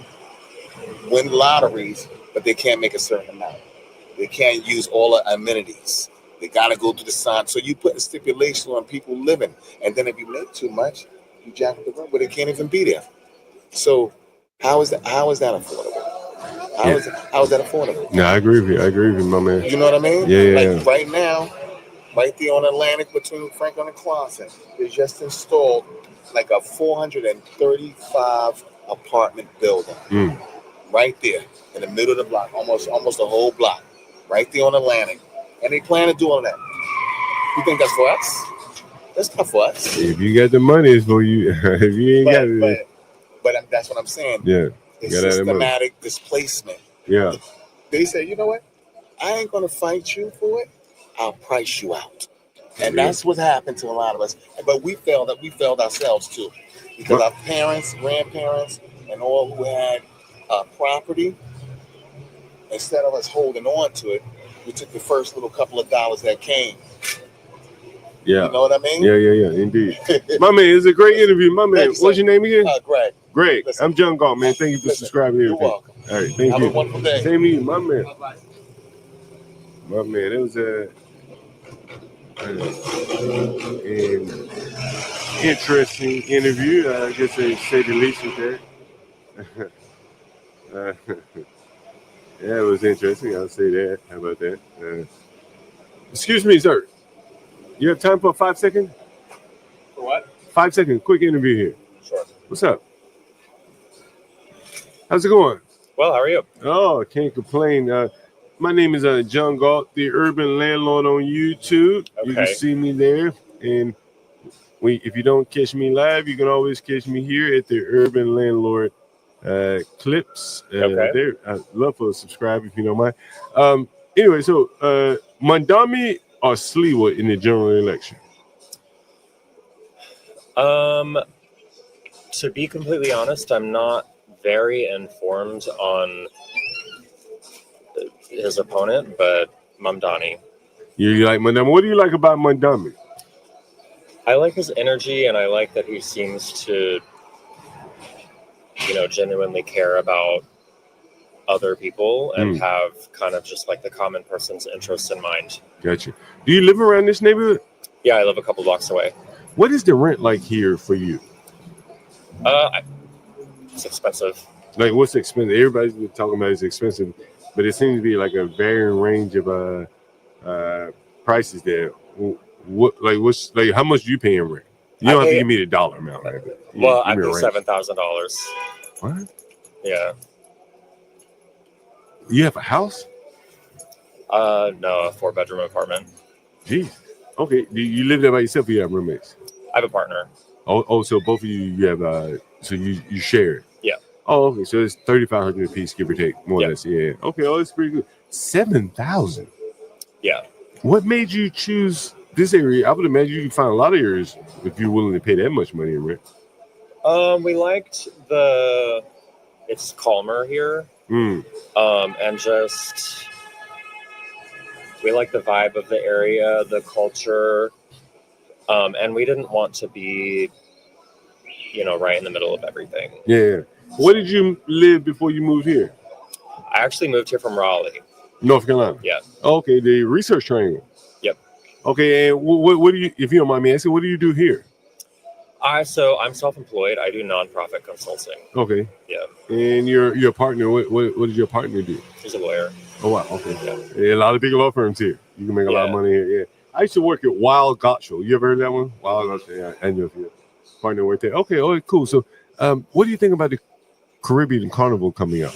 win lotteries, but they can't make a certain amount. They can't use all the amenities. They got to go through the sign. So you put a stipulation on people living. And then if you make too much, you jack up the rent, but they can't even be there. So how is that affordable? How is that affordable? No, I agree with you, my man. You know what I mean? Yeah. Like right now, right there on Atlantic between Franklin and Clawson, they just installed like a 435 apartment building. Right there in the middle of the block, almost the whole block, right there on Atlantic. And they plan to do all that. You think that's for us? That's not for us. If you got the money, it's for you. If you ain't got it, but that's what I'm saying. Yeah, it's systematic displacement. Yeah, they say, you know what? I ain't gonna fight you for it. I'll price you out, and that's what happened to a lot of us. But we failed ourselves too, because our parents, grandparents, and all who had property, instead of us holding on to it, we took the first little couple of dollars that came. Yeah. You know what I mean? Yeah, indeed. My man, it's a great interview. My man, what's your name again? Greg. Greg. Listen, I'm John Galt, man. Thank you for subscribing. You're welcome. All right, thank you. Have a wonderful day. Same to you, my man. My man, it was an interesting interview. I guess they say the least with that. Yeah, it was interesting. I'll say that. How about that? Excuse me, sir. You have time for 5 seconds? For what? 5 seconds. Quick interview here. Sure. What's up? How's it going? Well, how are you? Oh, I can't complain. My name is John Galt, the Urban Landlord on YouTube. Okay. You can see me there. And if you don't catch me live, you can always catch me here at the Urban Landlord clips. There. I'd love for a subscribe if you don't mind. Anyway, so Mondami or Sliwa in the general election? To be completely honest, I'm not very informed on his opponent, but Mamdani. You like Mondami? What do you like about Mondami? I like his energy, and I like that he seems to, genuinely care about other people and have kind of just like the common person's interests in mind. Gotcha. Do you live around this neighborhood? Yeah, I live a couple blocks away. What is the rent like here for you? It's expensive. Like, what's expensive? Everybody's been talking about it's expensive, but it seems to be like a varying range of prices there. How much do you pay in rent? You don't have to give me the dollar amount, right? Well, I pay $7,000. What? Yeah. You have a house? No, a 4-bedroom apartment. Geez. Okay. Do you live there by yourself or you have roommates? I have a partner. Oh, so both of you have so you share it? Yeah. Oh, okay. So it's $3,500 a piece, give or take, more or less. Yeah. Okay. Oh, that's pretty good. 7,000. Yeah. What made you choose this area? I would imagine you can find a lot of areas if you're willing to pay that much money in rent. We liked it's calmer here. And just we like the vibe of the area, the culture, and we didn't want to be, right in the middle of everything. Yeah. Where did you live before you moved here? I actually moved here from Raleigh, North Carolina. Yeah. Okay, the Research Triangle. Yep. Okay, and what do you, if you don't mind me asking, what do you do here? So I'm self-employed. I do nonprofit consulting. Okay. Yeah. And your partner, what does your partner do? He's a lawyer. Oh wow. Okay. Yeah. A lot of big law firms here. You can make a lot of money here. Yeah. I used to work at Wild Gotcho. You ever heard of that one? Wild Gotcho. Yeah. I know if your partner worked there. Okay. Oh, cool. So, what do you think about the Caribbean Carnival coming up?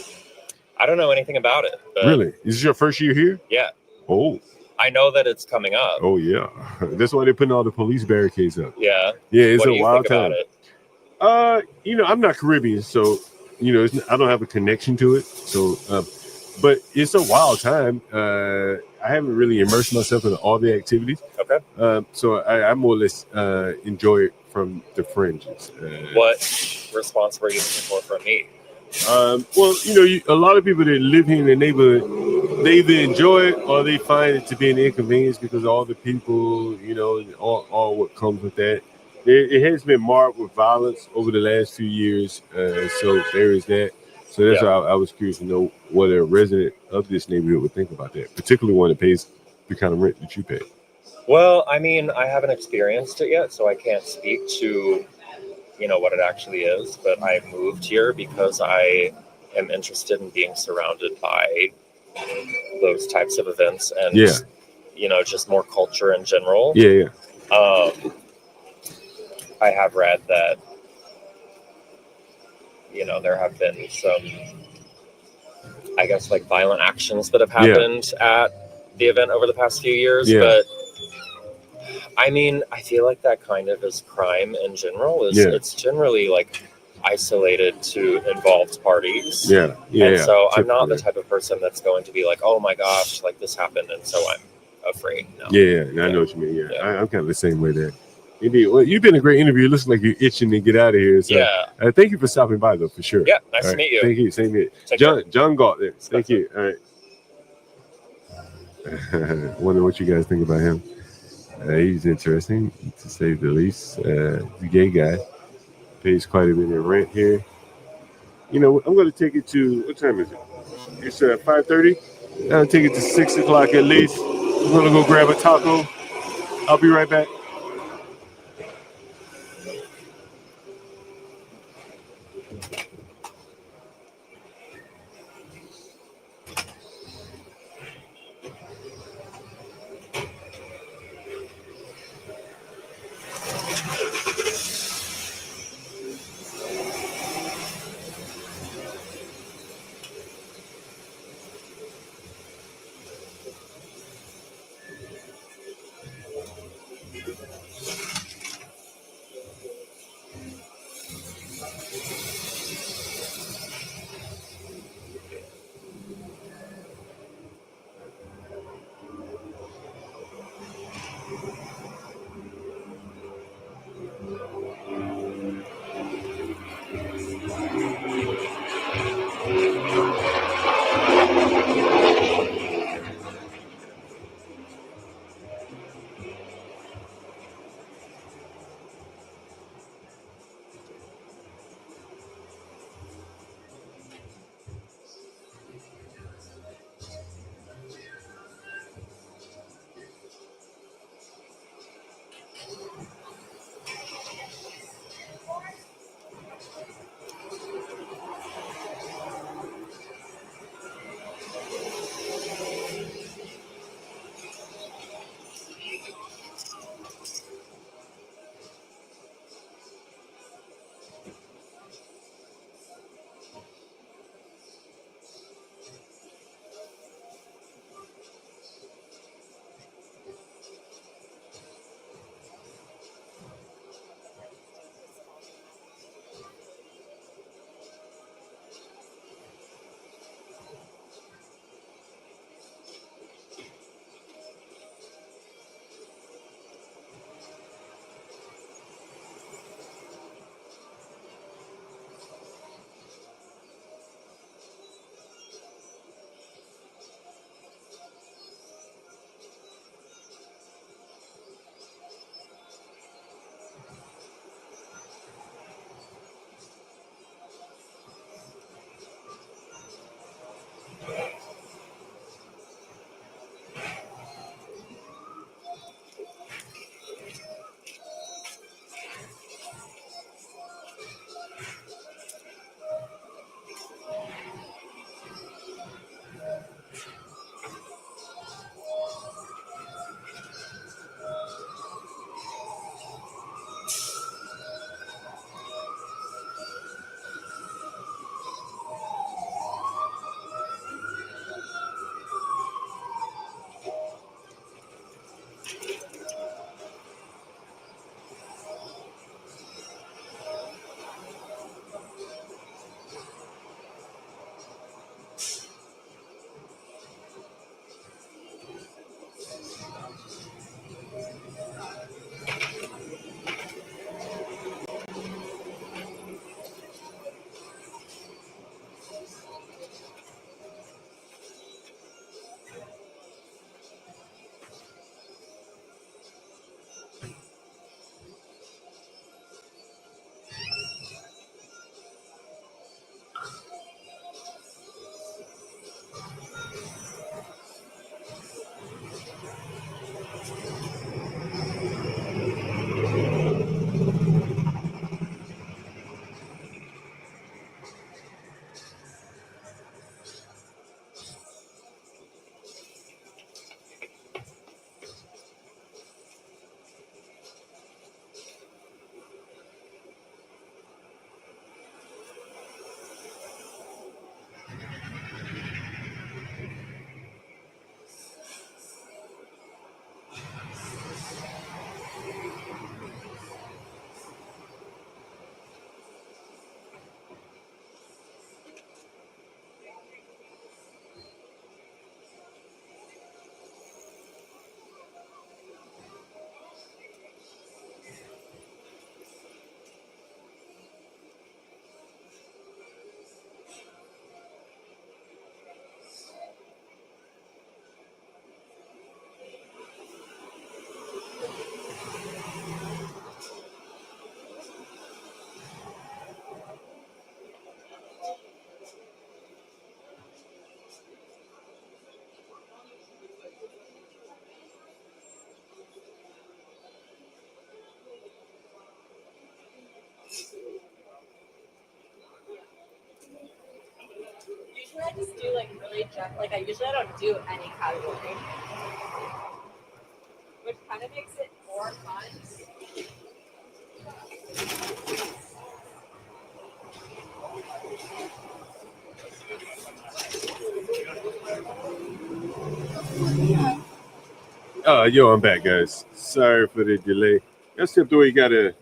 I don't know anything about it. But really? Is this your first year here? Yeah. Oh. I know that it's coming up. Oh yeah. That's why they're putting all the police barricades up. Yeah. Yeah. It's what a do you wild think time. About it? I'm not Caribbean, so I don't have a connection to it. So, but it's a wild time. I haven't really immersed myself in all the activities. Okay. So I more or less enjoy it from the fringes. What response were you looking for from me? Well, a lot of people that live here in the neighborhood, they either enjoy it or they find it to be an inconvenience because all the people, all what comes with that. It has been marked with violence over the last few years, so there is that. So that's why I was curious to know what a resident of this neighborhood would think about that, particularly one that pays the kind of rent that you pay. Well, I mean, I haven't experienced it yet, so I can't speak to what it actually is, but I moved here because I am interested in being surrounded by those types of events and just more culture in general. I have read that there have been some, I guess, like violent actions that have happened at the event over the past few years, but I mean, I feel like that kind of is crime in general. It's generally like isolated to involved parties. And so I'm not the type of person that's going to be like, oh my gosh, like this happened, and so I'm afraid. No. I know what you mean. I'm kind of the same way there. Indeed. Well, you've been a great interview. It looks like you're itching to get out of here. So, thank you for stopping by, though, for sure. Yeah, nice to meet you. Thank you. Same here. John Galt there. Thank you. All right. Wonder what you guys think about him. He's interesting, to say the least. He's a gay guy. Pays quite a bit of rent here. I'm going to take it to, what time is it? It's 5:30. I'll take it to 6 o'clock at least. I'm going to go grab a taco. I'll be right back. I just do like really like I usually don't do any category, which kind of makes it more fun. Yo, I'm back, guys. Sorry for the delay. That's the way you gotta.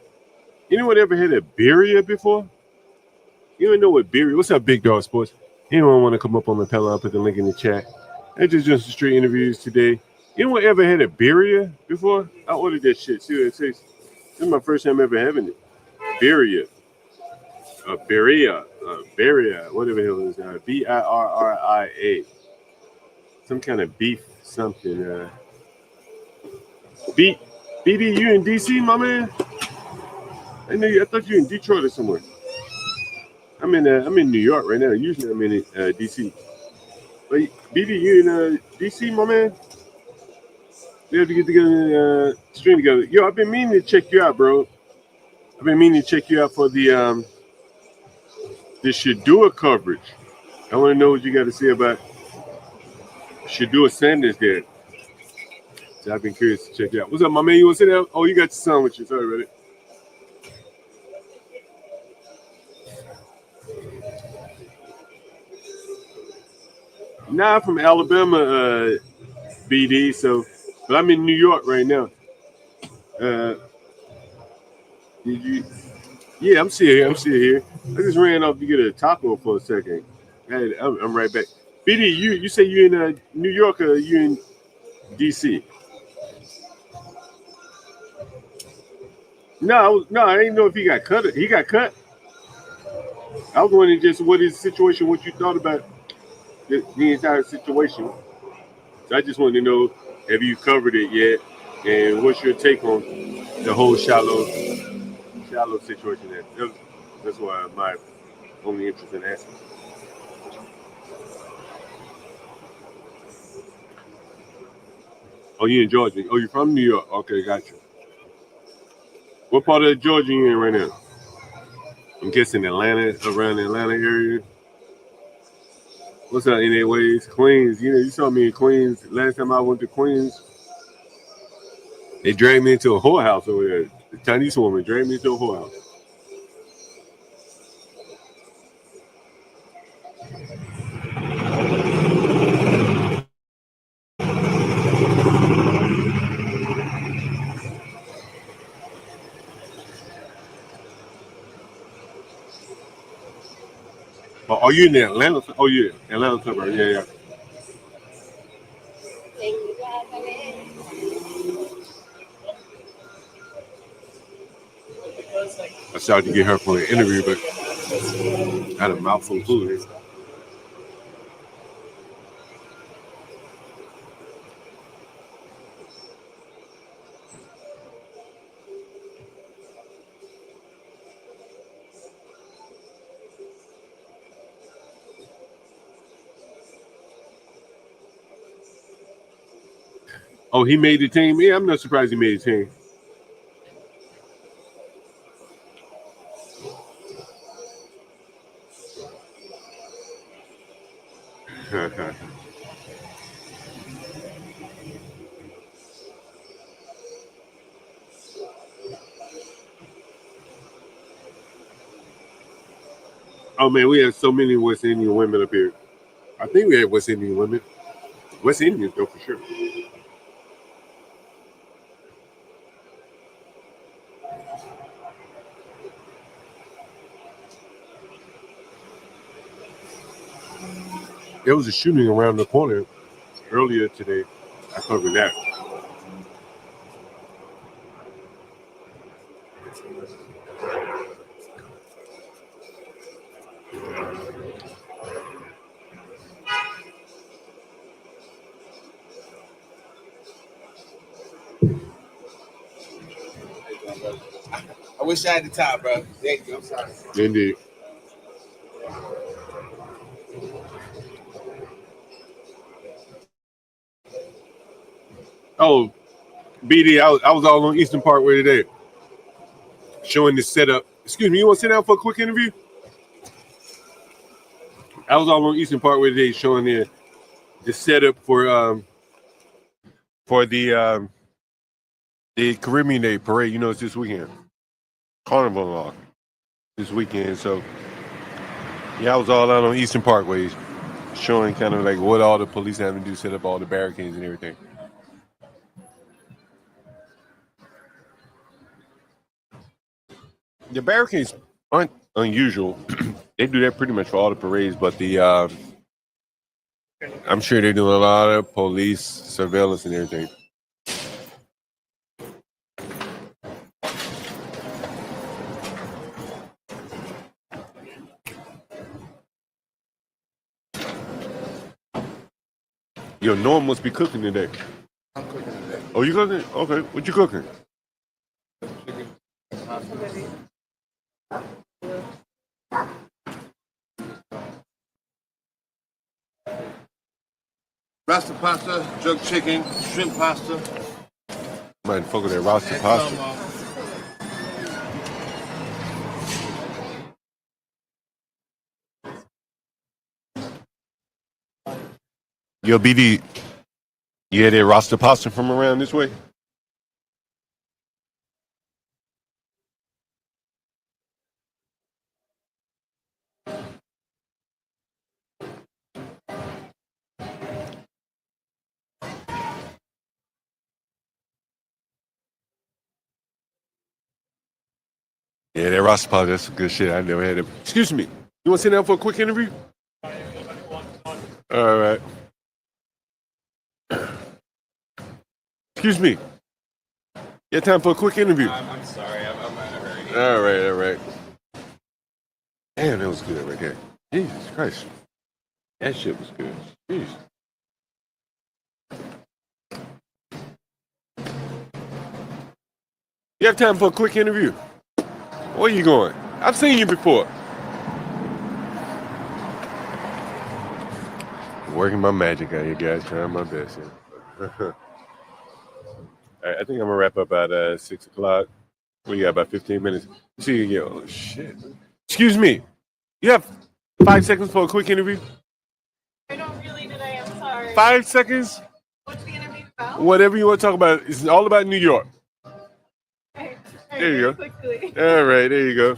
Anyone ever had a birria before? You don't know what birria? What's up, Big Dog Sports? Anyone want to come up on the panel? I'll put the link in the chat. I just some street interviews today. Anyone ever had a birria before? I ordered that shit. See what it says. This is my first time ever having it. Birria. Birria. Whatever the hell it is now. Birria. Some kind of beef something. BD, you in DC, my man? I thought you in Detroit or somewhere. I'm in New York right now. Usually I'm in DC. But BD, you in DC, my man? We have to get together and stream together. Yo, I've been meaning to check you out, bro. I've been meaning to check you out for the Shadua coverage. I want to know what you got to say about Shadua Sanders there. So I've been curious to check it out. What's up, my man? You want to sit down? Oh, you got your son with you. Sorry about it. Nah, I'm from Alabama, BD. But I'm in New York right now. Yeah, I'm still here. I just ran off to get a taco for a second. I'm right back. BD, you say you in New York or you in DC? No, I didn't know if he got cut. He got cut. I was wondering just what his situation, what you thought about the entire situation. So I just wanted to know, have you covered it yet, and what's your take on the whole shallow situation? That's why my only interest in asking. Oh, you in Georgia? Oh, you're from New York? Okay, got you. What part of Georgia you in right now? I'm guessing Atlanta, around the Atlanta area. What's up, anyways? Queens. You saw me in Queens. Last time I went to Queens, they dragged me into a whorehouse over there. The Chinese woman dragged me into a whorehouse. Oh, are you in the Atlanta? Oh, yeah, Atlanta suburb. Yeah. I started to get her for an interview, but I had a mouthful of food. Oh, he made the team? Yeah, I'm not surprised he made the team. Oh, man, we have so many West Indian women up here. I think we have West Indian women. West Indians, though, for sure. There was a shooting around the corner earlier today. I covered that. I wish I had the time, bro. Thank you. I'm sorry. Indeed. Oh, BD, I was all on Eastern Parkway today, showing the setup. Excuse me, you want to sit down for a quick interview? I was all on Eastern Parkway today showing the setup for the Caribbean Day parade. You know, it's this weekend. Carnival law this weekend. So yeah, I was all out on Eastern Parkway showing kind of like what all the police have to do, set up all the barricades and everything. The barricades aren't unusual. They do that pretty much for all the parades, but I'm sure they're doing a lot of police surveillance and everything. Yo, Norm must be cooking today. I'm cooking today. Oh, you cooking? Okay, what you cooking? Rasta pasta, jerk chicken, shrimp pasta. Might fuck with that Rasta pasta. Yo, BD, you had that Rasta pasta from around this way? Yeah, that Rasta pasta, that's some good shit. I never had it. Excuse me, you want to sit down for a quick interview? All right. Excuse me. You have time for a quick interview? I'm sorry, I'm in a hurry. All right. Damn, that was good right there. Jesus Christ. That shit was good. Jeez. You have time for a quick interview? Where are you going? I've seen you before. Working my magic out here, guys. Trying my best. Yeah. All right, I think I'm going to wrap up at 6 o'clock. We got about 15 minutes. See you again. Oh, shit. Excuse me. You have 5 seconds for a quick interview? I don't really today, I'm sorry. 5 seconds? What's the interview about? Whatever you want to talk about. It's all about New York. Okay. There you go. Quickly. All right, there you go.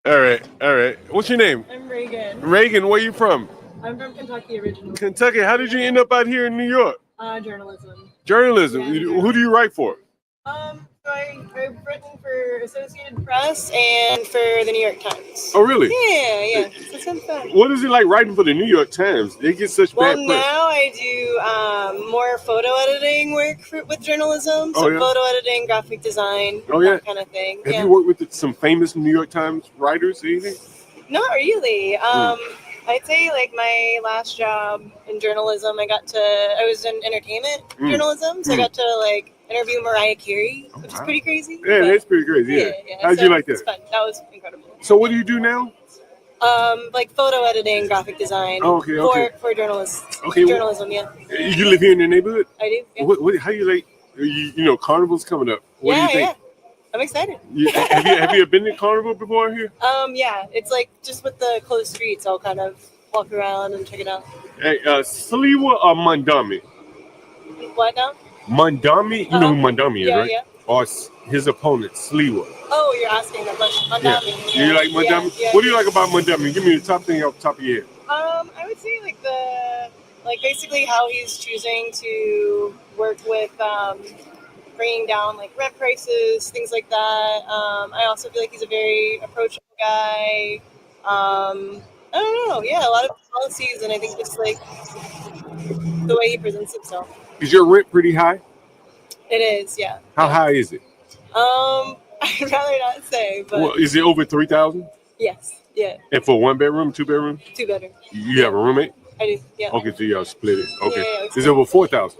All right. What's your name? I'm Reagan. Reagan, where you from? I'm from Kentucky originally. Kentucky. How did you end up out here in New York? Journalism. Journalism. Yeah, Who do you write for? So I've written for Associated Press and for the New York Times. Oh, really? Yeah. So it's been fun. What is it like writing for the New York Times? They get such bad press. Now I do more photo editing work with journalism. So photo editing, graphic design, that kind of thing. Have you worked with some famous New York Times writers or anything? Not really. I'd say like my last job in journalism, I was in entertainment journalism, so I got to like interview Mariah Carey, which is pretty crazy. Yeah, that's pretty crazy. Yeah. How'd you like that? It's fun. That was incredible. So what do you do now? Like photo editing, graphic design. For journalists. Okay. Journalism, yeah. You live here in the neighborhood? I do. Yeah. How you like? You know, Carnival's coming up. What do you think? Yeah. I'm excited. Have you been to Carnival before here? Yeah. It's like just with the closed streets, I'll kind of walk around and check it out. Hey, Sliwa or Mandami? What now? Mandami, you know who Mandami is, right? Yeah. Or his opponent, Sliwa. Oh, you're asking that question. Mandami. Yeah. You like Mandami? Yeah. What do you like about Mandami? Give me the top thing off the top of your head. I would say basically how he's choosing to work with bringing down like rent prices, things like that. I also feel like he's a very approachable guy. I don't know. Yeah, a lot of policies, and I think just like the way he presents himself. Is your rent pretty high? It is, yeah. How high is it? I'd rather not say, but Well, is it over 3,000? Yes, yeah. And for 1 bedroom, 2 bedroom? 2 bedroom. You have a roommate? I do, yeah. Okay, so y'all split it. Okay. Yeah, is it over 4,000?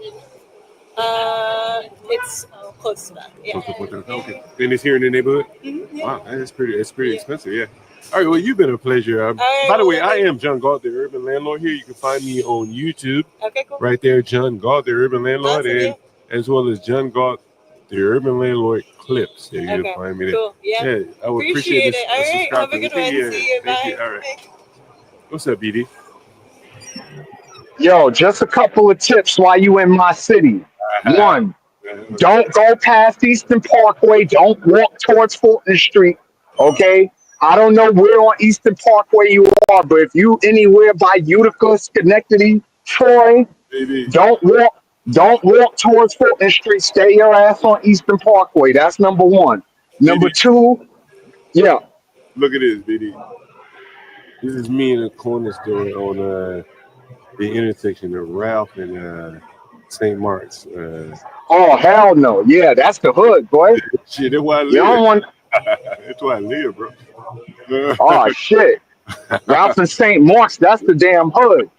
It's close to that. Yeah. Close to 4,000. Okay. And it's here in the neighborhood? Mm-hmm, yeah. Wow, that's pretty expensive, yeah. All right, well, you've been a pleasure. By the way, I am John Galt, the Urban Landlord here. You can find me on YouTube. Okay, cool. Right there, John Galt, the Urban Landlord, awesome, as well as John Galt, the Urban Landlord Clips. There you can find me there. Cool, yeah. I would appreciate it. All right, have a good one. See you. Bye. All right. What's up, BD? Yo, just a couple of tips while you in my city. One, don't go past Eastern Parkway. Don't walk towards Fulton Street. Okay. I don't know where on Eastern Parkway you are, but if you anywhere by Utica, Schenectady, Troy, BD. don't walk. Don't walk towards Fulton Street. Stay your ass on Eastern Parkway. That's number one. Number BD. two, yeah. Look at this, BD. This is me in a corner store on the intersection of Ralph and St. Mark's. Oh hell no. Yeah, that's the hood, boy. Shit, that's where I You don't live. want. That's where I live, bro. Oh shit. Ralph and St. Mark's, that's the damn hood.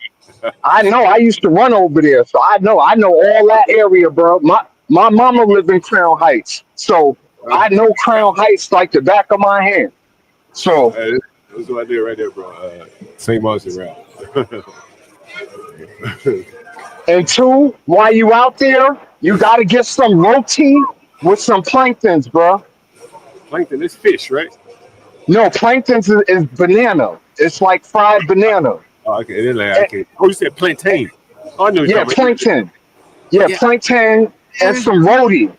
I know. I used to run over there, so I know all that area, bro. My mama lived in Crown Heights, so I know Crown Heights like the back of my hand. So That's what I did right there, bro. St. Mark's and Ralph. and two, while you out there, you gotta get some roti with some planktons, bro. Plankton, it's fish, right? No, planktons is banana. It's like fried banana. Oh, okay. Then like, okay. Oh, you said plantain. Oh, I know what you're Yeah, talking about. plankton. Yeah, Yeah. plankton and some roti.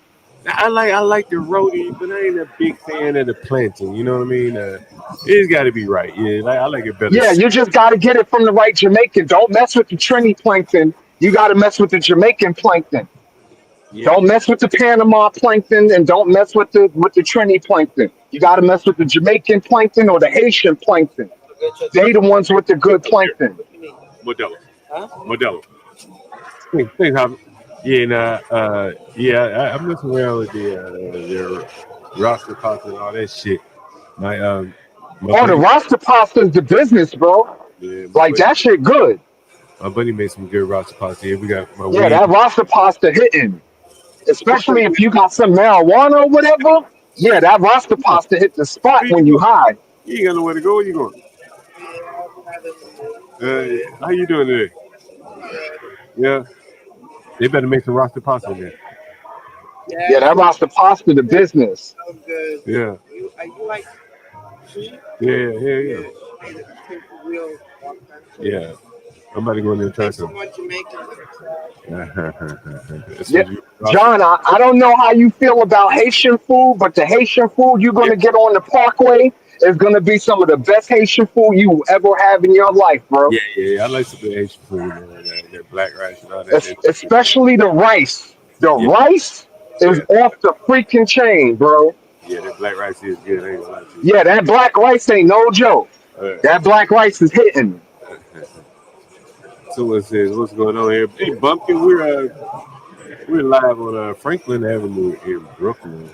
I like the roti, but I ain't a big fan of the plantain. You know what I mean? It's got to be right. Yeah, I like it better. Yeah, you just got to get it from the right Jamaican. Don't mess with the Trini plankton. You got to mess with the Jamaican plankton. Yeah. Don't mess with the Panama plankton, and don't mess with the Trini plankton. You got to mess with the Jamaican plankton or the Haitian plankton. They the ones with the good plankton. Modelo. Modelo. Thanks, Hobby. Yeah, I'm messing around with the roster pasta and all that shit. My Oh, the buddy, roster pasta is the business, bro. yeah, Like that shit good. my buddy made some good roster pasta. Yeah, we got my Yeah, weed. that roster pasta hitting. Especially if you got some marijuana or whatever. Yeah, that roster pasta hit the spot Where you when you going? high. You ain't got nowhere to go. Where you going? How you doing today? Yeah, they better make some roster pasta in there. Yeah, that roster pasta the business. Yeah, yeah. Yeah, I'm about to go in there and try some. That's Yeah, what you- John, I don't know how you feel about Haitian food, but the Haitian food you're gonna get on the Parkway is gonna be some of the best Haitian food you will ever have in your life, bro. Yeah. I like some good Asian food, man. That black rice and all that. Especially the rice. The Yeah. rice is off the freaking chain, bro. Yeah, that black rice is good. I ain't gonna lie to you. Yeah, that black rice ain't no joke. Uh, That black rice is hitting. Someone says, "What's going on here?" Hey, Bumpkin, we're live on Franklin Avenue in Brooklyn.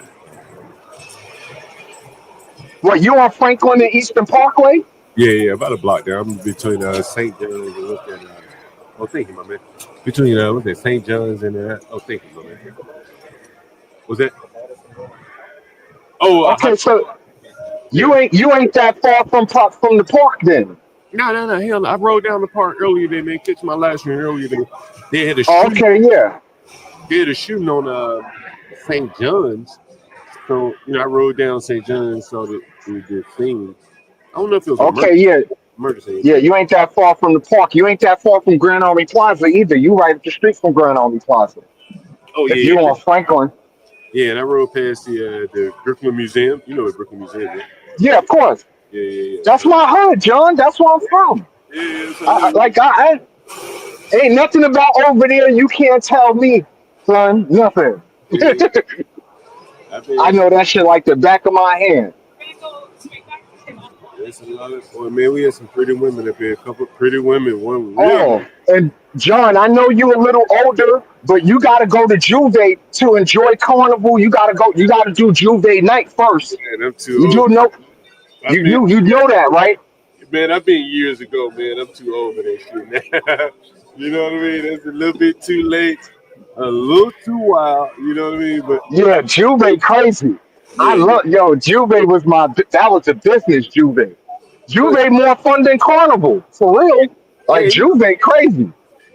What, you on Franklin and Eastern Parkway? Yeah, about a block there. I'm between St. John's and what's that? Thank you, my man. Between what's that? St. John's and thank you, my man. What's that? Oh, Okay, so you ain't that far from the park then. No. Hell, I rode down the park earlier today, man. Catch my live stream earlier today. They had a Oh, shooting. okay, yeah. They had a shooting on St. John's. So I rode down St. John's, saw the thing. I don't know if it was a Okay, yeah. murder scene. Yeah, you ain't that far from the park. You ain't that far from Grand Army Plaza either. You right up the street from Grand Army Plaza. Oh If yeah, you on Franklin. yeah. And I rode past the Brooklyn Museum. You know what Brooklyn Museum is? Yeah, of course. Yeah. That's my hood, John. That's where I'm from. Yeah. I ain't nothing about over there you can't tell me, son. Nothing. I know that shit like the back of my hand. There's a lot of, man, we had some pretty women up here. A couple of pretty women. One real. Oh, and John, I know you a little older, but you gotta go to Juve to enjoy Carnival. You gotta do Juve night first. Man, I'm too You old. do know you know that, right? Man, I've been years ago, man. I'm too old for that shit now. You know what I mean? It's a little bit too late, a little too wild. You know what I mean? But Yeah, Juve crazy. I love Juve was that was a business Juve. Juve more fun than Carnival, for real. Like Juve crazy.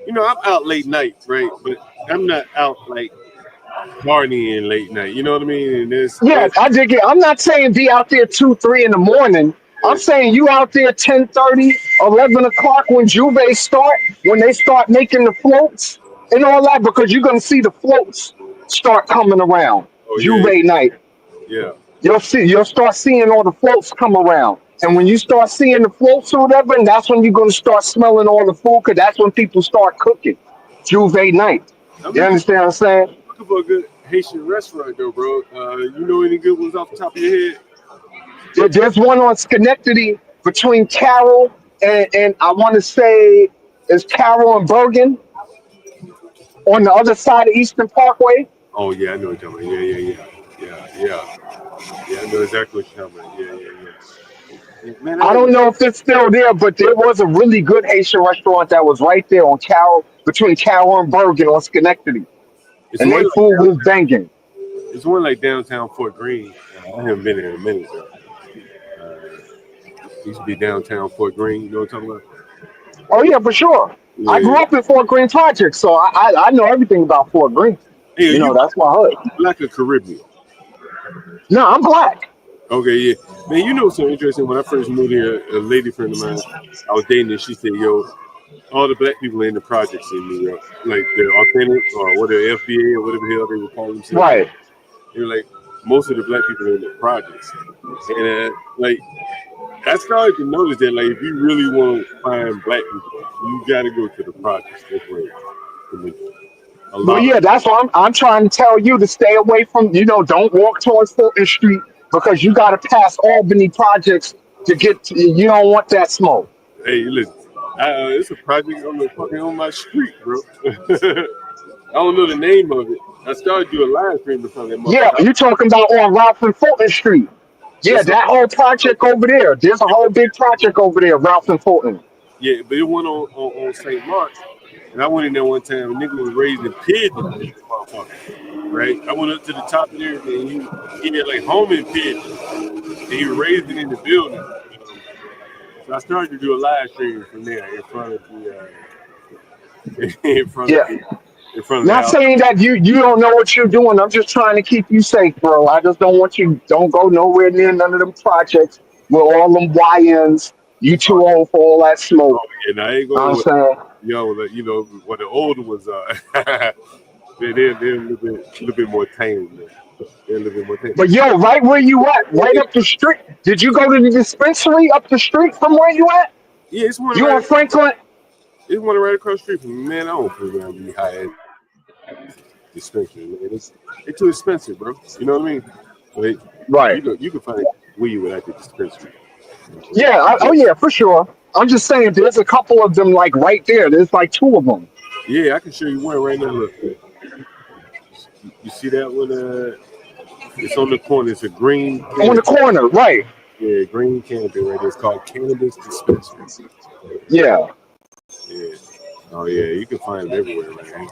I'm out late night, right? But I'm not out like partying late night. You know what I mean? And Yeah, I dig it. I'm not saying be out there 2, 3 in the morning, I'm saying you out there 10:30, 11 o'clock when Juve start, when they start making the floats and all that, because you're gonna see the floats start coming around. Oh yeah, Juve night. yeah. You'll start seeing all the floats come around. And when you start seeing the floats or whatever, and that's when you're gonna start smelling all the food, because that's when people start cooking. Juve night. I'm You looking, understand what I'm saying? looking for a good Haitian restaurant though, bro. You know any good ones off the top of your head? There's one on Schenectady between Carroll and I want to say it's Carroll and Bergen on the other side of Eastern Parkway. Oh yeah, I know what you're talking about. Yeah. I know exactly what you're talking about. Yeah. Man, I I never. don't know if it's still there, but there was a really good Haitian restaurant that was right there on Carroll, between Carroll and Bergen on Schenectady, It's and one they like food was banging. it's one like downtown Fort Greene. I haven't been there in a minute though. Used to be downtown Fort Greene. You know what I'm talking about? Oh yeah, for sure. I Yeah. grew up in Fort Greene Project, so I know everything about Fort Greene. Hey, are You know, you that's my hood. black or Caribbean? No, I'm black. Okay, yeah. Man, you know something interesting? When I first moved here, a lady friend of mine, I was dating, and she said, "Yo, all the black people in the projects in New York, like the authentic or what the FBA or whatever the hell they would call themselves, Right. they were like most of the black people are in the projects." And like I started to notice that like if you really want to find black people, you got to go to the projects. That's where a Well, lot of yeah, that's why I'm trying to tell you to stay away from, don't walk towards Fulton Street because you got to pass Albany projects to get to, you don't want that smoke. hey, listen, it's a project on the fucking on my street, bro. I don't know the name of it. I started doing live stream in front of that Yeah, motherfucker. you talking about on Ralph and Fulton Street. Yeah, It's a, that whole project over there. There's a whole big project over there, Ralph and Fulton. yeah, but it went on St. Mark's, and I went in there one time. A nigga was raising pigeons in this motherfucker, right? I went up to the top of there, and he had like homing pigeons, and he raised it in the building. So I started to do a live stream from there in front of the in front of Yeah. the in front of the Not house. saying that you don't know what you're doing. I'm just trying to keep you safe, bro. I just don't want you don't go nowhere near none of them projects with all them YNs. You too old for all that smoke. And I ain't Know what I'm going with saying? what the older ones are. They're a little bit more tame. Man. They're a little bit more tame. But yo, right where you at, right up the street. Did you go to the dispensary up the street from where you at? Yeah, it's one You on right. Franklin? It's one right across the street from me. Man, I don't feel around be high dispensary. Man. It's too expensive, bro. You know what I mean? Like, Right. you can find weed without the dispensary. Yeah. Oh yeah, for sure. I'm just saying, there's a couple of them like right there. There's like two of them Yeah, I can show you one right now. Look, you see that one? It's on the corner. It's a green on the canopy. corner. Right. Yeah, green canopy right there. It's called Cannabis Dispensary. Yeah. Yeah. Oh yeah, you can find it everywhere, man.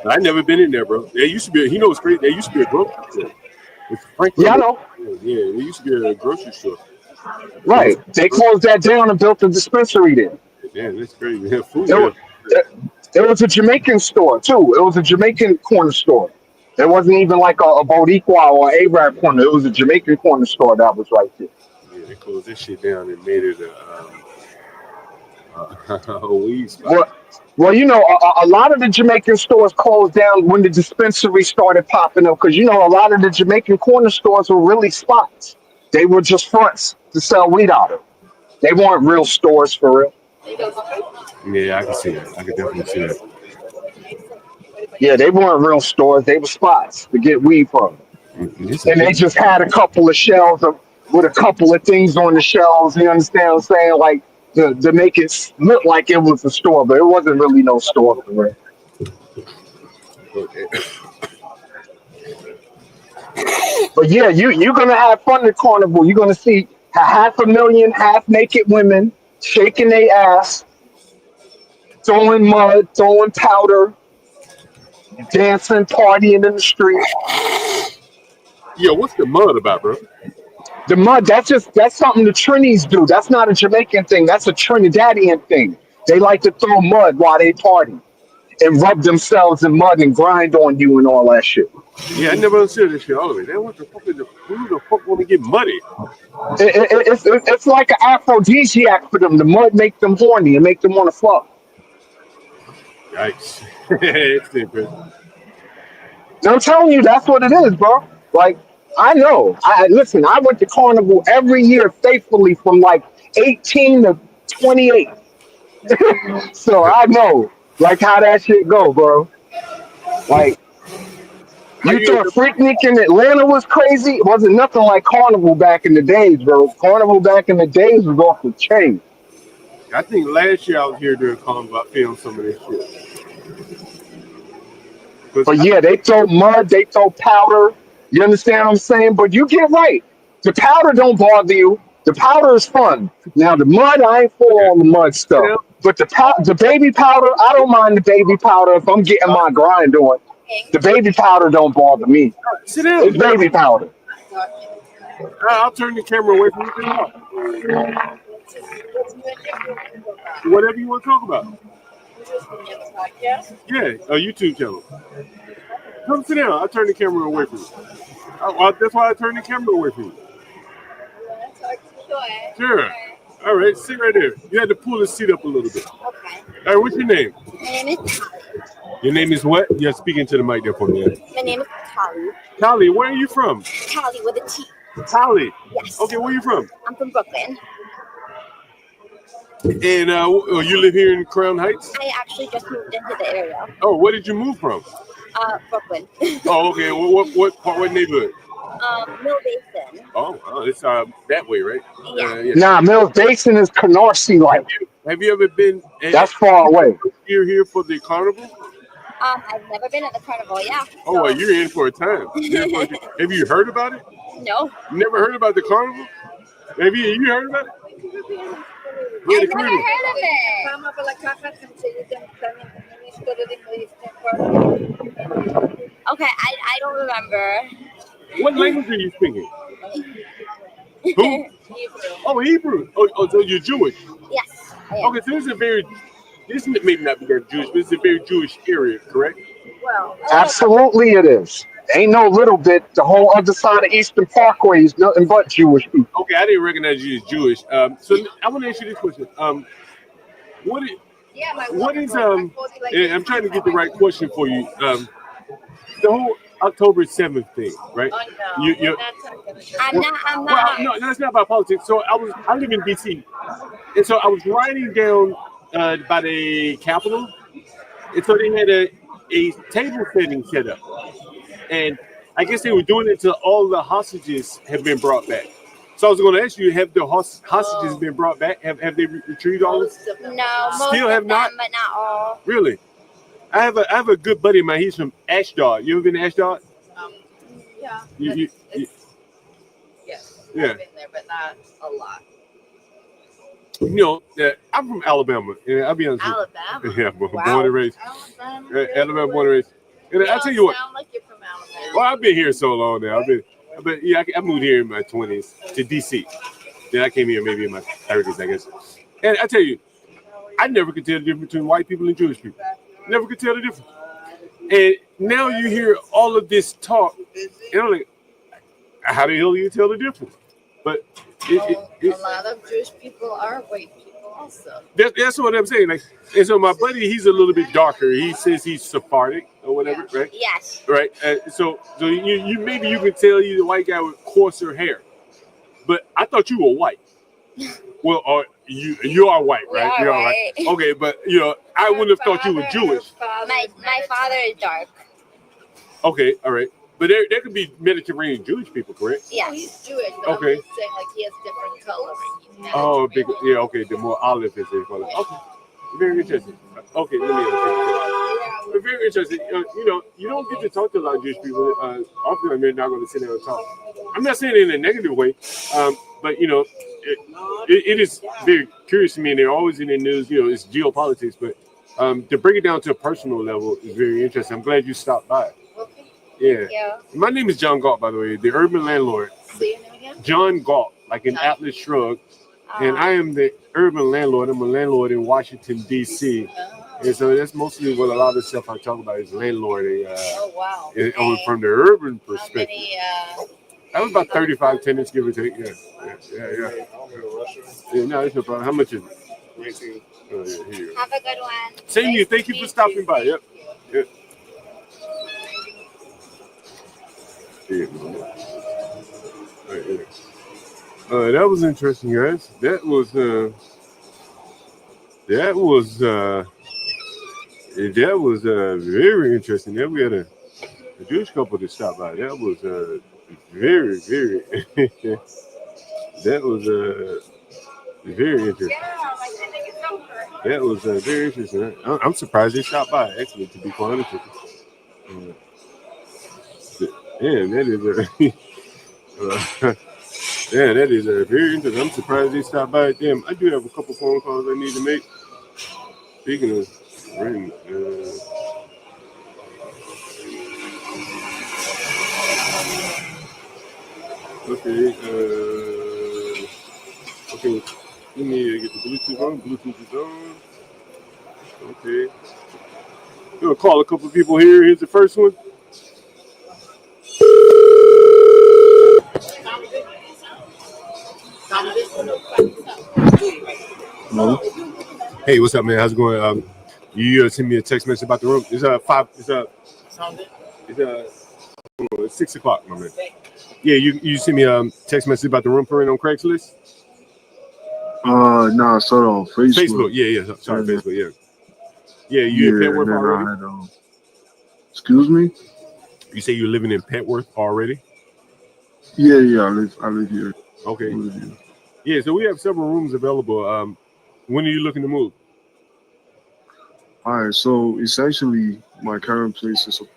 I never been in there, bro. There used to be. You know what's crazy? There used to be a grocery store. It's Franklin. Yeah, I know. Yeah, there used to be a grocery store. Right. They closed that down and built a dispensary there. Damn, that's crazy. Yeah, food. There, wa- there, there was a Jamaican store too. It was a Jamaican corner store. It wasn't even like a Boricua or Arab corner. It was a Jamaican corner store that was right there. Yeah, they closed this shit down and made it a weed spot. Well, a lot of the Jamaican stores closed down when the dispensary started popping up because a lot of the Jamaican corner stores were really spots. They were just fronts to sell weed out of. They weren't real stores for real. Yeah, I can see that. I can definitely see that. Yeah, they weren't real stores. They were spots to get weed from. And they just had a couple of shelves with a couple of things on the shelves. You understand what I'm saying? Like to make it look like it was a store, but it wasn't really no store for real. Okay. But yeah, you're gonna have fun at Carnival. You're gonna see 500,000 half naked women shaking their ass, throwing mud, throwing powder, dancing, partying in the street. Yo, what's the mud about, bro? The mud, that's something the Trinis do. That's not a Jamaican thing. That's a Trinidadian thing. They like to throw mud while they party. and rub themselves in mud and grind on you and all that shit. Yeah, I never understood this shit all the way. Then what the fuck is who the fuck want to get muddy? It's like an aphrodisiac for them. The mud make them horny and make them want to fuck. Yikes. It's stupid. I'm telling you, that's what it is, bro. Like, I know. Listen. I went to Carnival every year faithfully from like 18 to 28. So I know, like, how that shit go, bro. Like, Are you you thought Freaknik in Atlanta was crazy? It wasn't nothing like Carnival back in the days, bro. Carnival back in the days was off the chain. I think last year I was here during Carnival. I filmed some of this shit. But yeah, they throw mud, they throw powder. You understand what I'm saying? But you get right. The powder don't bother you. The powder is fun. Now the mud, I ain't for all the mud stuff. But the baby powder, I don't mind the baby powder if I'm getting my grind on. The baby powder don't bother me. Sit down. It's baby powder. I'll turn the camera away from you. Whatever you want to talk about. Yeah, a YouTube channel. Come sit down. I'll turn the camera away from you. That's why I turned the camera away from you. Sure. All right, sit right there. You had to pull the seat up a little bit. Okay. All right, what's your name? My name is Tali. Your name is what? You're speaking to the mic there for me. My name is Tali. Tali, where are you from? Tali with a T. Tali? Yes. Okay, where are you from? I'm from Brooklyn. And you live here in Crown Heights? I actually just moved into the area. Oh, where did you move from? Brooklyn. Oh, okay. What neighborhood? Mill Basin. Oh, it's that way, right? Yeah. Nah, Mills Basin is Canarsie like. Have you ever been? That's far away. You're here for the carnival? I've never been at the carnival. Yeah. Oh, well, you're in for a time. Have you heard about it? No. You never heard about the carnival? Have you heard about it? Yeah, I've never heard of it. Okay, I don't remember. What language are you speaking? Who? Hebrew. Oh, Hebrew. Oh, so you're Jewish? Yes, I am. Okay, so this may not be that Jewish, but it's a very Jewish area, correct? Well, Absolutely, it is. Ain't no little bit. The whole other side of Eastern Parkway is nothing but Jewish people. Okay, I didn't recognize you as Jewish. So I want to ask you this question. What is and I'm trying to get the right question for you. The whole October 7th thing, right? Oh, no. I'm not. Well, no, that's not about politics. So I live in DC, and so I was riding down by the Capitol, and so they had a table setting set up, and I guess they were doing it until all the hostages have been brought back. So I was going to ask you, have the hostages been brought back? Have they retrieved all this? No, most Still of have them, not? but not all. Really? I have a good buddy of mine. He's from Ashdod. You ever been to Ashdod? Yeah. Yes. Yeah. I've been there, but not a lot. You know, I'm from Alabama. And I'll be honest with you. Alabama? Yeah, Wow. born and raised. Alabama, born and raised. And I tell you what. Sound like you're from Alabama. Well, I've been here so long now. I moved here in my 20s to DC. Then I came here maybe in my 30s, I guess. And I tell you, I never could tell the difference between white people and Jewish people. Never could tell the difference. And now you hear all of this talk, and I'm like, how the hell do you tell the difference? But a lot of Jewish people are white people also. That's what I'm saying. Like, and so my buddy, he's a little bit darker. He says he's Sephardic or whatever, right? Yes. Right. So you maybe you can tell he's a white guy with coarser hair, but I thought you were white. Well, or you are white, right? We are You're white. Okay, but I wouldn't have thought you were Jewish. My father is dark. Okay, all right. But there could be Mediterranean Jewish people, correct? Yes. He's Jewish, but Okay. I'm just saying like he has different colors. Oh, big, yeah, okay. The more olive is they call it. Okay, very interesting. Okay, let me. But very interesting. You don't get to talk to a lot of Jewish people. Often they're not going to sit there and talk. I'm not saying it in a negative way, but it is very curious to me, and they're always in the news. It's geopolitics, but to bring it down to a personal level is very interesting. I'm glad you stopped by. Yeah. My name is John Galt, by the way, the urban landlord. Say your name again? John Galt, like an Atlas Shrug. And I am the urban landlord. I'm a landlord in Washington, D.C. And so that's mostly what a lot of the stuff I talk about is landlording. Oh wow. From the urban How perspective. many? That was about 35 tenants, give or take. Yeah. No, it's no problem. How much is it? 19. Oh, yeah, here you go. Have a good one. Same here. Thank you for stopping by. Yep. Yep. Here, right here. That was interesting, guys. That was very interesting. Then we had a Jewish couple to stop by. That was very, very. That was very interesting. That was very interesting. I'm surprised they stopped by. Actually, to be quite honest with you. Yeah, that is very interesting. I'm surprised they stopped by. Damn, I do have a couple phone calls I need to make. Speaking of ring, okay, okay. Let me get the Bluetooth on. Bluetooth is on. Okay. I'm gonna call a couple people here. Here's the first one. Hello? Hey, what's up, man? How's it going? You sent me a text message about the room. It's 6 o'clock, my man. Yeah, you sent me a text message about the room for rent on Craigslist. No, I saw it on Facebook. Facebook, yeah. Sorry, Yeah. Facebook, yeah. You in Petworth and then already? Excuse me? You say you're living in Petworth already? Yeah, I live here. Okay. I live here. Yeah, so we have several rooms available. When are you looking to move? All right, so essentially my current place is up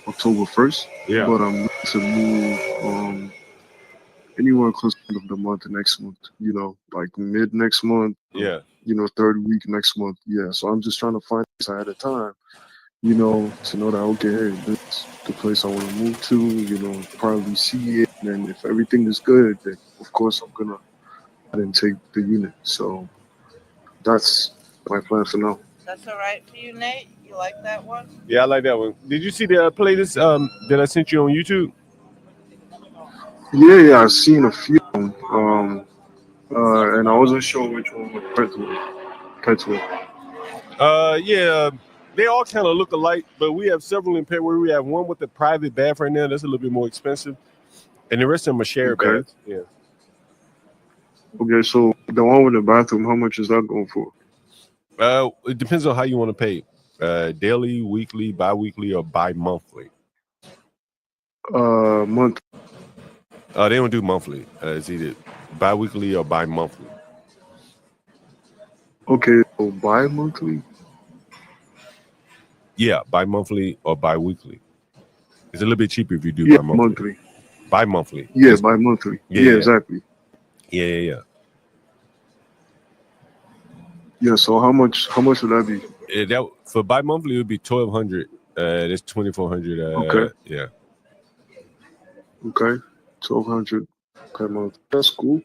October 1st. Yeah. But I'm looking to move anywhere close to the end of the month next month, like mid next month. Yeah. Third week next month. Yeah. So I'm just trying to find this ahead of time, to know that, okay, hey, this is the place I want to move to, probably see it. And then if everything is good, then of course I'm going to and take the unit. So that's my plan for now. That's all right for you, Nate? You like that one? Yeah, I like that one. Did you see the playlist that I sent you on YouTube? Yeah, I've seen a few. And I wasn't sure which one would cut with. Yeah, they all kind of look alike, but we have several in Petworth. We have one with a private bath right now. That's a little bit more expensive, and the rest of them are shared baths. Yeah. Okay, so the one with the bathroom, how much is that going for? It depends on how you want to pay. Daily, weekly, bi-weekly, or bi-monthly. Month. They don't do monthly. It's either bi-weekly or bi-monthly. Okay, so bi-monthly? Yeah, bi-monthly or bi-weekly. It's a little bit cheaper if you do bi-monthly. Monthly. Bi-monthly. Yeah, bi-monthly. Yeah, exactly. Yeah. Yeah, so how much would that be? For bi-monthly, it would be $1,200. That's $2,400. Okay. Yeah. Okay, $1,200 per month. That's cool.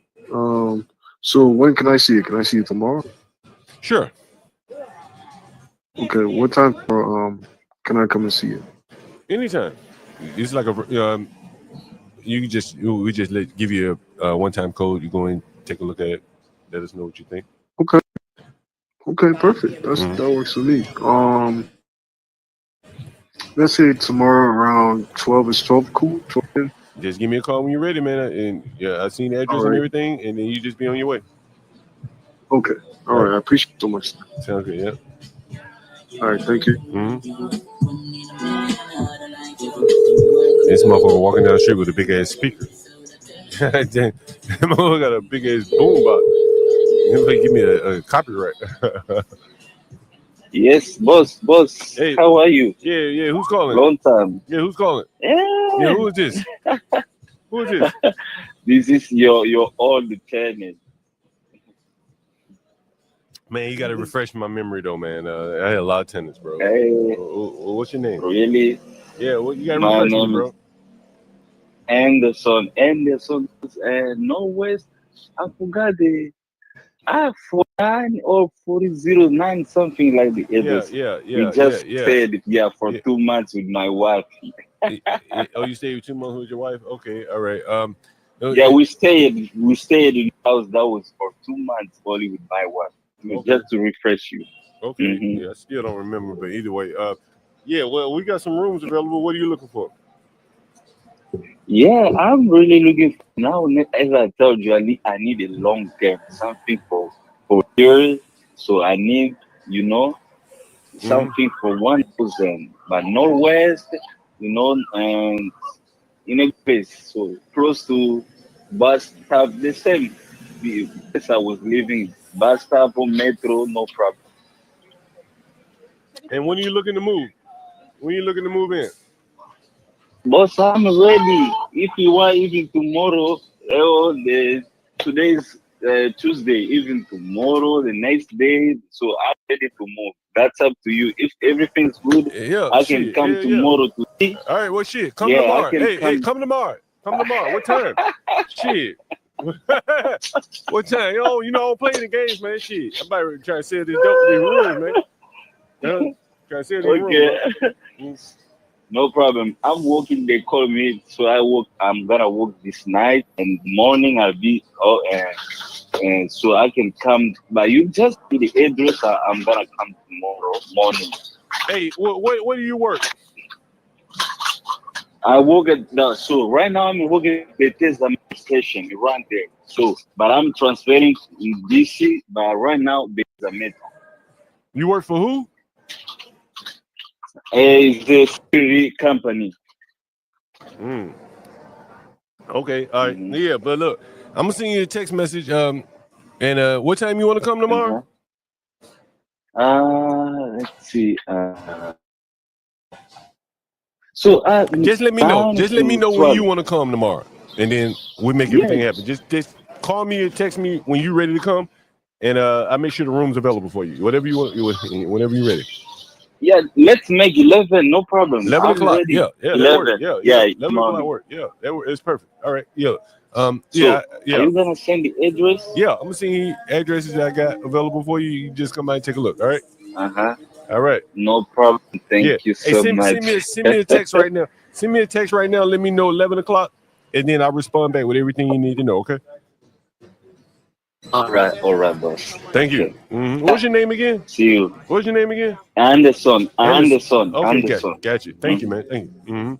So when can I see it? Can I see it tomorrow? Sure. Okay, what time can I come and see it? Anytime. It's like we just give you a one-time code. You go in, take a look at it, let us know what you think. Okay, perfect. That works for me. Let's say tomorrow around 12. Is 12 cool? 12? Just give me a call when you're ready, man. And I seen the address and everything, and then you just be on your way. Okay. All right. I appreciate it so much. Sounds good. Yeah. All right. Thank you. This motherfucker walking down the street with a big ass speaker. That motherfucker got a big ass boom box. He give me a copyright. Yes, boss. Hey, how are you? Yeah. Who's calling? Long time. Yeah, who's calling? Yeah, who is this? Who is this? This is your old tenant. Man, you got to refresh my memory though, man. I had a lot of tenants, bro. Hey, what's your name? Really? Yeah, well, you got to My refresh me, name bro. is Anderson. No West. I forgot Ah, 49 or 4009, something like the address. We just stayed for 2 months with my wife. Oh, you stayed 2 months with your wife? Okay, all right. Yeah, we stayed in the house that was for 2 months only with my wife. Just to refresh you. Okay. Yeah, I still don't remember, but either way, yeah. Well, we got some rooms available. What are you looking for? Yeah, I'm really looking for now. As I told you, I need a long term, something for years. So I need, something for 1,000, but northwest, and in a place so close to bus stop, the same the place I was living, bus stop or metro, no problem. And when are you looking to move? When are you looking to move in? Boss, I'm ready. If you want, even tomorrow, today's Tuesday, even tomorrow, the next day. So I'm ready to move. That's up to you. If everything's good, Yeah, I can shit. come Yeah. tomorrow to see. All right, well, shit. Come Yeah, I tomorrow. can Hey, come. come tomorrow. Come tomorrow. What time? Shit. What time? You know, I don't play the games, man. Shit. I'm about to try to sell these rooms, man. Try to sell these rooms, bro. No problem. I'm working. They call me, so I work. I'm gonna work this night and morning. I'll be and so I can come. But you just give the address. I'm gonna come tomorrow morning. Hey, what do you work? I work at so right now I'm working at Bethesda station around there. So, but I'm transferring in DC. But right now, Bethesda Metro. You work for who? It's the security company. Okay, all right. Yeah, but look, I'm gonna send you a text message. And what time you want to come tomorrow? Let's see. So just let me know. 9 Just let me to know when 12. you want to come tomorrow, and then we make everything happen. Just call me or text me when you're ready to come, and I make sure the room's available for you. Whatever you want, whenever you're ready. Yeah, let's make 11. No problem. 11 I'm o'clock. ready. Yeah, that 11. works. Yeah. 11 o'clock work. Yeah, it's perfect. All right. Yeah. So, yeah. Are you gonna send the address? Yeah, I'm gonna send you addresses that I got available for you. You just come by and take a look. All right. All right. No problem. Thank you so much. Send me a text right now. Send me a text right now. Let me know 11 o'clock, and then I'll respond back with everything you need to know. Okay. All right, boss. Thank you. What's your name again? See you. What's your name again? Anderson. Okay, got you. Thank you, man. Thank you.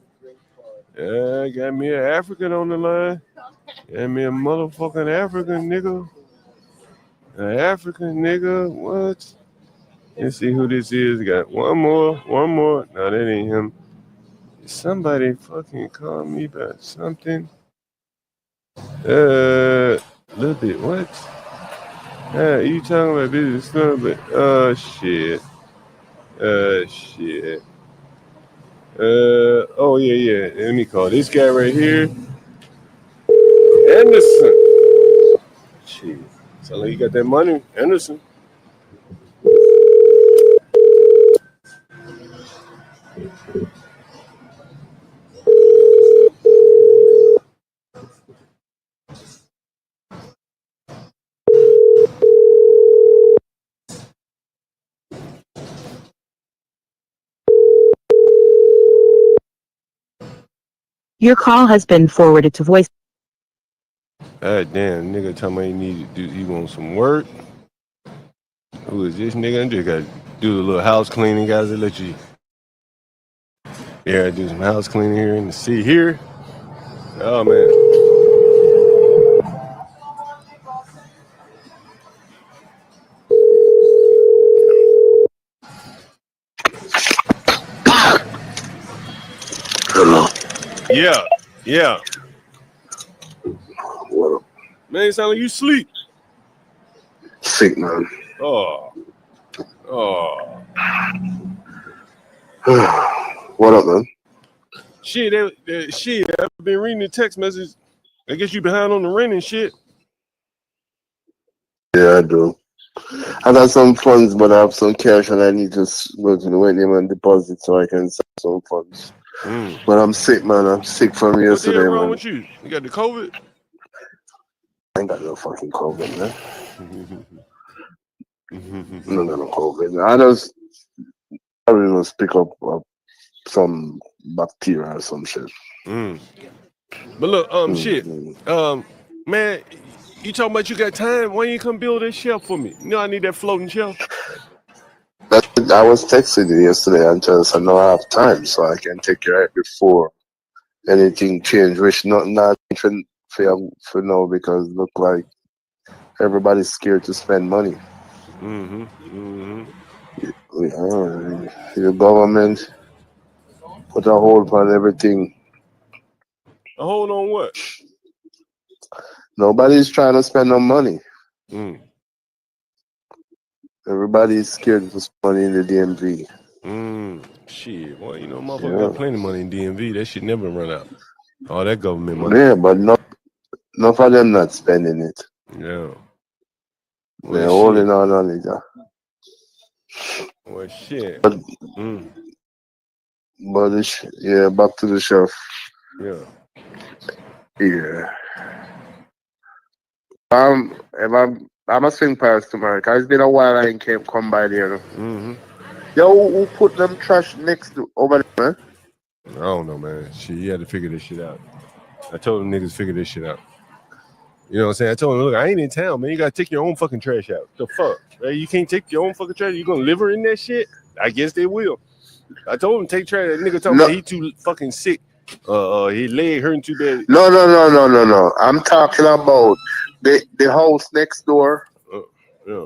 Got me an African on the line. Got me a motherfucking African nigga. An African nigga. What? Let's see who this is. Got one more. No, that ain't him. Somebody fucking called me about something. Little bit. What? You talking about business stuff, but shit. Shit. Oh yeah. Let me call this guy right here. Anderson. Shit. Sound like you got that money, Anderson. Your call has been forwarded to voice. God damn, nigga talking about he wants some work. Who is this nigga? I just got to do a little house cleaning, guys. They let you. Yeah, do some house cleaning here in the city here. Oh man. Hello. Yeah. What up? Man, it sound like you sleep. Sick, man. Oh. What up, man? Shit, I've been reading the text message. I guess you behind on the rent and shit. Yeah, I do. I got some funds, but I have some cash, and I need to go to the ATM and deposit so I can send some funds. But I'm sick, man. I'm sick from yesterday, What the hell wrong man. with you? You got the COVID? I ain't got no fucking COVID, man. No, COVID. I just probably just pick up some bacteria or some shit. But look, shit, man, you talking about you got time? Why you come build that shelf for me? You know I need that floating shelf. I was texting you yesterday and just I know I have time, so I can take care of it before anything change. Which not for now because look like everybody's scared to spend money. The government put a hold on everything. A hold on what? Nobody's trying to spend no money. Everybody's scared to spend money in the DMV. Shit, well, you know, motherfucker got plenty of money in DMV. That shit never run out. All that government money. Yeah, but none of them not spending it. Yeah. They're holding on it. Well, shit. But back to the shelf. Yeah. Yeah. I'm a swing past tomorrow. Cause it's been a while I ain't come by there. Yo, who put them trash next to over there, man? I don't know, man. Shit, you had to figure this shit out. I told them niggas figure this shit out. You know what I'm saying? I told them, look, I ain't in town, man. You gotta take your own fucking trash out. The fuck? Hey, you can't take your own fucking trash. You gonna live her in that shit? I guess they will. I told him take trash. That nigga told me he too fucking sick. His leg hurting too bad. No. I'm talking about the house next door. Yeah.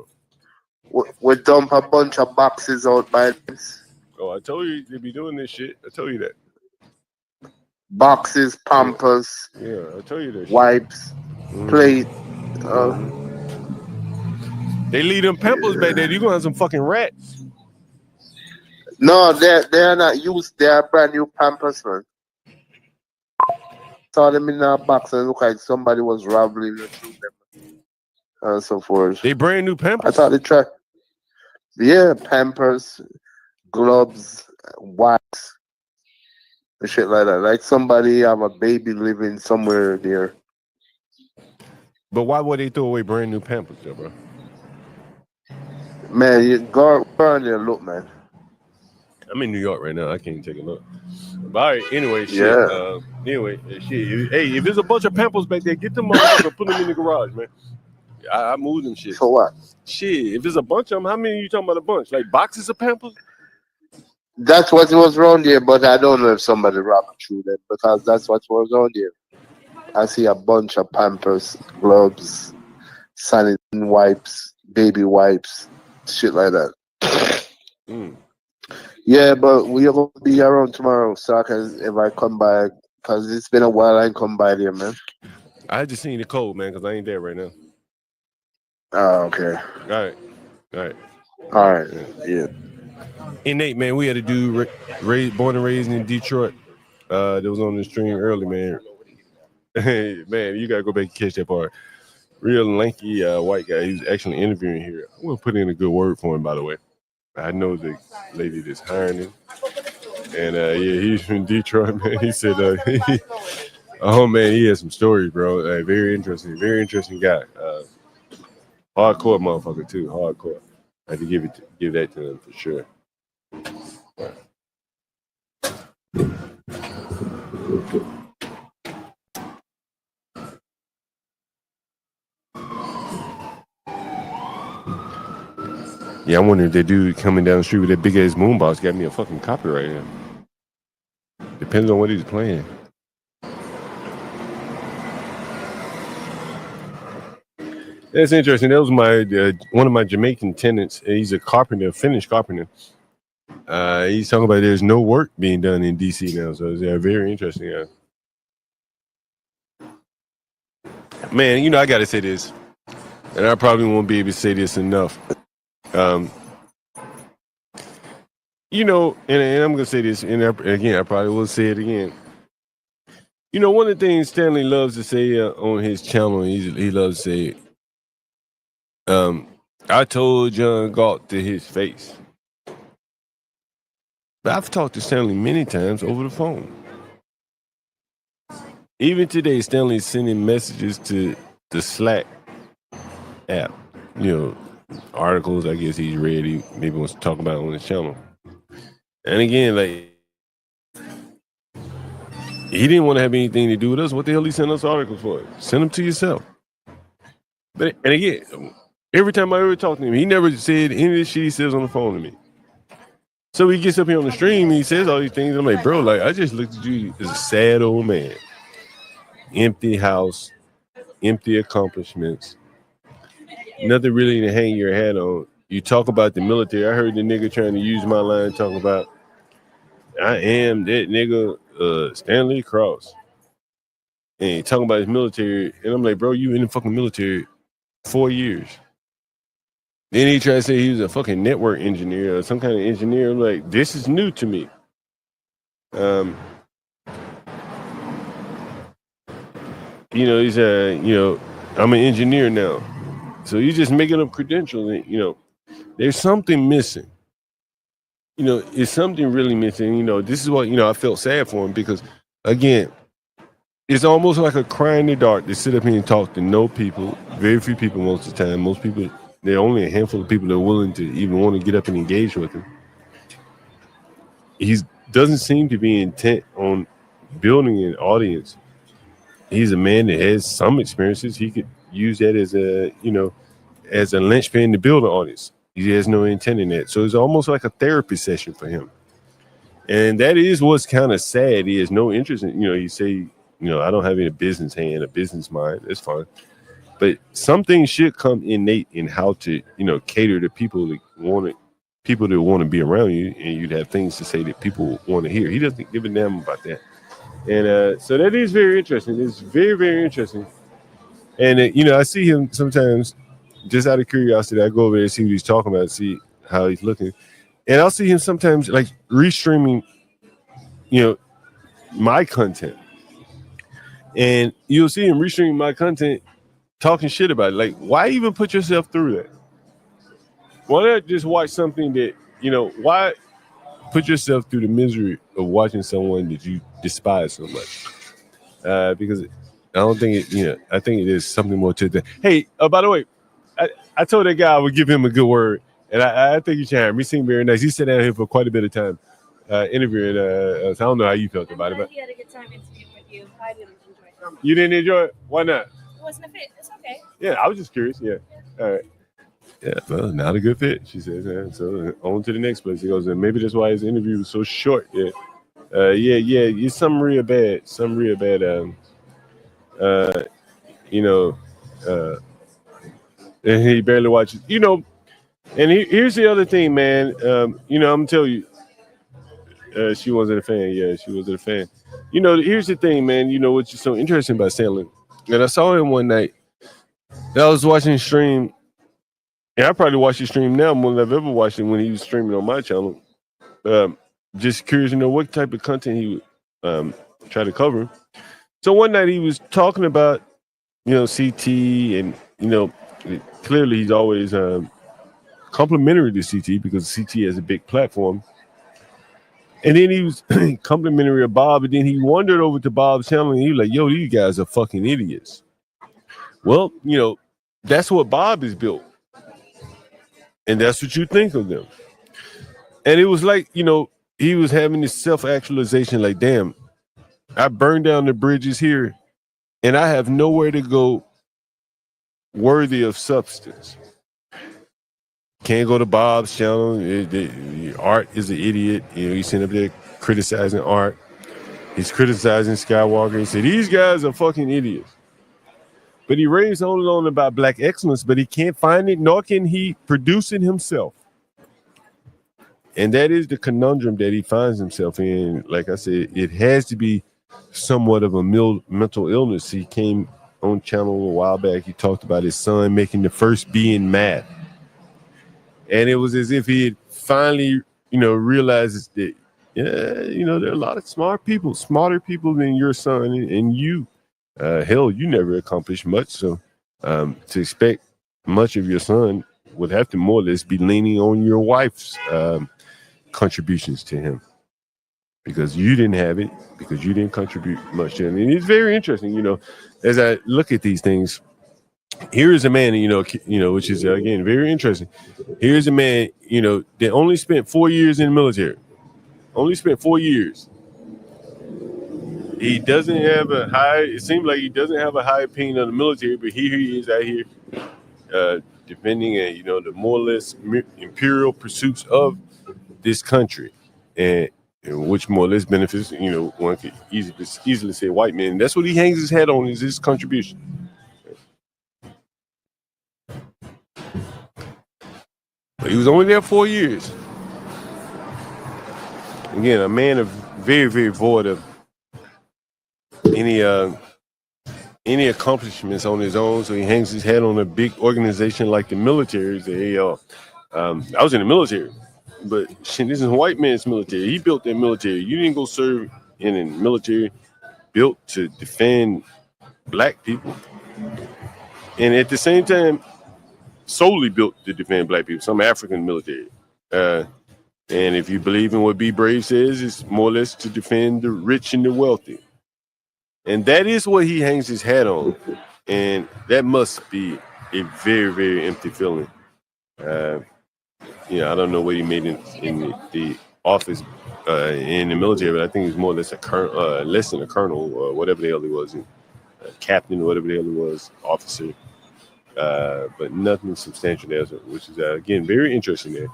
We dump a bunch of boxes out by this. Oh, I told you they be doing this shit. I told you that. Boxes, Pampers. Yeah, I told you that. Wipes, plate. They leave them Pampers back there. You gonna have some fucking rats. No, they're not used. They are brand new Pampers, man. Saw them in a box and look like somebody was raveling through them and so forth. They brand new Pampers. I thought they tried. Yeah, Pampers, gloves, wipes, and shit like that. Like somebody have a baby living somewhere there. But why would they throw away brand new Pampers, though, bro? Man, you go on there, look, man. I'm in New York right now. I can't take a look. But all right, anyway, shit. Yeah. Shit. Hey, if there's a bunch of Pampers back there, get them motherfuckers, put them in the garage, man. I moved them shit. For what? Shit, if there's a bunch of them, how many are you talking about a bunch? Like boxes of Pampers? That's what was around there, but I don't know if somebody robbed through them because that's what was around there. I see a bunch of Pampers, gloves, sanitary wipes, baby wipes, shit like that. Yeah, but we are going to be around tomorrow, so I can, if I come by, because it's been a while I ain't come by there, man. I just seen the code, man, because I ain't there right now. Oh, okay. All right. Yeah. Innate, man, we had a dude born and raised in Detroit that was on the stream early, man. Hey, man, you got to go back and catch that part. Real lanky white guy. He's actually interviewing here. I'm going to put in a good word for him, by the way. I know the lady that's hiring him. And, he's from Detroit, man. He said, oh, man, he has some stories, bro. Very interesting guy. Hardcore motherfucker, too. Hardcore. I had to give that to him for sure. Yeah, I wonder if that dude coming down the street with that big ass moonbox got me a fucking copyright here. Depends on what he's playing. That's interesting. That was my one of my Jamaican tenants. He's a carpenter, Finnish carpenter. He's talking about there's no work being done in DC now, so it's very interesting. Man, you know I got to say this, and I probably won't be able to say this enough. You know, and I'm gonna say this, and again, I probably will say it again. You know, one of the things Stanley loves to say on his channel, he loves to say, I told John Galt to his face. But I've talked to Stanley many times over the phone. Even today, Stanley's sending messages to the Slack app, you know, articles I guess he's read, he maybe wants to talk about on his channel. And again, like, he didn't want to have anything to do with us. What the hell he sent us articles for? Send them to yourself. But and again, every time I ever talk to him, he never said any of the shit he says on the phone to me. So he gets up here on the stream and he says all these things. I'm like, bro, like, I just looked at you as a sad old man. Empty house, empty accomplishments, nothing really to hang your hat on. You talk about the military. I heard the nigga trying to use my line talking about, I am that nigga Stanley Cross. And he talking about his military. And I'm like, bro, you in the fucking military 4 years. Then he tried to say he was a fucking network engineer or some kind of engineer. I'm like, this is new to me. You know, he's I'm an engineer now. So you're just making up credentials. And, you know, there's something missing. You know, it's something really missing. You know, this is what, I felt sad for him because, again, it's almost like a cry in the dark to sit up here and talk to no people, very few people most of the time. Most people, there are only a handful of people that are willing to even want to get up and engage with him. He doesn't seem to be intent on building an audience. He's a man that has some experiences. He could use that as a linchpin to build an audience. He has no intent in that. So it's almost like a therapy session for him. And that is what's kind of sad. He has no interest in, you say, I don't have any business hand, a business mind. That's fine. But some things should come innate in how to, cater to people that want to be around you, and you'd have things to say that people want to hear. He doesn't give a damn about that. And so that is very interesting. It's very, very interesting. And, I see him sometimes, just out of curiosity, I go over there and see what he's talking about, see how he's looking. And I'll see him sometimes, like, restreaming, my content. And you'll see him restreaming my content, talking shit about it. Like, why even put yourself through that? Why not just watch something that, why put yourself through the misery of watching someone that you despise so much? Because I don't think it, I think it is something more to that. Hey, by the way, I told that guy I would give him a good word, and I think you should have him. He seemed very nice. He sat down here for quite a bit of time interviewing. So I don't know how you felt about it, but he had a good time interviewing with you. I didn't enjoy it. You didn't enjoy it? Why not? It wasn't a fit. It's okay. Yeah, I was just curious. Yeah. All right. Yeah, well, not a good fit, she says. So on to the next place. He goes, and maybe that's why his interview was so short. Yeah. It's something real bad. And he barely watches. And here's the other thing, man. I'm gonna tell you, she wasn't a fan. Yeah, she wasn't a fan. Here's the thing, man. What's so interesting about Stanley? And I saw him one night. I was watching his stream, and I probably watched his stream now more than I've ever watched it when he was streaming on my channel. Just curious to know what type of content he would try to cover. So one night he was talking about, CT, and clearly he's always complimentary to CT because CT has a big platform. And then he was complimentary of Bob, and then he wandered over to Bob's channel and he was like, yo, these guys are fucking idiots. Well, that's what Bob is built. And that's what you think of them. And it was like, he was having this self-actualization, like, damn, I burned down the bridges here and I have nowhere to go worthy of substance. Can't go to Bob's channel. Art is an idiot. He's sitting up there criticizing Art. He's criticizing Skywalker. He said, these guys are fucking idiots. But he raves on about black excellence, but he can't find it, nor can he produce it himself. And that is the conundrum that he finds himself in. Like I said, it has to be somewhat of a mental illness. He came on channel a while back. He talked about his son making the first B in math. And it was as if he had finally, realized that, there are a lot of smart people, smarter people than your son and you. Hell, you never accomplished much. So to expect much of your son would have to more or less be leaning on your wife's contributions to him, because you didn't have it, because you didn't contribute much to him. And it's very interesting, as I look at these things, here is a man, which is again very interesting. Here's a man, that only spent 4 years in the military. Only spent 4 years. He doesn't have a high. It seems like he doesn't have a high opinion of the military, but here he is out here defending, the more or less imperial pursuits of this country, and which more or less benefits, one could easily say white men. And that's what he hangs his hat on, is his contribution. But he was only there 4 years. Again, a man of very, very void of any accomplishments on his own, so he hangs his hat on a big organization like the military. I was in the military, but shit, this is a white man's military. He built that military. You didn't go serve in the military built to defend black people, and at the same time, solely built to defend black people. Some African military. And if you believe in what Be Brave says, it's more or less to defend the rich and the wealthy. And that is what he hangs his hat on. And that must be a very, very empty feeling. I don't know what he made in the office in the military, but I think he's more or less less than a colonel or whatever the hell he was, a captain or whatever the hell he was, officer. But nothing substantial there, which is, again, very interesting there.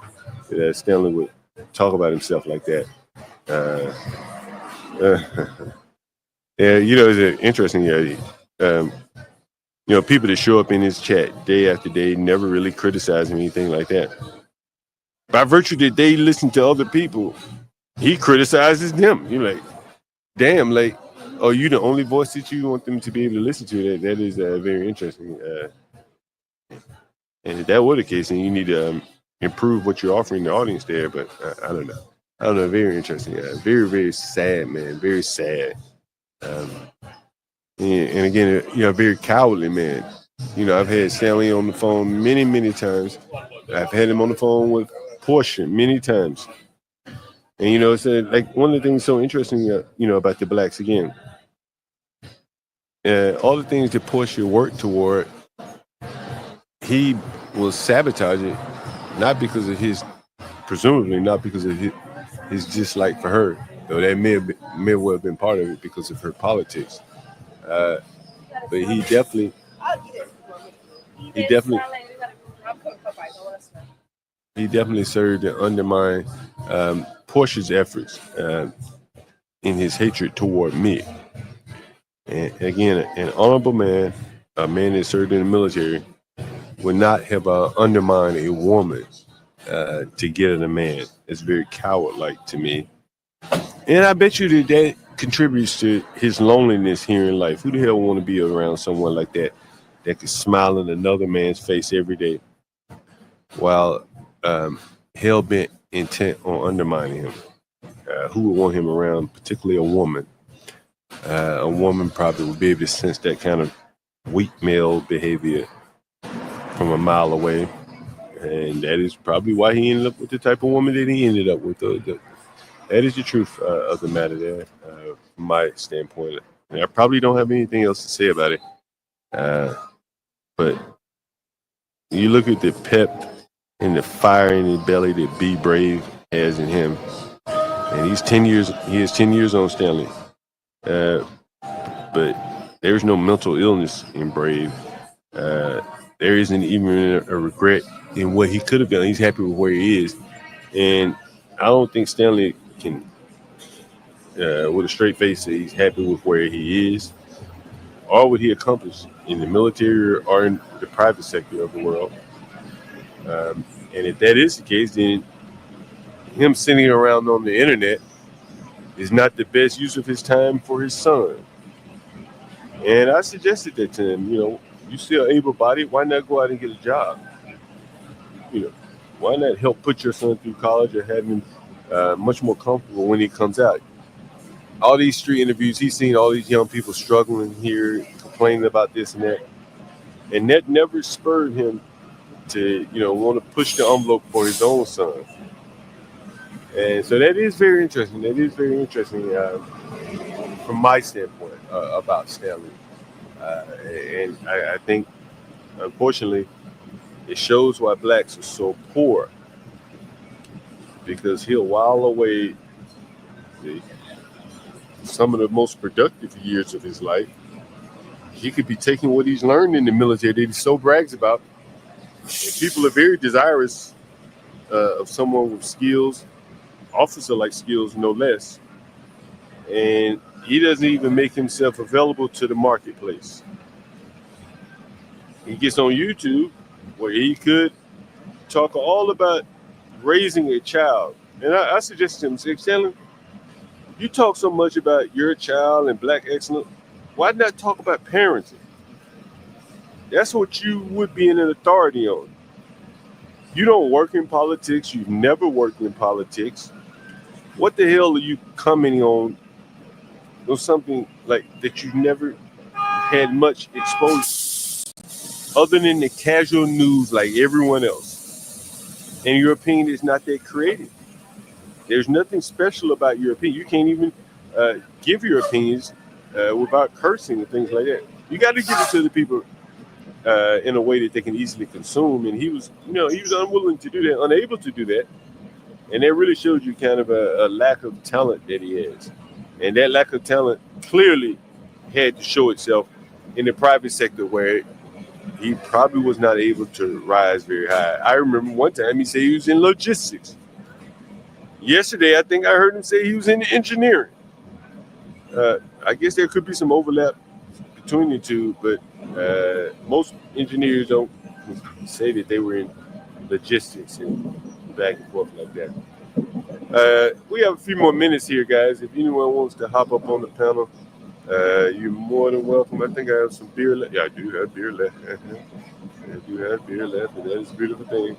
That Stanley would talk about himself like that. Yeah, it's interesting. People that show up in his chat day after day never really criticize him, anything like that. By virtue that they listen to other people, he criticizes them. You're like, damn, like, are you the only voice that you want them to be able to listen to? That is very interesting. And if that were the case, then you need to improve what you're offering the audience there. But I don't know. Very interesting. Very, very sad, man. Very sad. And again, a very cowardly man. I've had Stanley on the phone many, many times. I've had him on the phone with Portia many times. And, it's like one of the things so interesting, about the blacks, again, all the things that Portia worked toward, he will sabotage it, presumably not because of his dislike for her, though that may well have been part of it because of her politics. But he definitely served to undermine Portia's efforts in his hatred toward me. And again, an honorable man, a man that served in the military, would not have undermined a woman to get at a man. It's very coward-like to me. And I bet you that contributes to his loneliness here in life. Who the hell want to be around someone like that could smile in another man's face every day while hell-bent intent on undermining him? Who would want him around, particularly a woman? A woman probably would be able to sense that kind of weak male behavior from a mile away. And that is probably why he ended up with the type of woman that he ended up with. That is the truth of the matter there, from my standpoint. And I probably don't have anything else to say about it. But you look at the pep and the fire in his belly that Be Brave has in him. And he has 10 years on Stanley. But there's no mental illness in Brave. There isn't even a regret in what he could have done. He's happy with where he is. And I don't think Stanley can, with a straight face, say he's happy with where he is or what he accomplished in the military or in the private sector of the world. And if that is the case, then him sitting around on the internet is not the best use of his time for his son. And I suggested that to him, you still able-bodied, why not go out and get a job? Why not help put your son through college or have him much more comfortable when he comes out? All these street interviews, he's seen all these young people struggling here, complaining about this and that. And that never spurred him to, want to push the envelope for his own son. And so that is very interesting. From my standpoint about Stanley. And I think Unfortunately, it shows why blacks are so poor, because he'll while away some of the most productive years of his life. He could be taking what he's learned in the military that he so brags about. And people are very desirous of someone with skills, officer-like skills, no less. And he doesn't even make himself available to the marketplace. He gets on YouTube where he could talk all about raising a child. And I suggested to him, say, Shannon, you talk so much about your child and black excellence. Why not talk about parenting? That's what you would be in an authority on. You don't work in politics. You've never worked in politics. What the hell are you commenting on something like that you've never had much exposure other than the casual news like everyone else? And your opinion is not that creative. There's nothing special about your opinion. You can't even give your opinions without cursing and things like that. You got to give it to the people in a way that they can easily consume. And he was unwilling to do that, unable to do that. And that really shows you kind of a lack of talent that he has. And that lack of talent clearly had to show itself in the private sector, where he probably was not able to rise very high. I remember one time he said he was in logistics. Yesterday, I think I heard him say he was in engineering. I guess there could be some overlap between the two, but most engineers don't say that they were in logistics and back and forth like that. We have a few more minutes here, guys. If anyone wants to hop up on the panel, you're more than welcome. I think I have some beer left. Yeah, I do have beer left. I do have beer left, and that is a beautiful thing.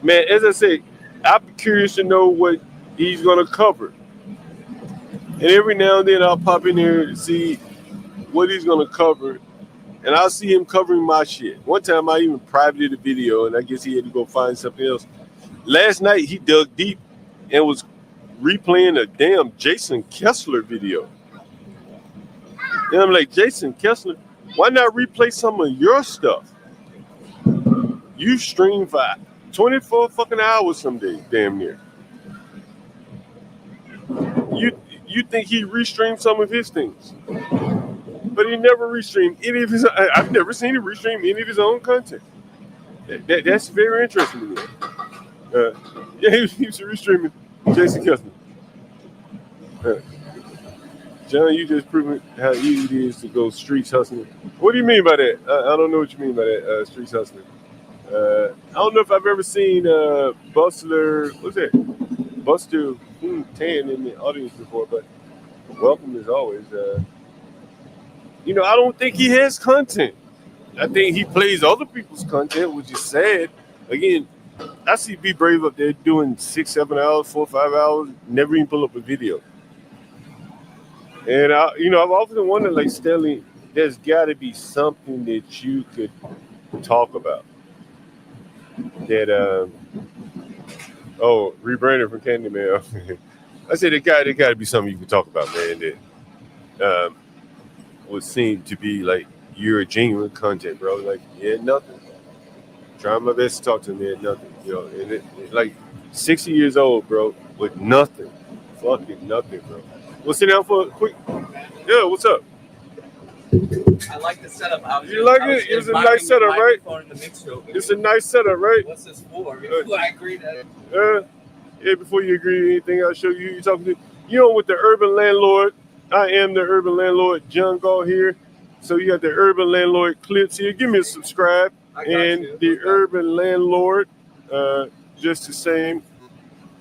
Man, as I say, I'm curious to know what he's going to cover. And every now and then I'll pop in here to see what he's going to cover. And I'll see him covering my shit. One time I even privated a video, and I guess he had to go find something else. Last night he dug deep and was replaying a damn Jason Kessler video. And I'm like, Jason Kessler, why not replay some of your stuff? You stream for 24 fucking hours some days, damn near. You think he restreamed some of his things, but he never restreamed any of his. I've never seen him restream any of his own content. That's very interesting to me. Yeah, he was restreaming Jason Kessler. John, you just proven how easy it is to go streets hustling. What do you mean by that? I don't know what you mean by that, streets hustling. I don't know if I've ever seen Buster, what's that? Buster Tan in the audience before, but welcome as always. I don't think he has content. I think he plays other people's content, which is sad. Again, I see Be Brave up there doing 6, 7 hours, 4, 5 hours, never even pull up a video. And I've often wondered, like, Stanley, there's got to be something that you could talk about. That rebranded from Candyman. I said there got to be something you can talk about, man. That would seem to be like you're a genuine content, bro. Like, yeah, nothing. Trying my best to talk to him, man, nothing. And it like 60 years old, bro, with nothing, fucking nothing, bro. We'll sit down for a quick. Yeah, what's up? I like the setup. You like it? It's a nice setup, right? It's a nice setup, right? What's this for? I agree that. Yeah, before you agree to anything, I'll show you who you're talking to. With the urban landlord. I am the urban landlord, John Gall here. So you got the urban landlord clips here. Give me a subscribe. And the urban landlord, just the same.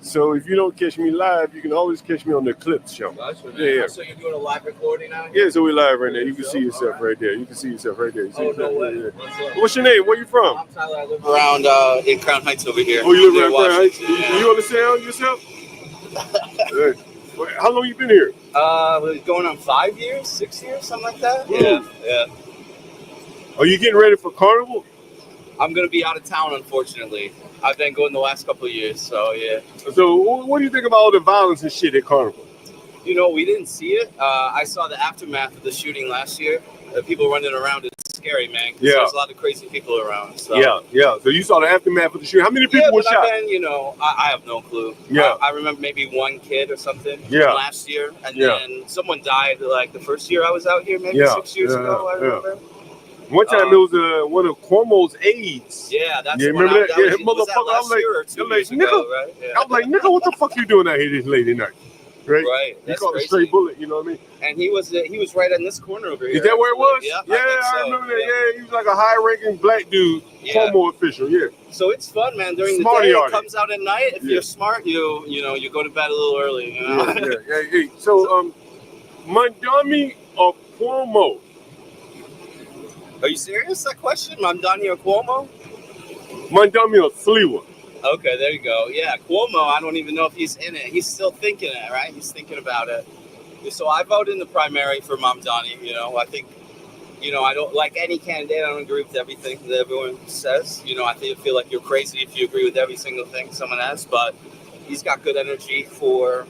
So if you don't catch me live, you can always catch me on the Clips show. Gotcha. Yeah. So you're doing a live recording now? Yeah, so we're live right now. You can see yourself right there. You can see yourself right there. Oh, no way. What's your name? Where you from? I'm Tyler. I live around in Crown Heights over here. Oh, you live around Crown Heights? You on the sound yourself? How long you been here? Going on 5 years, 6 years, something like that. Mm. Yeah. Are you getting ready for Carnival? I'm going to be out of town, unfortunately. I've been going the last couple of years, so yeah. So what do you think about all the violence and shit at Carnival? We didn't see it. I saw the aftermath of the shooting last year. People running around in scary, man. 'Cause Yeah. There's a lot of crazy people around. So. Yeah. So you saw the aftermath of the shooting. How many people were but shot? Then, I have no clue. Yeah. I remember maybe one kid or something last year. And then someone died like the first year I was out here, maybe 6 years ago, I remember. One time there was one of Cuomo's aides. Yeah, that's you the one. remember that? Was motherfucker. that last year or 2 years ago, right? Yeah. I was like, nigga, what the fuck you doing out here this late at night? Right. Right. He caught a straight bullet. You know what I mean? And he was right in this corner over here. Is that where it was? Yeah, I remember that. Yeah, he was like a high-ranking black dude, Cuomo official. Yeah. So it's fun, man. During Smarty the day, arty. it comes out at night. If you're smart, you go to bed a little early. You know? Yeah. Hey, so Mondami or Cuomo? Are you serious? That question, Mondani or Cuomo? Mondami or Sliwa? Okay, there you go. Yeah, Cuomo. I don't even know if he's in it. He's still thinking it, right? He's thinking about it. So I voted in the primary for Mamdani. I think, I don't like any candidate. I don't agree with everything that everyone says. I feel like you're crazy if you agree with every single thing someone has. But he's got good energy for